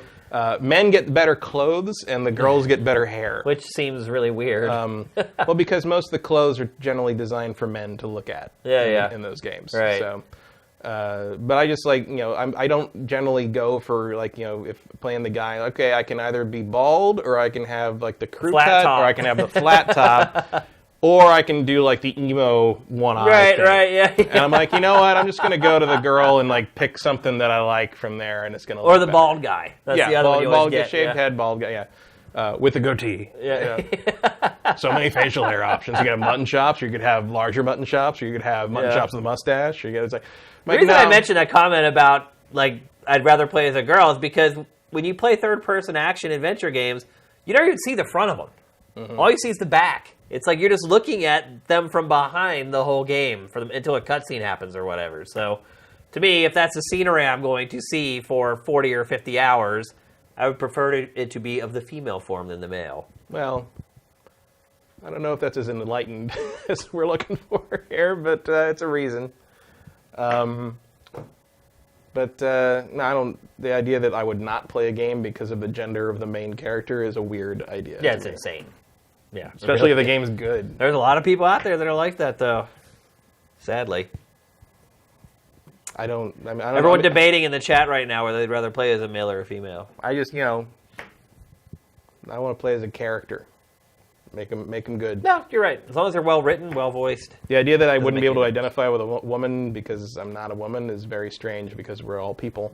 Men get better clothes, and the girls get better hair. Which seems really weird. Well, because most of the clothes are generally designed for men to look at in those games. Right. So, but I just like, I don't generally go for, like, if playing the guy, okay, I can either be bald, or I can have, like, the crew cut, or I can have the flat top. Or I can do, like, the emo one-eye thing. Yeah. And I'm like, you know what? I'm just going to go to the girl and, like, pick something that I like from there, and it's going to look Or the better. Bald guy. That's the other one you always get. Shaved head, bald guy, with a goatee. Yeah. So many facial hair options. You could have mutton chops, or you could have larger mutton chops, or you could have mutton chops with a mustache. It's like, the reason I mentioned that comment about, like, I'd rather play as a girl is because when you play third-person action adventure games, you don't even see the front of them. Mm-hmm. All you see is the back. It's like you're just looking at them from behind the whole game until a cutscene happens or whatever. So, to me, if that's the scenery I'm going to see for 40 or 50 hours, I would prefer it to be of the female form than the male. Well, I don't know if that's as enlightened as we're looking for here, but it's a reason. No, I don't. The idea that I would not play a game because of the gender of the main character is a weird idea. Yeah, it's insane. Yeah, especially if the game's good. There's a lot of people out there that are like that, though. Sadly, Everyone debating in the chat right now whether they'd rather play as a male or a female. I just, I want to play as a character. Make them good. No, you're right. As long as they're well written, well voiced. The idea that I wouldn't be able to identify with a woman because I'm not a woman is very strange because we're all people.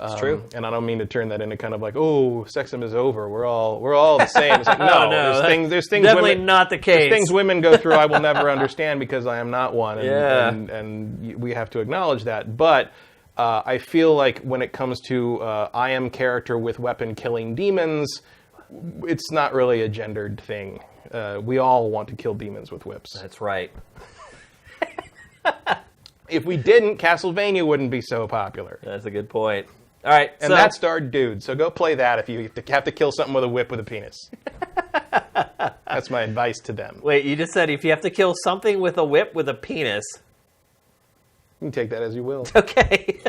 It's true. And I don't mean to turn that into kind of like, oh, sexism is over. We're all the same. It's like, no, there's things definitely women, not the case. There's things women go through I will never understand because I am not one. And, and we have to acknowledge that. But I feel like when it comes to I am character with weapon killing demons, it's not really a gendered thing. We all want to kill demons with whips. That's right. If we didn't, Castlevania wouldn't be so popular. That's a good point. All right. And that starred Dude, so go play that if you have to kill something with a whip with a penis. That's my advice to them. Wait, you just said if you have to kill something with a whip with a penis. You can take that as you will. Okay.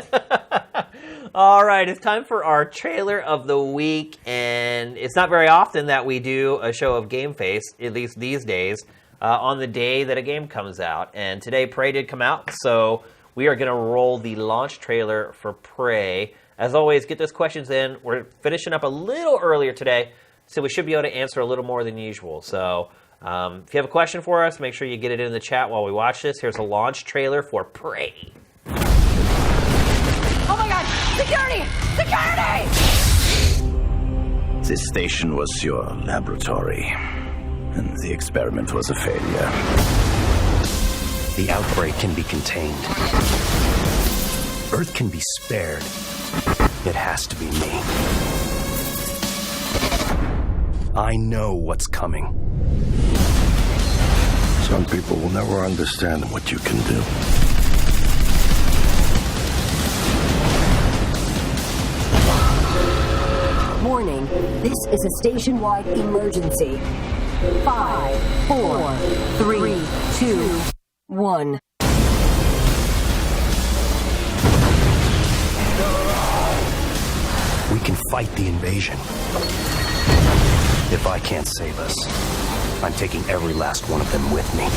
All right, it's time for our trailer of the week, and it's not very often that we do a show of GameFace, at least these days, on the day that a game comes out. And today, Prey did come out, so we are going to roll the launch trailer for Prey. As always, get those questions in. We're finishing up a little earlier today, so we should be able to answer a little more than usual. So if you have a question for us, make sure you get it in the chat while we watch this. Here's a launch trailer for Prey. Oh my god! Security! Security! This station was your laboratory, and the experiment was a failure. The outbreak can be contained. Earth can be spared. It has to be me. I know what's coming. Some people will never understand what you can do. Warning, this is a station-wide emergency. 5, 4, 3, 2, 1. We can fight the invasion. If I can't save us, I'm taking every last one of them with me.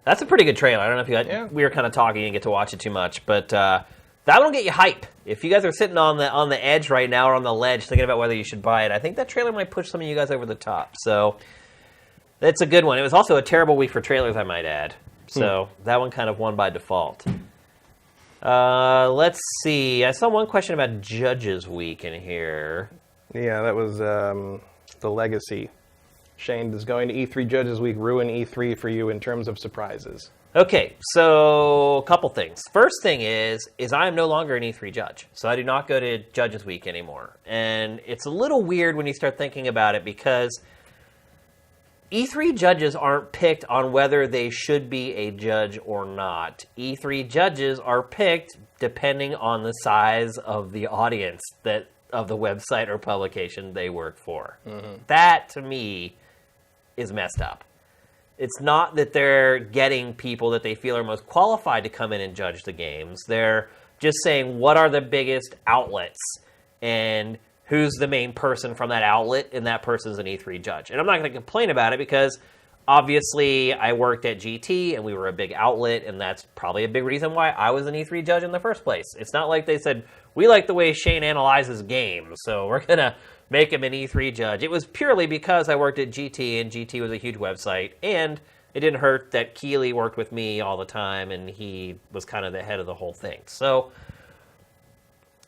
That's a pretty good trailer. I don't know if you got, we were kind of talking and get to watch it too much, but that will get you hype. If you guys are sitting on the edge right now or on the ledge thinking about whether you should buy it, I think that trailer might push some of you guys over the top. So that's a good one. It was also a terrible week for trailers, I might add. So that one kind of won by default. Let's see. I saw one question about Judges Week in here. Yeah, that was the Legacy. Shane, does going to E3 Judges Week ruin E3 for you in terms of surprises? Okay, so a couple things. First thing is I am no longer an E3 judge, so I do not go to Judges Week anymore. And it's a little weird when you start thinking about it because E3 judges aren't picked on whether they should be a judge or not. E3 judges are picked depending on the size of the audience of the website or publication they work for. Mm-hmm. That, to me, is messed up. It's not that they're getting people that they feel are most qualified to come in and judge the games. They're just saying, what are the biggest outlets? And who's the main person from that outlet? And that person's an E3 judge. And I'm not going to complain about it because, obviously, I worked at GT and we were a big outlet, and that's probably a big reason why I was an E3 judge in the first place. It's not like they said, we like the way Shane analyzes games, so we're going to make him an E3 judge. It was purely because I worked at GT, and GT was a huge website, and it didn't hurt that Keeley worked with me all the time, and he was kind of the head of the whole thing. So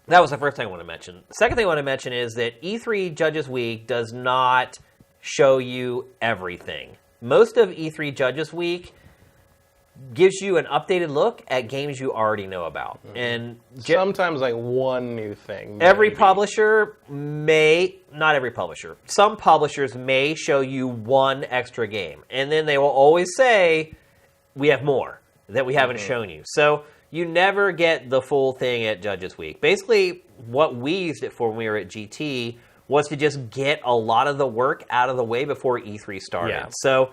that was the first thing I want to mention. The second thing I want to mention is that E3 Judges Week does not show you everything. most of E3 Judges Week gives you an updated look at games you already know about. And sometimes like one new thing. Every publisher not every publisher. Some publishers may show you one extra game. And then they will always say, we have more that we haven't shown you. So you never get the full thing at Judges Week. Basically, what we used it for when we were at GT was to just get a lot of the work out of the way before E3 started. Yeah. So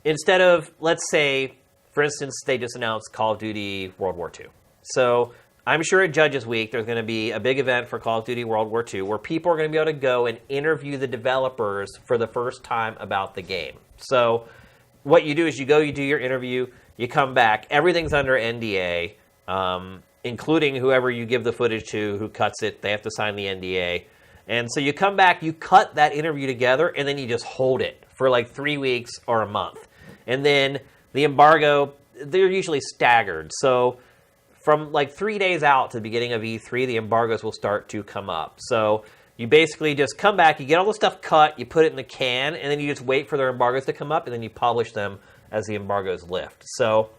instead of, let's say, for instance, they just announced Call of Duty World War II. So I'm sure at Judges Week, there's going to be a big event for Call of Duty World War II where people are going to be able to go and interview the developers for the first time about the game. So what you do is you go, you do your interview, you come back. Everything's under NDA, including whoever you give the footage to, who cuts it. They have to sign the NDA. And so you come back, you cut that interview together, and then you just hold it for like 3 weeks or a month. And then the embargo, they're usually staggered. So from like 3 days out to the beginning of E3, the embargoes will start to come up. So you basically just come back, you get all the stuff cut, you put it in the can, and then you just wait for their embargoes to come up, and then you publish them as the embargoes lift. So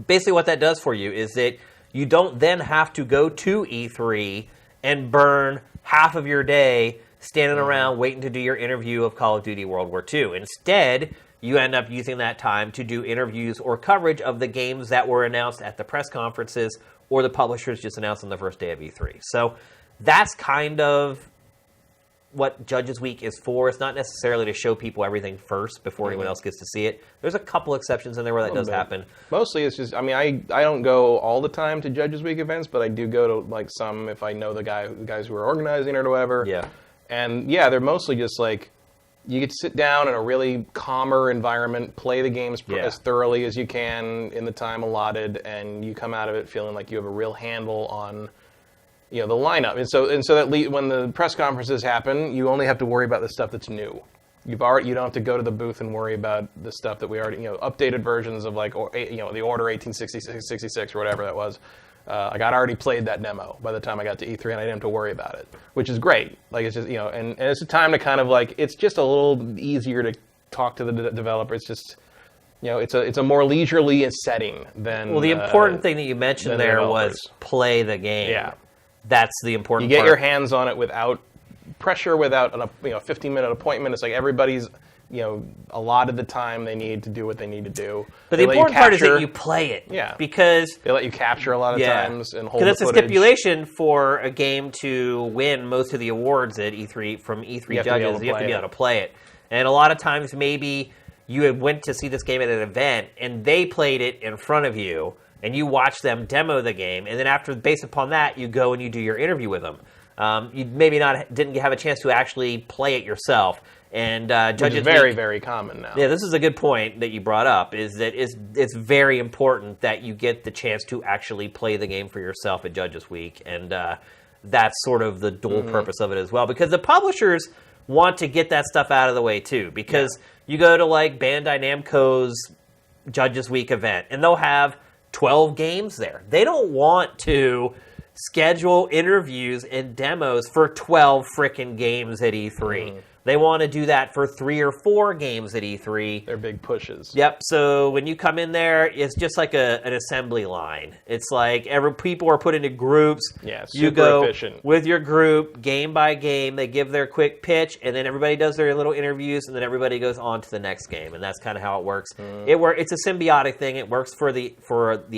basically what that does for you is that you don't then have to go to E3 and burn half of your day standing around waiting to do your interview of Call of Duty World War II. Instead, you end up using that time to do interviews or coverage of the games that were announced at the press conferences or the publishers just announced on the first day of E3. So that's kind of what Judges Week is for. It's not necessarily to show people everything first before anyone else gets to see it. There's a couple exceptions in there where that does happen. Mostly it's just, I mean, I don't go all the time to Judges Week events, but I do go to like some if I know the guys who are organizing it or whatever. Yeah. And yeah, they're mostly just like, you get to sit down in a really calmer environment, play the games as thoroughly as you can in the time allotted, and you come out of it feeling like you have a real handle on, you know, the lineup. And so that when the press conferences happen, you only have to worry about the stuff that's new. You don't have to go to the booth and worry about the stuff that we already, you know, updated versions of like, you know, the Order 1866 or whatever that was. I already played that demo by the time I got to E3, and I didn't have to worry about it, which is great. Like, it's just, you know, and it's a time to kind of like, it's just a little easier to talk to the developer. It's just, you know, it's a more leisurely setting than. Well, the important thing that you mentioned there was play the game. Yeah, that's the important. You get part. your hands on it without pressure, without a 15-minute appointment. It's like everybody's, you know, a lot of the time they need to do what they need to do. But the important part is that you play it. Yeah. Because they let you capture a lot of times and hold the footage. Because it's a stipulation for a game to win most of the awards at E3 from E3 judges. You have to be able to play it. And a lot of times maybe you went to see this game at an event and they played it in front of you and you watched them demo the game. And then based upon that, you go and you do your interview with them. You maybe didn't have a chance to actually play it yourself. And Judges Which is very, Week, very common now. Yeah, this is a good point that you brought up, is that it's very important that you get the chance to actually play the game for yourself at Judges Week. And that's sort of the dual purpose of it as well. Because the publishers want to get that stuff out of the way, too. Because you go to, like, Bandai Namco's Judges Week event, and they'll have 12 games there. They don't want to schedule interviews and demos for 12 frickin' games at E3. They want to do that for 3 or 4 games at E3. They're big pushes. Yep. So when you come in there, it's just like an assembly line. It's like people are put into groups. Yeah, super you go efficient. with your group, game by game. They give their quick pitch, and then everybody does their little interviews, and then everybody goes on to the next game. And that's kind of how it works. It's a symbiotic thing. It works for the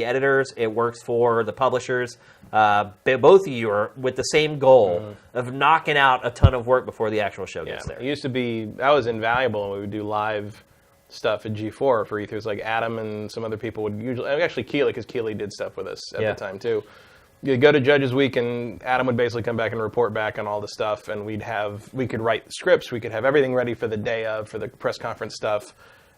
editors. It works for the publishers. Both of you are with the same goal of knocking out a ton of work before the actual show gets there. It used to be, that was invaluable when we would do live stuff at G4 for E3. It was like Adam and some other people would usually, actually Keeley, because Keeley did stuff with us at the time too. You'd go to Judges Week and Adam would basically come back and report back on all the stuff, and we could write scripts, we could have everything ready for the day of, for the press conference stuff.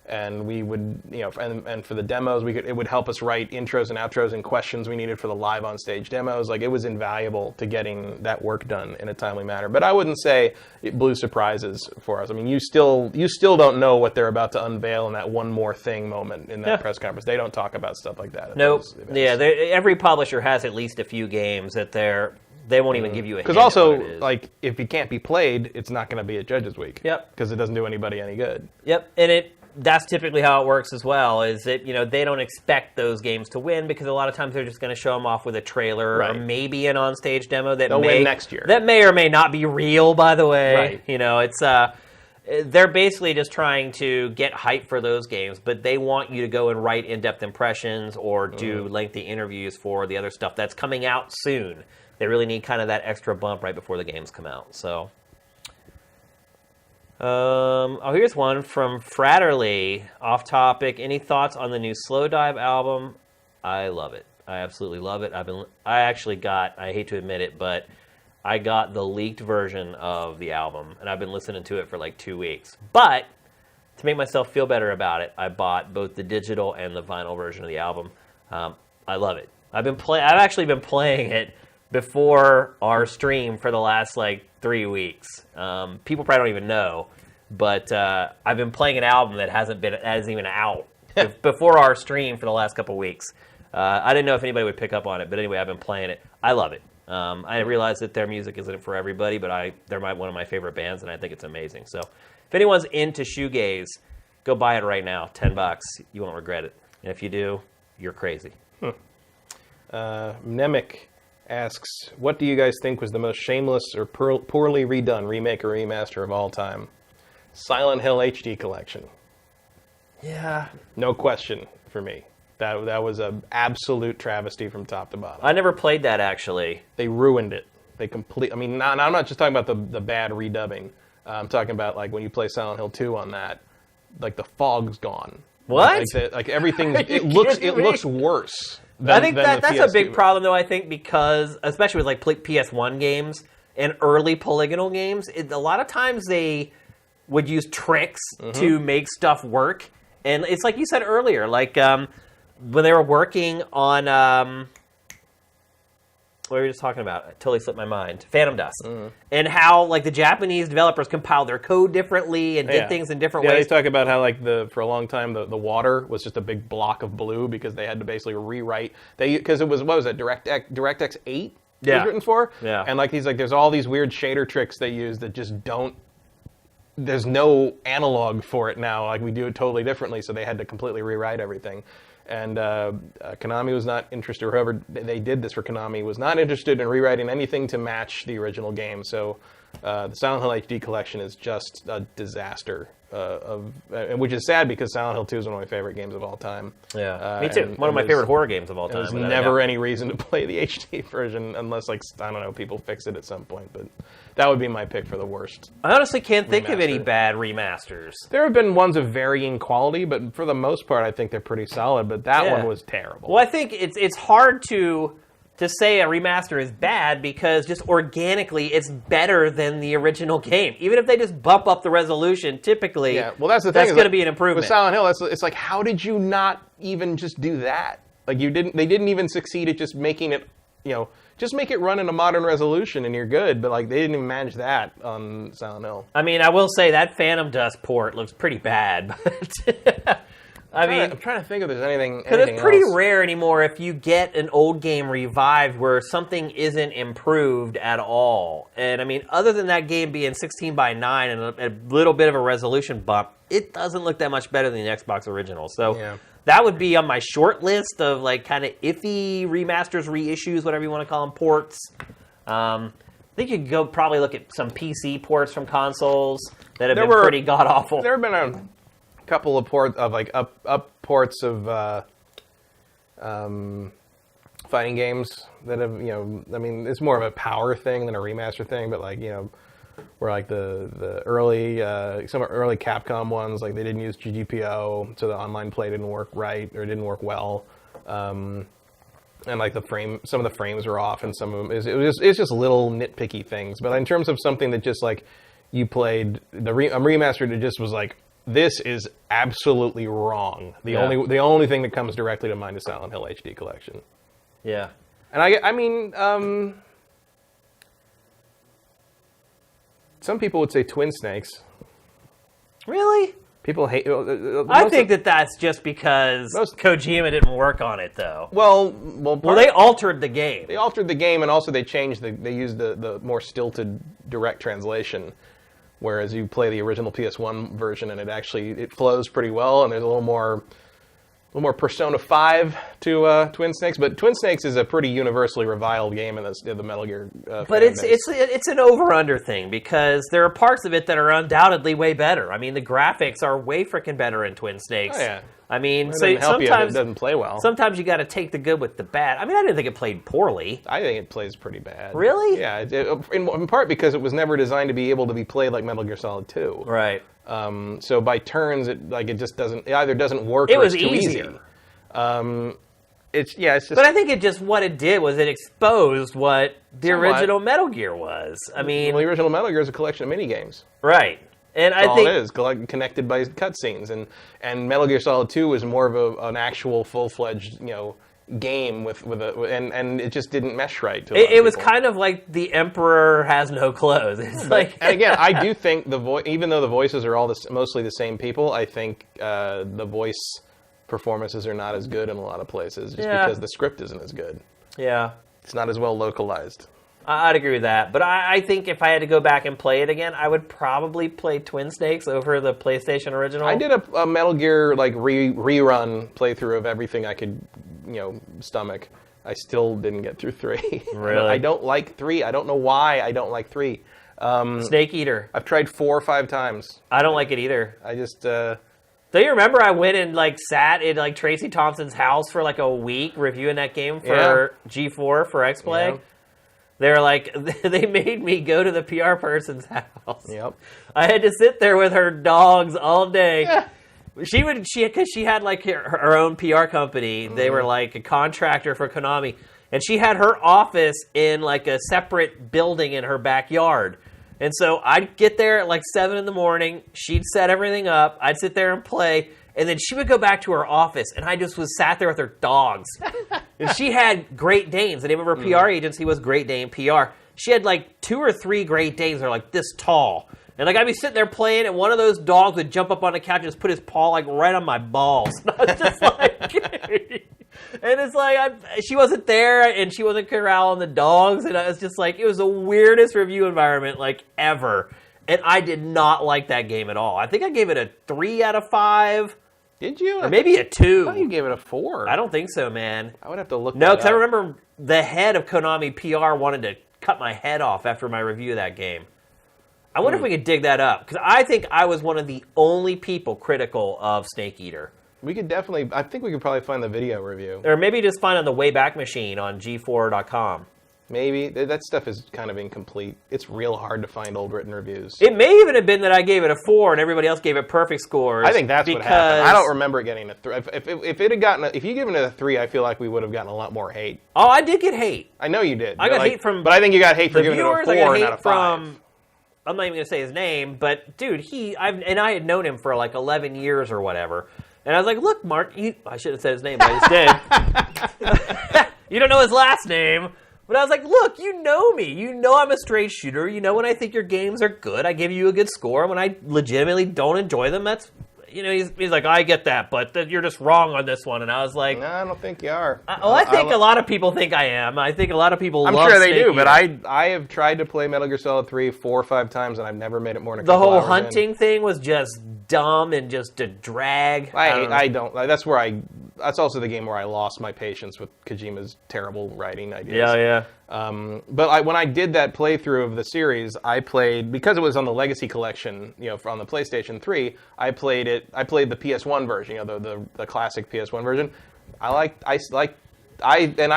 And we would, you know, and for the demos, it would help us write intros and outros and questions we needed for the live on stage demos. Like, it was invaluable to getting that work done in a timely manner. But I wouldn't say it blew surprises for us. I mean, you still don't know what they're about to unveil in that one more thing moment in that press conference. They don't talk about stuff like that. Nope. Yeah, every publisher has at least a few games that they won't even give you a hint. Because also, like, if it can't be played, it's not going to be at Judges Week. Yep. Because it doesn't do anybody any good. Yep, and that's typically how it works as well, is that, they don't expect those games to win because a lot of times they're just going to show them off with a trailer or maybe an on-stage demo that They'll win next year. That may or may not be real, by the way. Right. It's they're basically just trying to get hype for those games, but they want you to go and write in-depth impressions or do lengthy interviews for the other stuff that's coming out soon. They really need kind of that extra bump right before the games come out. So, here's one from Fratterly, off topic. Any thoughts on the new Slow Dive album? I love it. I absolutely love it. I actually got, I hate to admit it, but I got the leaked version of the album, and I've been listening to it for like 2 weeks. But to make myself feel better about it, I bought both the digital and the vinyl version of the album. I love it. I've actually been playing it before our stream for the last like 3 weeks. People probably don't even know, but I've been playing an album that hasn't even out before our stream for the last couple weeks. I didn't know if anybody would pick up on it, but anyway, I've been playing it. I love it. I realize that their music isn't for everybody, but they're one of my favorite bands, and I think it's amazing. So if anyone's into shoegaze, go buy it right now. $10. You won't regret it. And if you do, you're crazy. Nemec asks, what do you guys think was the most shameless or poorly redone remake or remaster of all time? Silent Hill HD Collection. Yeah. No question for me. That was an absolute travesty from top to bottom. I never played that, actually. They ruined it. I mean, I'm not just talking about the bad redubbing. I'm talking about like when you play Silent Hill 2 on that, like the fog's gone. What? Like everything. It looks worse. I think that's a big problem, though. I think because, especially with like PS1 games and early polygonal games, a lot of times they would use tricks to make stuff work, and it's like you said earlier, like when they were working on what were we just talking about? It totally slipped my mind. Phantom Dust, and how like the Japanese developers compiled their code differently and did things in different ways. They talk about how like for a long time the water was just a big block of blue because they had to basically rewrite. Because it was, what was it, DirectX 8 it was written for? Yeah. And like there's all these weird shader tricks they use that just don't. There's no analog for it now. Like we do it totally differently, so they had to completely rewrite everything. And Konami was not interested, or whoever they did this for Konami was not interested in rewriting anything to match the original game. So the Silent Hill HD collection is just a disaster, which is sad because Silent Hill 2 is one of my favorite games of all time. Yeah, me too. One of my favorite horror games of all time. There's never any reason to play the HD version unless, like, I don't know, people fix it at some point. But that would be my pick for the worst. I honestly can't think of any bad remasters. There have been ones of varying quality, but for the most part, I think they're pretty solid. But that one was terrible. Well, I think it's hard to say a remaster is bad because just organically it's better than the original game. Even if they just bump up the resolution, typically well, that's the thing. That's going to be an improvement. With Silent Hill, it's like, how did you not even just do that? Like they didn't even succeed at just making it, just make it run in a modern resolution and you're good. But like they didn't even manage that on Silent Hill. I mean, I will say that Phantom Dust port looks pretty bad, but I'm trying to think if there's anything. Because it's pretty rare anymore if you get an old game revived where something isn't improved at all. And I mean, other than that game being 16:9 and a little bit of a resolution bump, it doesn't look that much better than the Xbox original. So that would be on my short list of like kind of iffy remasters, reissues, whatever you want to call them, ports. I think you could probably look at some PC ports from consoles that have been pretty god awful. There have been a couple of up ports of fighting games that have, I mean, it's more of a power thing than a remaster thing, but like, where like the early some early Capcom ones, like they didn't use GGPO, so the online play didn't work right or didn't work well, and like some of the frames were off, and some of them it's just little nitpicky things. But in terms of something that just like you played a remaster that just was like, this is absolutely wrong. The only thing that comes directly to mind is Silent Hill HD Collection. Yeah. And I mean, some people would say Twin Snakes. Really? People hate. I think that's just because Kojima didn't work on it, though. Well, they altered the game. They altered the game, and also they used the more stilted direct translation. Whereas you play the original PS1 version, and it flows pretty well, and there's a little more Persona 5 to Twin Snakes. But Twin Snakes is a pretty universally reviled game in the Metal Gear. But it's an over/under thing, because there are parts of it that are undoubtedly way better. I mean, the graphics are way freaking better in Twin Snakes. Oh, yeah. I mean, It so doesn't help you if sometimes it doesn't play well. Sometimes you got to take the good with the bad. I mean, I didn't think it played poorly. I think it plays pretty bad. Really? Yeah, in part because it was never designed to be able to be played like Metal Gear Solid 2. Right. So by turns, it just doesn't. It either doesn't work. It or was it's too easier. Easy. It's just. But I think what it did was it exposed what the Somewhat. original Metal Gear was. I mean, the original Metal Gear is a collection of minigames. right. And That's I all think it is, connected by cutscenes, and Metal Gear Solid 2 was more of an actual full-fledged, game and it just didn't mesh right. To it was kind of like the Emperor has no clothes. It's like, and again, I do think even though the voices are all mostly the same people, I think the voice performances are not as good in a lot of places, just because the script isn't as good. yeah. It's not as well localized. I'd agree with that, but I think if I had to go back and play it again, I would probably play Twin Snakes over the PlayStation original. I did a Metal Gear rerun playthrough of everything I could, stomach. I still didn't get through 3. Really? I don't like 3. I don't know why I don't like 3. Snake Eater. I've tried 4 or 5 times. I don't like it either. I just. Do you remember I went and sat in Tracy Thompson's house for a week reviewing that game for G4 for X-Play? Yeah. They made me go to the PR person's house. Yep. I had to sit there with her dogs all day. Yeah. Because she had her own PR company. Mm-hmm. They were a contractor for Konami. And she had her office in a separate building in her backyard. And so I'd get there at 7 in the morning. She'd set everything up. I'd sit there and play. And then she would go back to her office, and I just sat there with her dogs. And she had Great Danes. The name of her PR agency was Great Dane PR. She had 2 or 3 Great Danes that are this tall. And I'd be sitting there playing, and one of those dogs would jump up on the couch and just put his paw right on my balls. And I was just and it's she wasn't there, and she wasn't corralling the dogs, and I was just it was the weirdest review environment ever. And I did not like that game at all. I think I gave it a 3 out of 5. Did you? Or maybe a 2. I thought you gave it a 4. I don't think so, man. I would have to look No, because I up. remember the head of Konami PR wanted to cut my head off after my review of that game. I wonder if we could dig that up, because I think I was one of the only people critical of Snake Eater. We could definitely. I think we could probably find the video review. Or maybe just find on the Wayback Machine on G4.com. Maybe. That stuff is kind of incomplete. It's real hard to find old written reviews. It may even have been that I gave it a 4 and everybody else gave it perfect scores. I think that's what happened. I don't remember it getting a 3. If you given it a 3, I feel like we would have gotten a lot more hate. Oh, I did get hate. I know you did. I got hate from. But I think you got hate for giving it a 4 I got hate and not a 5. from. I'm not even going to say his name, but dude, I had known him for 11 years or whatever. And I was like, look, Mark, I should have said his name, but I just did. You don't know his last name. But I was like, look, you know me. You know I'm a straight shooter. You know when I think your games are good, I give you a good score. When I legitimately don't enjoy them, that's... he's like, I get that, but you're just wrong on this one. And I was like... No, I don't think you are. I think a lot of people think I am. I think a lot of people love I'm sure they Snake do, but Eater. I have tried to play Metal Gear Solid 3 4 or 5 times, and I've never made it more than a The couple whole hours hunting thing was just dumb and just a drag. I don't. That's also the game where I lost my patience with Kojima's terrible writing ideas. Yeah. But when I did that playthrough of the series, I played, because it was on the Legacy Collection, on the PlayStation 3. I played the PS1 version, the classic PS1 version. I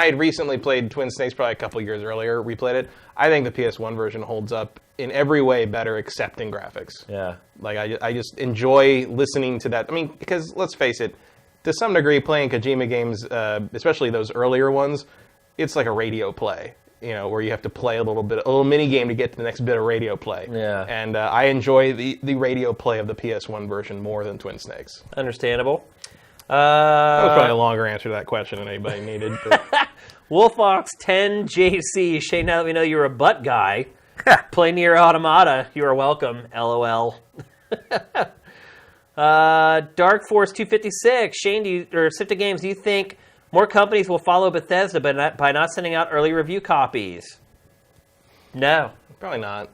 had recently played Twin Snakes probably a couple years earlier. Replayed it. I think the PS1 version holds up in every way better, except in graphics. Yeah. I just enjoy listening to that. I mean, because let's face it, to some degree, playing Kojima games, especially those earlier ones, it's like a radio play. Where you have to play a little mini game to get to the next bit of radio play. Yeah. And I enjoy the radio play of the PS1 version more than Twin Snakes. Understandable. That was probably a longer answer to that question than anybody needed. But. Wolfox 10 JC. Shane, now that we know you're a butt guy, play Nier Automata. You are welcome. LOL. Dark Force 256. Shane, Sifted Games, do you think more companies will follow Bethesda by not sending out early review copies? No. Probably not.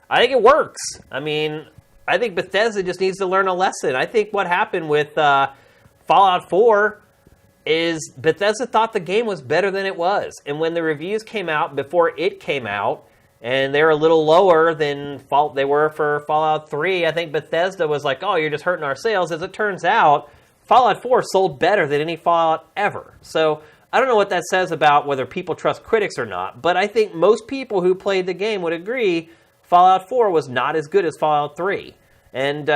I think it works. I mean, I think Bethesda just needs to learn a lesson. I think what happened with Fallout 4 is Bethesda thought the game was better than it was. And when the reviews came out before it came out, and they're a little lower than they were for Fallout 3, I think Bethesda was like, oh, you're just hurting our sales. As it turns out, Fallout 4 sold better than any Fallout ever. So I don't know what that says about whether people trust critics or not, but I think most people who played the game would agree Fallout 4 was not as good as Fallout 3. And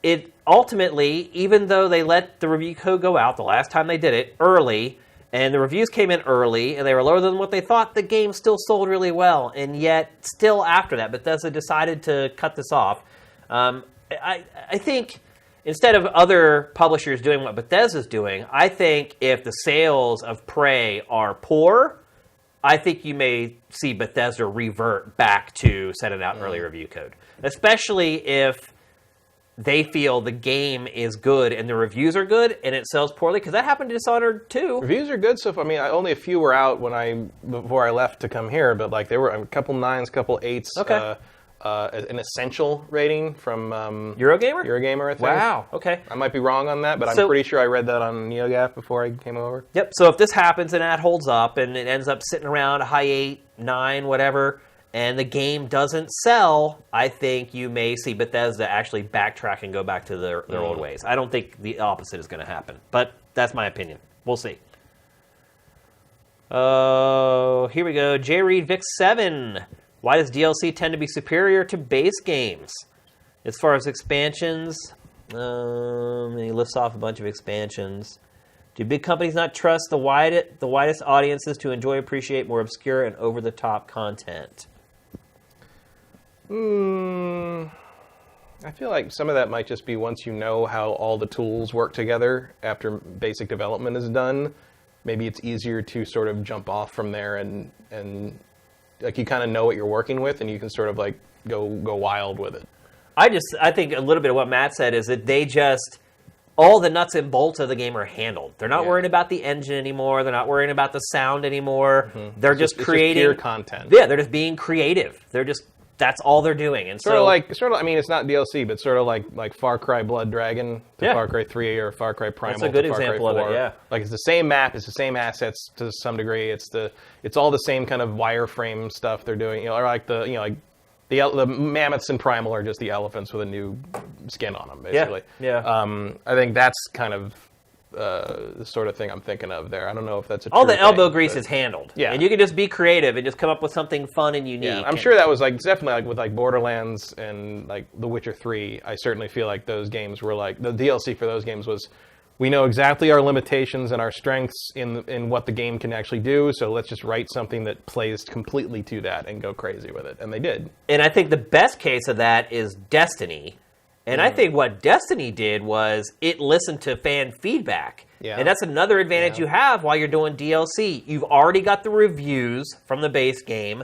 it ultimately, even though they let the review code go out the last time they did it early, and the reviews came in early, and they were lower than what they thought, the game still sold really well. And yet, still after that, Bethesda decided to cut this off. I think instead of other publishers doing what Bethesda's doing, I think if the sales of Prey are poor, I think you may see Bethesda revert back to sending out an early review code. Especially if they feel the game is good and the reviews are good and it sells poorly, because that happened to Dishonored too. Reviews are good, so I mean, only a few were out before I left to come here, but like there were a couple 9s, couple 8s. Okay. An essential rating from Eurogamer? Eurogamer, I think. Wow, okay. I might be wrong on that, but I'm pretty sure I read that on NeoGAF before I came over. Yep, so if this happens and that holds up and it ends up sitting around a high 8, 9, whatever, and the game doesn't sell, I think you may see Bethesda actually backtrack and go back to their old ways. I don't think the opposite is going to happen, but that's my opinion. We'll see. Oh, here we go. J. Reed Vic 7. Why does DLC tend to be superior to base games? As far as expansions, he lifts off a bunch of expansions. Do big companies not trust the widest audiences to enjoy and appreciate more obscure and over-the-top content? I feel like some of that might just be once you know how all the tools work together after basic development is done, maybe it's easier to sort of jump off from there and like you kind of know what you're working with, and you can sort of like go wild with it. I think a little bit of what Matt said is that they just, all the nuts and bolts of the game are handled. They're not worrying about the engine anymore. They're not worrying about the sound anymore. Mm-hmm. They're just creating pure content. Yeah, they're just being creative. That's all they're doing. And sort of, I mean, it's not DLC, but sort of like Far Cry Blood Dragon to Far Cry 3 or Far Cry Primal. That's a good to Far example Cry 4. of it. Yeah, like it's the same map, it's the same assets to some degree. It's all the same kind of wireframe stuff they're doing. Or like the mammoths in Primal are just the elephants with a new skin on them, basically. Yeah. I think that's kind of the sort of thing I'm thinking of there. I don't know if that's all the elbow grease is handled. Yeah, and you can just be creative and just come up with something fun and unique. Yeah, I'm sure that was definitely like with like Borderlands and like The Witcher 3. I certainly feel like those games were like the DLC for those games was, we know exactly our limitations and our strengths in what the game can actually do, so let's just write something that plays completely to that and go crazy with it. And they did. And I think the best case of that is Destiny. And I think what Destiny did was it listened to fan feedback. Yeah. And that's another advantage you have while you're doing DLC. You've already got the reviews from the base game.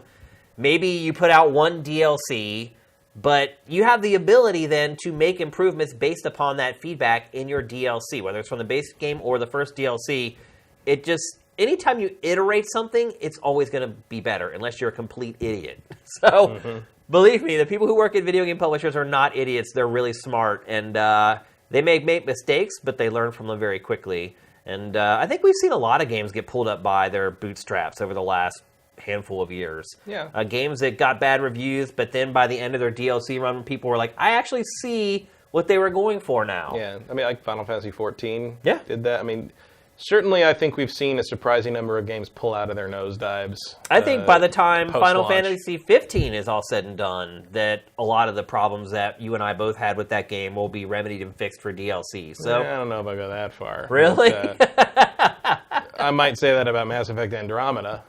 Maybe you put out one DLC, but you have the ability then to make improvements based upon that feedback in your DLC, whether it's from the base game or the first DLC. It just, anytime you iterate something, it's always going to be better, unless you're a complete idiot. So, believe me, the people who work at video game publishers are not idiots. They're really smart, and they may make mistakes, but they learn from them very quickly. And I think we've seen a lot of games get pulled up by their bootstraps over the last handful of years. Yeah. Games that got bad reviews, but then by the end of their DLC run, people were like, I actually see what they were going for now. Yeah, I mean, like Final Fantasy XIV did that. I mean, certainly I think we've seen a surprising number of games pull out of their nosedives. I think by the time post-launch. Final Fantasy 15 is all said and done, that a lot of the problems that you and I both had with that game will be remedied and fixed for DLC. So I don't know if I go that far. Really? But, I might say that about Mass Effect Andromeda,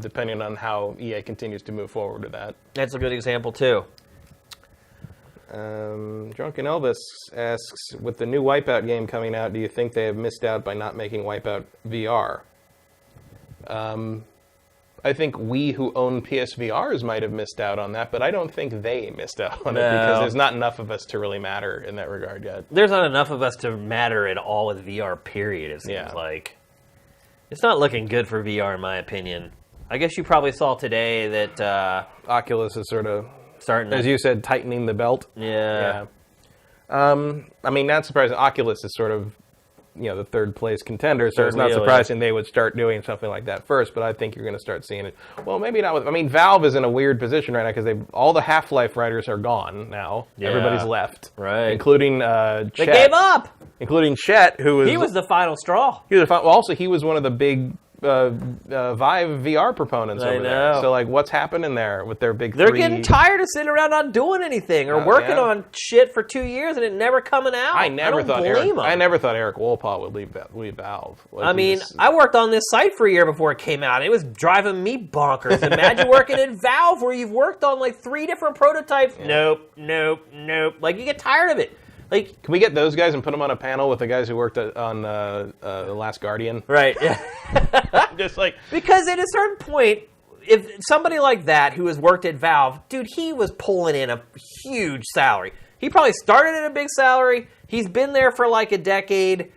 depending on how EA continues to move forward with that. That's a good example, too. Drunken Elvis asks, with the new Wipeout game coming out, do you think they have missed out by not making Wipeout VR? I think we who own PSVRs might have missed out on that, but I don't think they missed out on it because there's not enough of us to really matter in that regard yet. There's not enough of us to matter at all with VR, period, it seems like. It's not looking good for VR, in my opinion. I guess you probably saw today that Oculus is sort of starting to... As you said, tightening the belt. Yeah. I mean, not surprising. Oculus is sort of, the third place contender, so it's not Really? surprising they would start doing something like that first, but I think you're going to start seeing it. Well, maybe not with... I mean, Valve is in a weird position right now because all the Half-Life writers are gone now. Yeah. Everybody's left. Right. Including Chet. They gave up! Including Chet, who was... He was the final straw. Also, he was one of the big Vive VR proponents over there. So, what's happening there with their big They're three... getting tired of sitting around not doing anything or working on shit for 2 years and it never coming out. I never thought Eric Wolpaw would leave Valve. I worked on this site for a year before it came out, and it was driving me bonkers. Imagine working at Valve where you've worked on 3 different prototypes. Yeah. Nope. You get tired of it. Can we get those guys and put them on a panel with the guys who worked on The Last Guardian? Right, yeah. Because at a certain point, if somebody like that who has worked at Valve, dude, he was pulling in a huge salary. He probably started at a big salary. He's been there for a decade.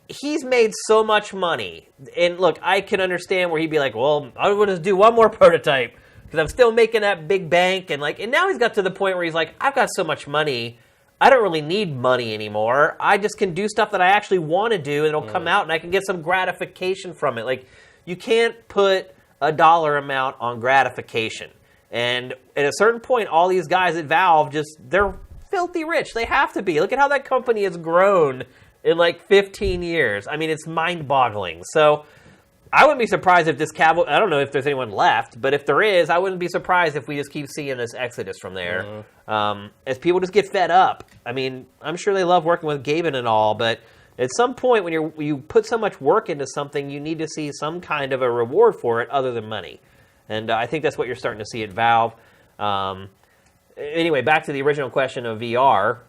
He's made so much money. And look, I can understand where he'd be like, well, I want to do one more prototype because I'm still making that big bank. And now he's got to the point where he's like, I've got so much money. I don't really need money anymore. I just can do stuff that I actually want to do, and it'll come out, and I can get some gratification from it. You can't put a dollar amount on gratification. And at a certain point, all these guys at Valve they're filthy rich. They have to be. Look at how that company has grown in 15 years. I mean, it's mind-boggling. So I wouldn't be surprised if this I don't know if there's anyone left, but if there is, I wouldn't be surprised if we just keep seeing this exodus from there. As people just get fed up. I mean, I'm sure they love working with Gaben and all, but at some point when you put so much work into something, you need to see some kind of a reward for it other than money. And I think that's what you're starting to see at Valve. Anyway, back to the original question of VR.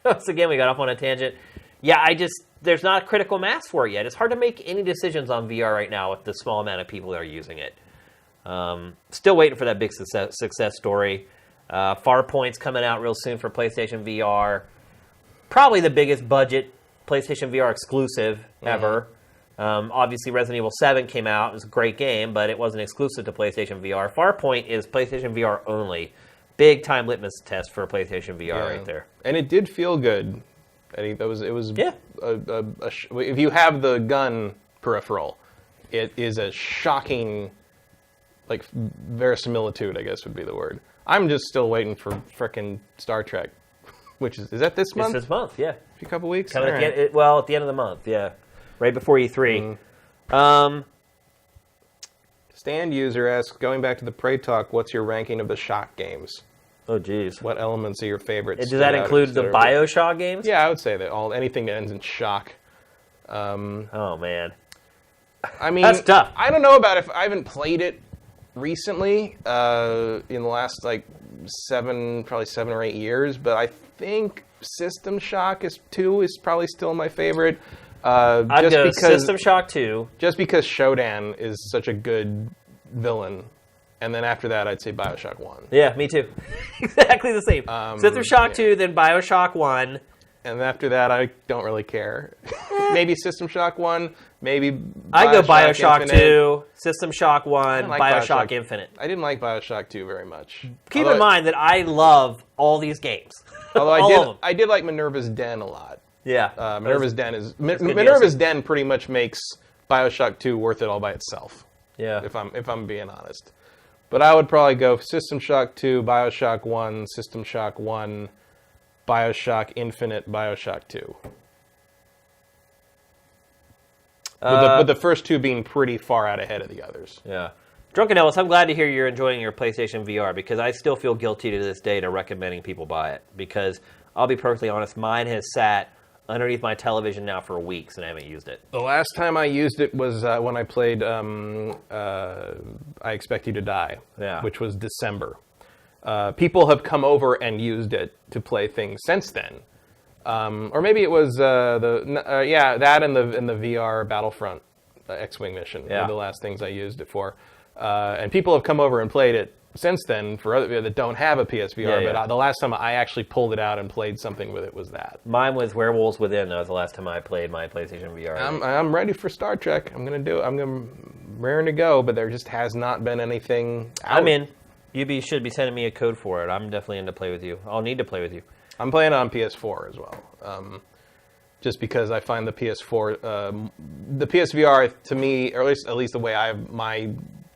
Once again, we got off on a tangent. Yeah, there's not a critical mass for it yet. It's hard to make any decisions on VR right now with the small amount of people that are using it. Still waiting for that big success story. Farpoint's coming out real soon for PlayStation VR. Probably the biggest budget PlayStation VR exclusive ever. Obviously, Resident Evil 7 came out. It was a great game, but it wasn't exclusive to PlayStation VR. Farpoint is PlayStation VR only. Big time litmus test for PlayStation VR right there. And it did feel good. I think it was if you have the gun peripheral, it is a shocking, verisimilitude, I guess would be the word. I'm just still waiting for frickin' Star Trek, which is that this month? It's this month, yeah. A couple weeks? At the end of the month, yeah. Right before E3. Stand user asks, going back to the Prey Talk, what's your ranking of the Shock games? Oh, geez. What elements are your favorites? Does that include the BioShock games? Yeah, I would say that anything that ends in shock. Oh, man. I mean, that's tough. I don't know about if I haven't played it recently, in the last, probably 7 or 8 years, but I think System Shock 2 is probably still my favorite. I'd go System Shock 2. Just because Shodan is such a good villain. And then after that, I'd say BioShock 1. Yeah, me too. Exactly the same. System Shock 2, then BioShock 1. And after that, I don't really care. Maybe System Shock 1, maybe I go BioShock Infinite. 2, System Shock 1, BioShock Infinite. I didn't like BioShock 2 very much. Keep in mind that I love all these games. Although I did like Minerva's Den a lot. Yeah. Minerva's Den pretty much makes BioShock 2 worth it all by itself. Yeah. If I'm being honest. But I would probably go System Shock 2, BioShock 1, System Shock 1, BioShock Infinite, BioShock 2. With the first two being pretty far out ahead of the others. Yeah. Drunken Ellis, I'm glad to hear you're enjoying your PlayStation VR because I still feel guilty to this day to recommending people buy it. Because I'll be perfectly honest, mine has sat underneath my television now for weeks and I haven't used it. The last time I used it was when I played I Expect You to Die, which was December. People have come over and used it to play things since then. Or maybe it was that and the VR Battlefront X-Wing mission were the last things I used it for. And people have come over and played it since then for other people that don't have a PSVR, but the last time I actually pulled it out and played something with it was that. Mine was Werewolves Within. That was the last time I played my PlayStation VR. I'm ready for Star Trek. I'm raring to go, but there just has not been anything out. I'm in. You should be sending me a code for it. I'm definitely in to play with you. I'll need to play with you. I'm playing on PS4 as well. Just because I find the PS4, the PSVR to me, or at least the way I have my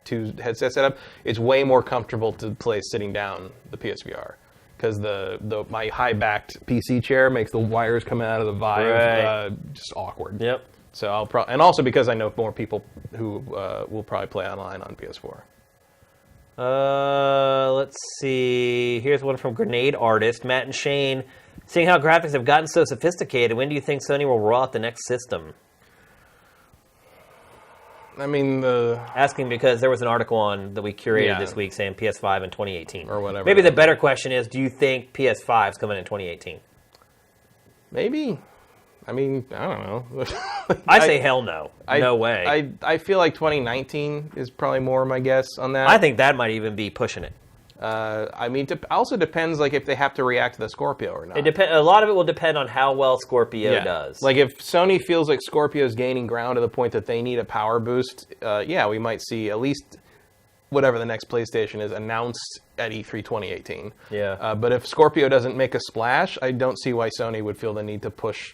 two headsets set up, it's way more comfortable to play sitting down the PSVR. Because my high-backed PC chair makes the wires come out of the Vive just awkward. Yep. So and also because I know more people who will probably play online on PS4. Let's see. Here's one from Grenade Artist, Matt and Shane. Seeing how graphics have gotten so sophisticated, when do you think Sony will roll out the next system? I mean, asking because there was an article on that we curated this week saying PS5 in 2018 or whatever. Maybe the better question is, do you think PS5 is coming in 2018? Maybe. I mean, I don't know. I say hell no. No way. I feel like 2019 is probably more my guess on that. I think that might even be pushing it. I mean, it also depends, like, if they have to react to the Scorpio or not. A lot of it will depend on how well Scorpio does. Like, if Sony feels like Scorpio's gaining ground to the point that they need a power boost, we might see at least whatever the next PlayStation is announced at E3 2018. Yeah. But if Scorpio doesn't make a splash, I don't see why Sony would feel the need to push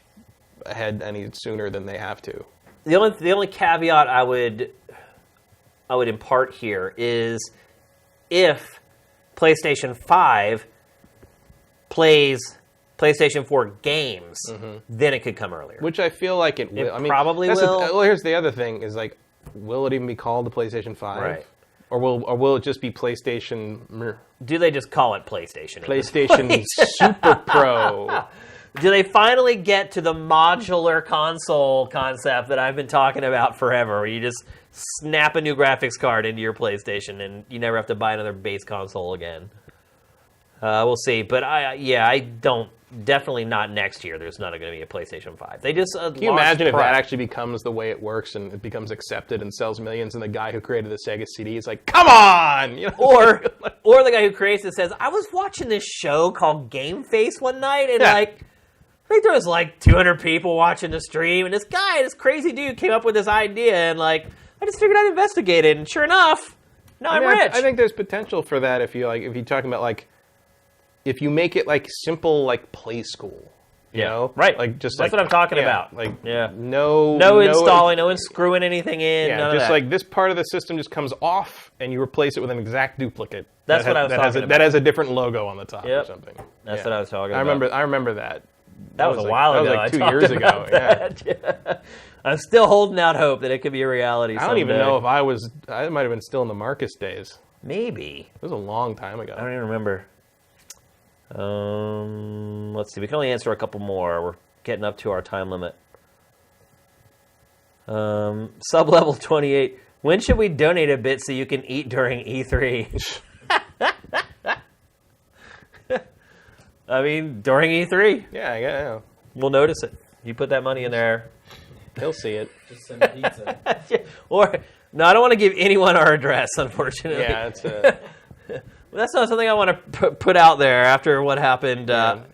ahead any sooner than they have to. The only caveat I would impart here is if PlayStation 5 plays PlayStation 4 games, then it could come earlier. Which I feel like it will. Probably will. Well, here's the other thing: is like, will it even be called the PlayStation 5? Right. Or will it just be PlayStation? Do they just call it PlayStation? PlayStation Super Pro. Do they finally get to the modular console concept that I've been talking about forever, where you just snap a new graphics card into your PlayStation and you never have to buy another base console again? We'll see. But I don't. Definitely not next year. There's not going to be a PlayStation 5. They just Can you imagine if that actually becomes the way it works and it becomes accepted and sells millions, and the guy who created the Sega CD is like, come on! You know? Or the guy who creates it says, I was watching this show called GameFace one night, and I think there was like 200 people watching the stream, and this crazy dude came up with this idea, and like, I just figured I'd investigate it, and sure enough, now I'm rich. I think there's potential for that if you're talking about like, if you make it like simple, like Play School, you know, right? Like just that's what I'm talking about. Like no installing, no screwing anything in. Yeah, none just of that. like this part of the system just comes off, and you replace it with an exact duplicate. That's what I was talking about. That has a different logo on the top or something. That's what I was talking about. I remember that. That was a while ago. That was like 2 years ago. Yeah. I'm still holding out hope that it could be a reality. I don't even know if I might have been still in the Marcus days. Maybe it was a long time ago. I don't even remember. Let's see. We can only answer a couple more. We're getting up to our time limit. Sub-level 28. When should we donate a bit so you can eat during E3? I mean, during E3. Yeah. We'll notice it. You put that money in there. He'll see it. Just send pizza. No, I don't want to give anyone our address, unfortunately. Yeah, it's that's not something I want to put out there after what happened. And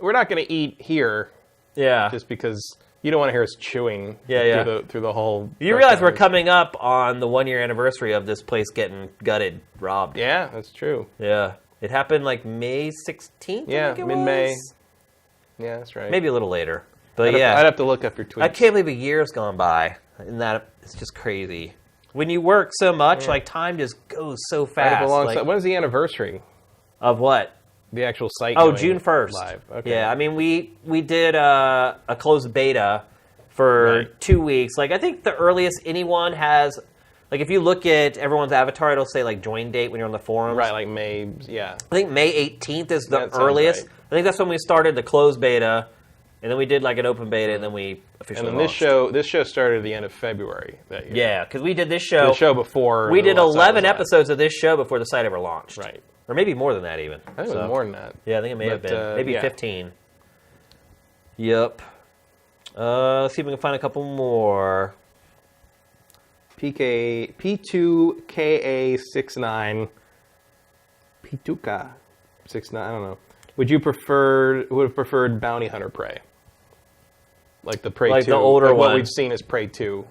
we're not going to eat here. Yeah. Just because you don't want to hear us chewing. Through the whole. You realize we're coming up on the 1 year anniversary of this place getting gutted, robbed. Yeah, that's true. Yeah, it happened like May 16th. Yeah, mid-May. Yeah, that's right. Maybe a little later, but I'd have to look up your tweets. I can't believe a year's gone by, and that it's just crazy. When you work so much, like time just goes so fast. When's the anniversary? Of what? The actual site. Oh, June 1st. Live. Okay. Yeah, I mean, we did a closed beta for 2 weeks. Like, I think the earliest anyone has, like, if you look at everyone's avatar, it'll say, like, join date when you're on the forums. Right, like May, yeah. I think May 18th is the earliest. Right. I think that's when we started the closed beta, and then we did, like, an open beta, and then we officially launched. This show started at the end of February that year. Yeah, because we did this show. The show before. We did 11 episodes of this show before the site ever launched. Right. Or maybe more than that, even. I think it was more than that. Yeah, I think it may have been. Maybe 15. Yep. Let's see if we can find a couple more. P2KA69. P2K 69. I don't know. Would have preferred Bounty Hunter Prey? Like the Prey 2. Like the older one. What we've seen is Prey 2.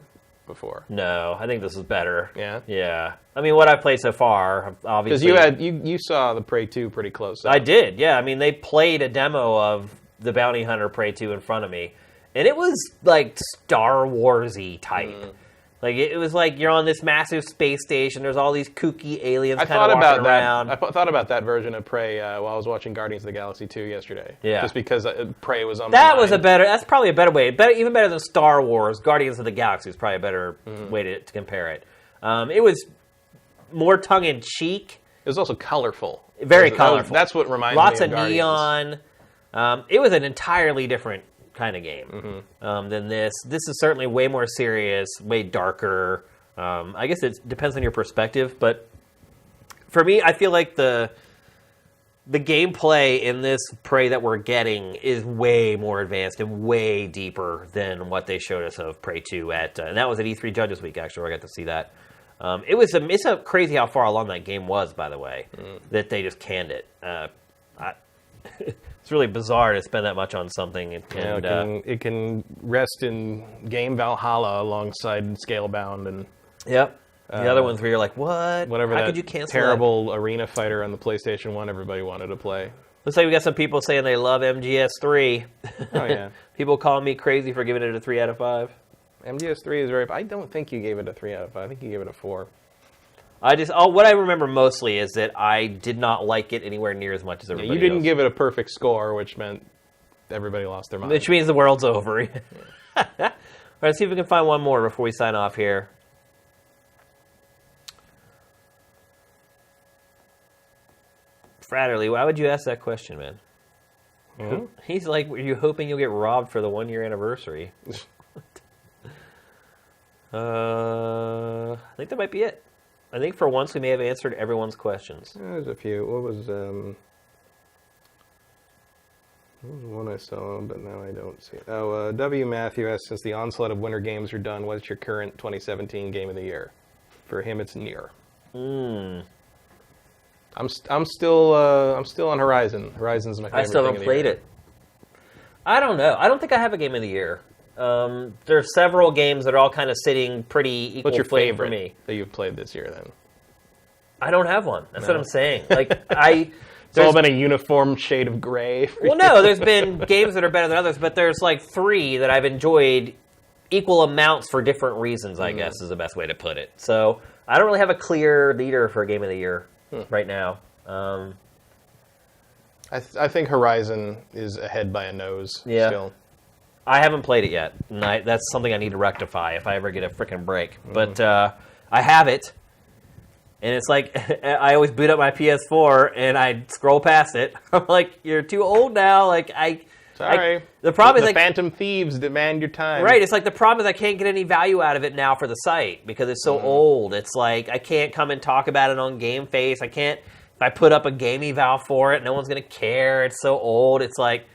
before. No, I think this is better. Yeah? Yeah. I mean, what I've played so far, obviously... Because you saw the Prey 2 pretty close up. I did, yeah. I mean, they played a demo of the Bounty Hunter Prey 2 in front of me, and it was, like, Star Wars-y type. Like, it was like you're on this massive space station, there's all these kooky aliens kind of walking around. I thought about that version of Prey while I was watching Guardians of the Galaxy 2 yesterday. Yeah. Just because Prey was on my mind. That's probably a better way. Even better than Star Wars. Guardians of the Galaxy is probably a better way to compare it. It was more tongue-in-cheek. It was also colorful. Very colorful. That's what reminded Lots me of of neon. It was an entirely different kind of game than this. This is certainly way more serious, way darker. I guess it depends on your perspective, but for me, I feel like the gameplay in this Prey that we're getting is way more advanced and way deeper than what they showed us of Prey 2 and that was at E3 Judges Week, actually, where I got to see that. It's crazy how far along that game was, by the way, that they just canned it. It's really bizarre to spend that much on something. It can rest in Game Valhalla alongside Scalebound and... Yep. The other ones where you're like, what? Whatever. How could you cancel terrible arena fighter on the PlayStation 1 everybody wanted to play. Looks like we got some people saying they love MGS3. Oh, yeah. People calling me crazy for giving it a 3 out of 5. MGS3 is very... I don't think you gave it a 3 out of 5. I think you gave it a 4. What I remember mostly is that I did not like it anywhere near as much as everybody else. You didn't give it a perfect score, which meant everybody lost their mind. Which means the world's over. All right, let's see if we can find one more before we sign off here. Fratterly, why would you ask that question, man? Mm-hmm. He's like, are you hoping you'll get robbed for the 1-year anniversary? I think that might be it. I think for once we may have answered everyone's questions. There's a few. What was one I saw, but now I don't see it. Oh, W. Matthew asks, since the onslaught of winter games are done, what's your current 2017 game of the year? For him, it's Nier. I'm still on Horizon. Horizon's my favorite. I still haven't played it. I don't know. I don't think I have a game of the year. There are several games that are all kind of sitting pretty equal. What's your favorite for me that you've played this year, then? I don't have one. That's what I'm saying. Like it's all been a uniform shade of gray. Well, no, there's been games that are better than others, but there's like 3 that I've enjoyed equal amounts for different reasons, I guess, is the best way to put it. So I don't really have a clear leader for game of the year right now. I think Horizon is ahead by a nose still. I haven't played it yet, and that's something I need to rectify if I ever get a frickin' break. But I have it, and it's like I always boot up my PS4 and I scroll past it. I'm like, you're too old now. Like Sorry. The problem is the Phantom Thieves demand your time. Right. It's like the problem is I can't get any value out of it now for the site because it's so old. It's like I can't come and talk about it on GameFace. I can't. If I put up a game eval for it, no one's gonna care. It's so old. It's like.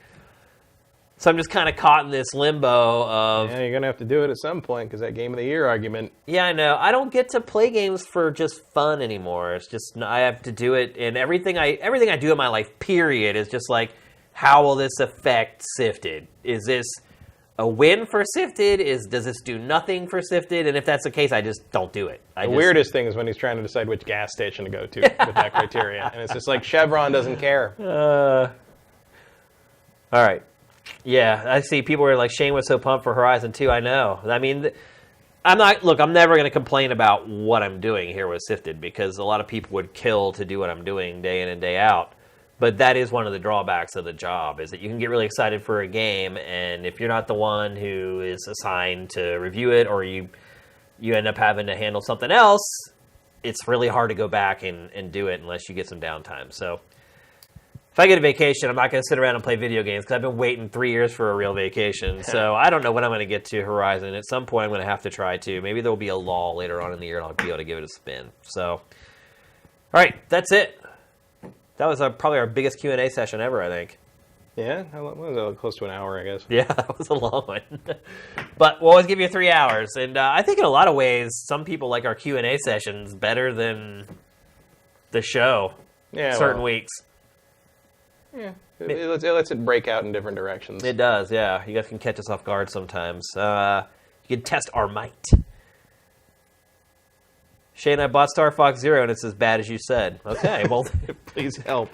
So I'm just kind of caught in this limbo of... Yeah, you're going to have to do it at some point, because that Game of the Year argument... Yeah, I know. I don't get to play games for just fun anymore. It's just, I have to do it, and everything I do in my life, period, is just like, how will this affect Sifted? Is this a win for Sifted? Does this do nothing for Sifted? And if that's the case, I just don't do it. The weirdest thing is when he's trying to decide which gas station to go to with that criteria. And it's just like, Chevron doesn't care. All right. Yeah, I see people are like, Shane was so pumped for Horizon 2. I know. I mean, I'm never going to complain about what I'm doing here with Sifted because a lot of people would kill to do what I'm doing day in and day out. But that is one of the drawbacks of the job is that you can get really excited for a game, and if you're not the one who is assigned to review it or you end up having to handle something else, it's really hard to go back and do it unless you get some downtime. So if I get a vacation, I'm not going to sit around and play video games because I've been waiting 3 years for a real vacation. So I don't know when I'm going to get to Horizon. At some point, I'm going to have to try to. Maybe there will be a lull later on in the year and I'll be able to give it a spin. So, all right, that's it. That was probably our biggest Q&A session ever, I think. Yeah? What was that? Close to an hour, I guess. Yeah, that was a long one. But we'll always give you 3 hours. And I think in a lot of ways, some people like our Q&A sessions better than the show certain weeks. Yeah, it lets it break out in different directions. It does, yeah. You guys can catch us off guard sometimes. You can test our might. Shane, I bought Star Fox Zero, and it's as bad as you said. Okay, well, Please help.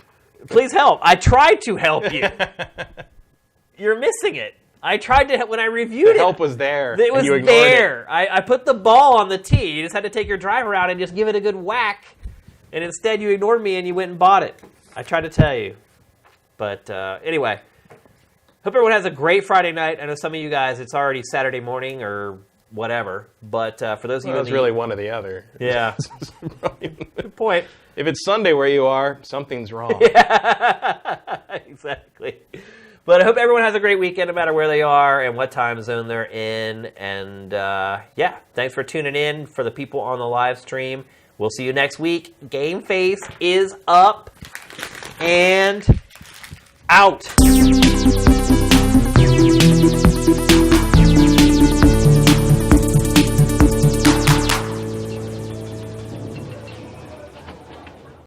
please help. I tried to help you. You're missing it. I tried to when I reviewed The help was there. It was and you ignored there. I put the ball on the tee. You just had to take your driver out and just give it a good whack. And instead, you ignored me and you went and bought it. I tried to tell you. But anyway, hope everyone has a great Friday night. I know some of you guys, it's already Saturday morning or whatever. But for those of you... Well, it's really one or the other. Yeah. Good point. If it's Sunday where you are, something's wrong. Exactly. But I hope everyone has a great weekend no matter where they are and what time zone they're in. And yeah, thanks for tuning in for the people on the live stream. We'll see you next week. GameFace is up and out.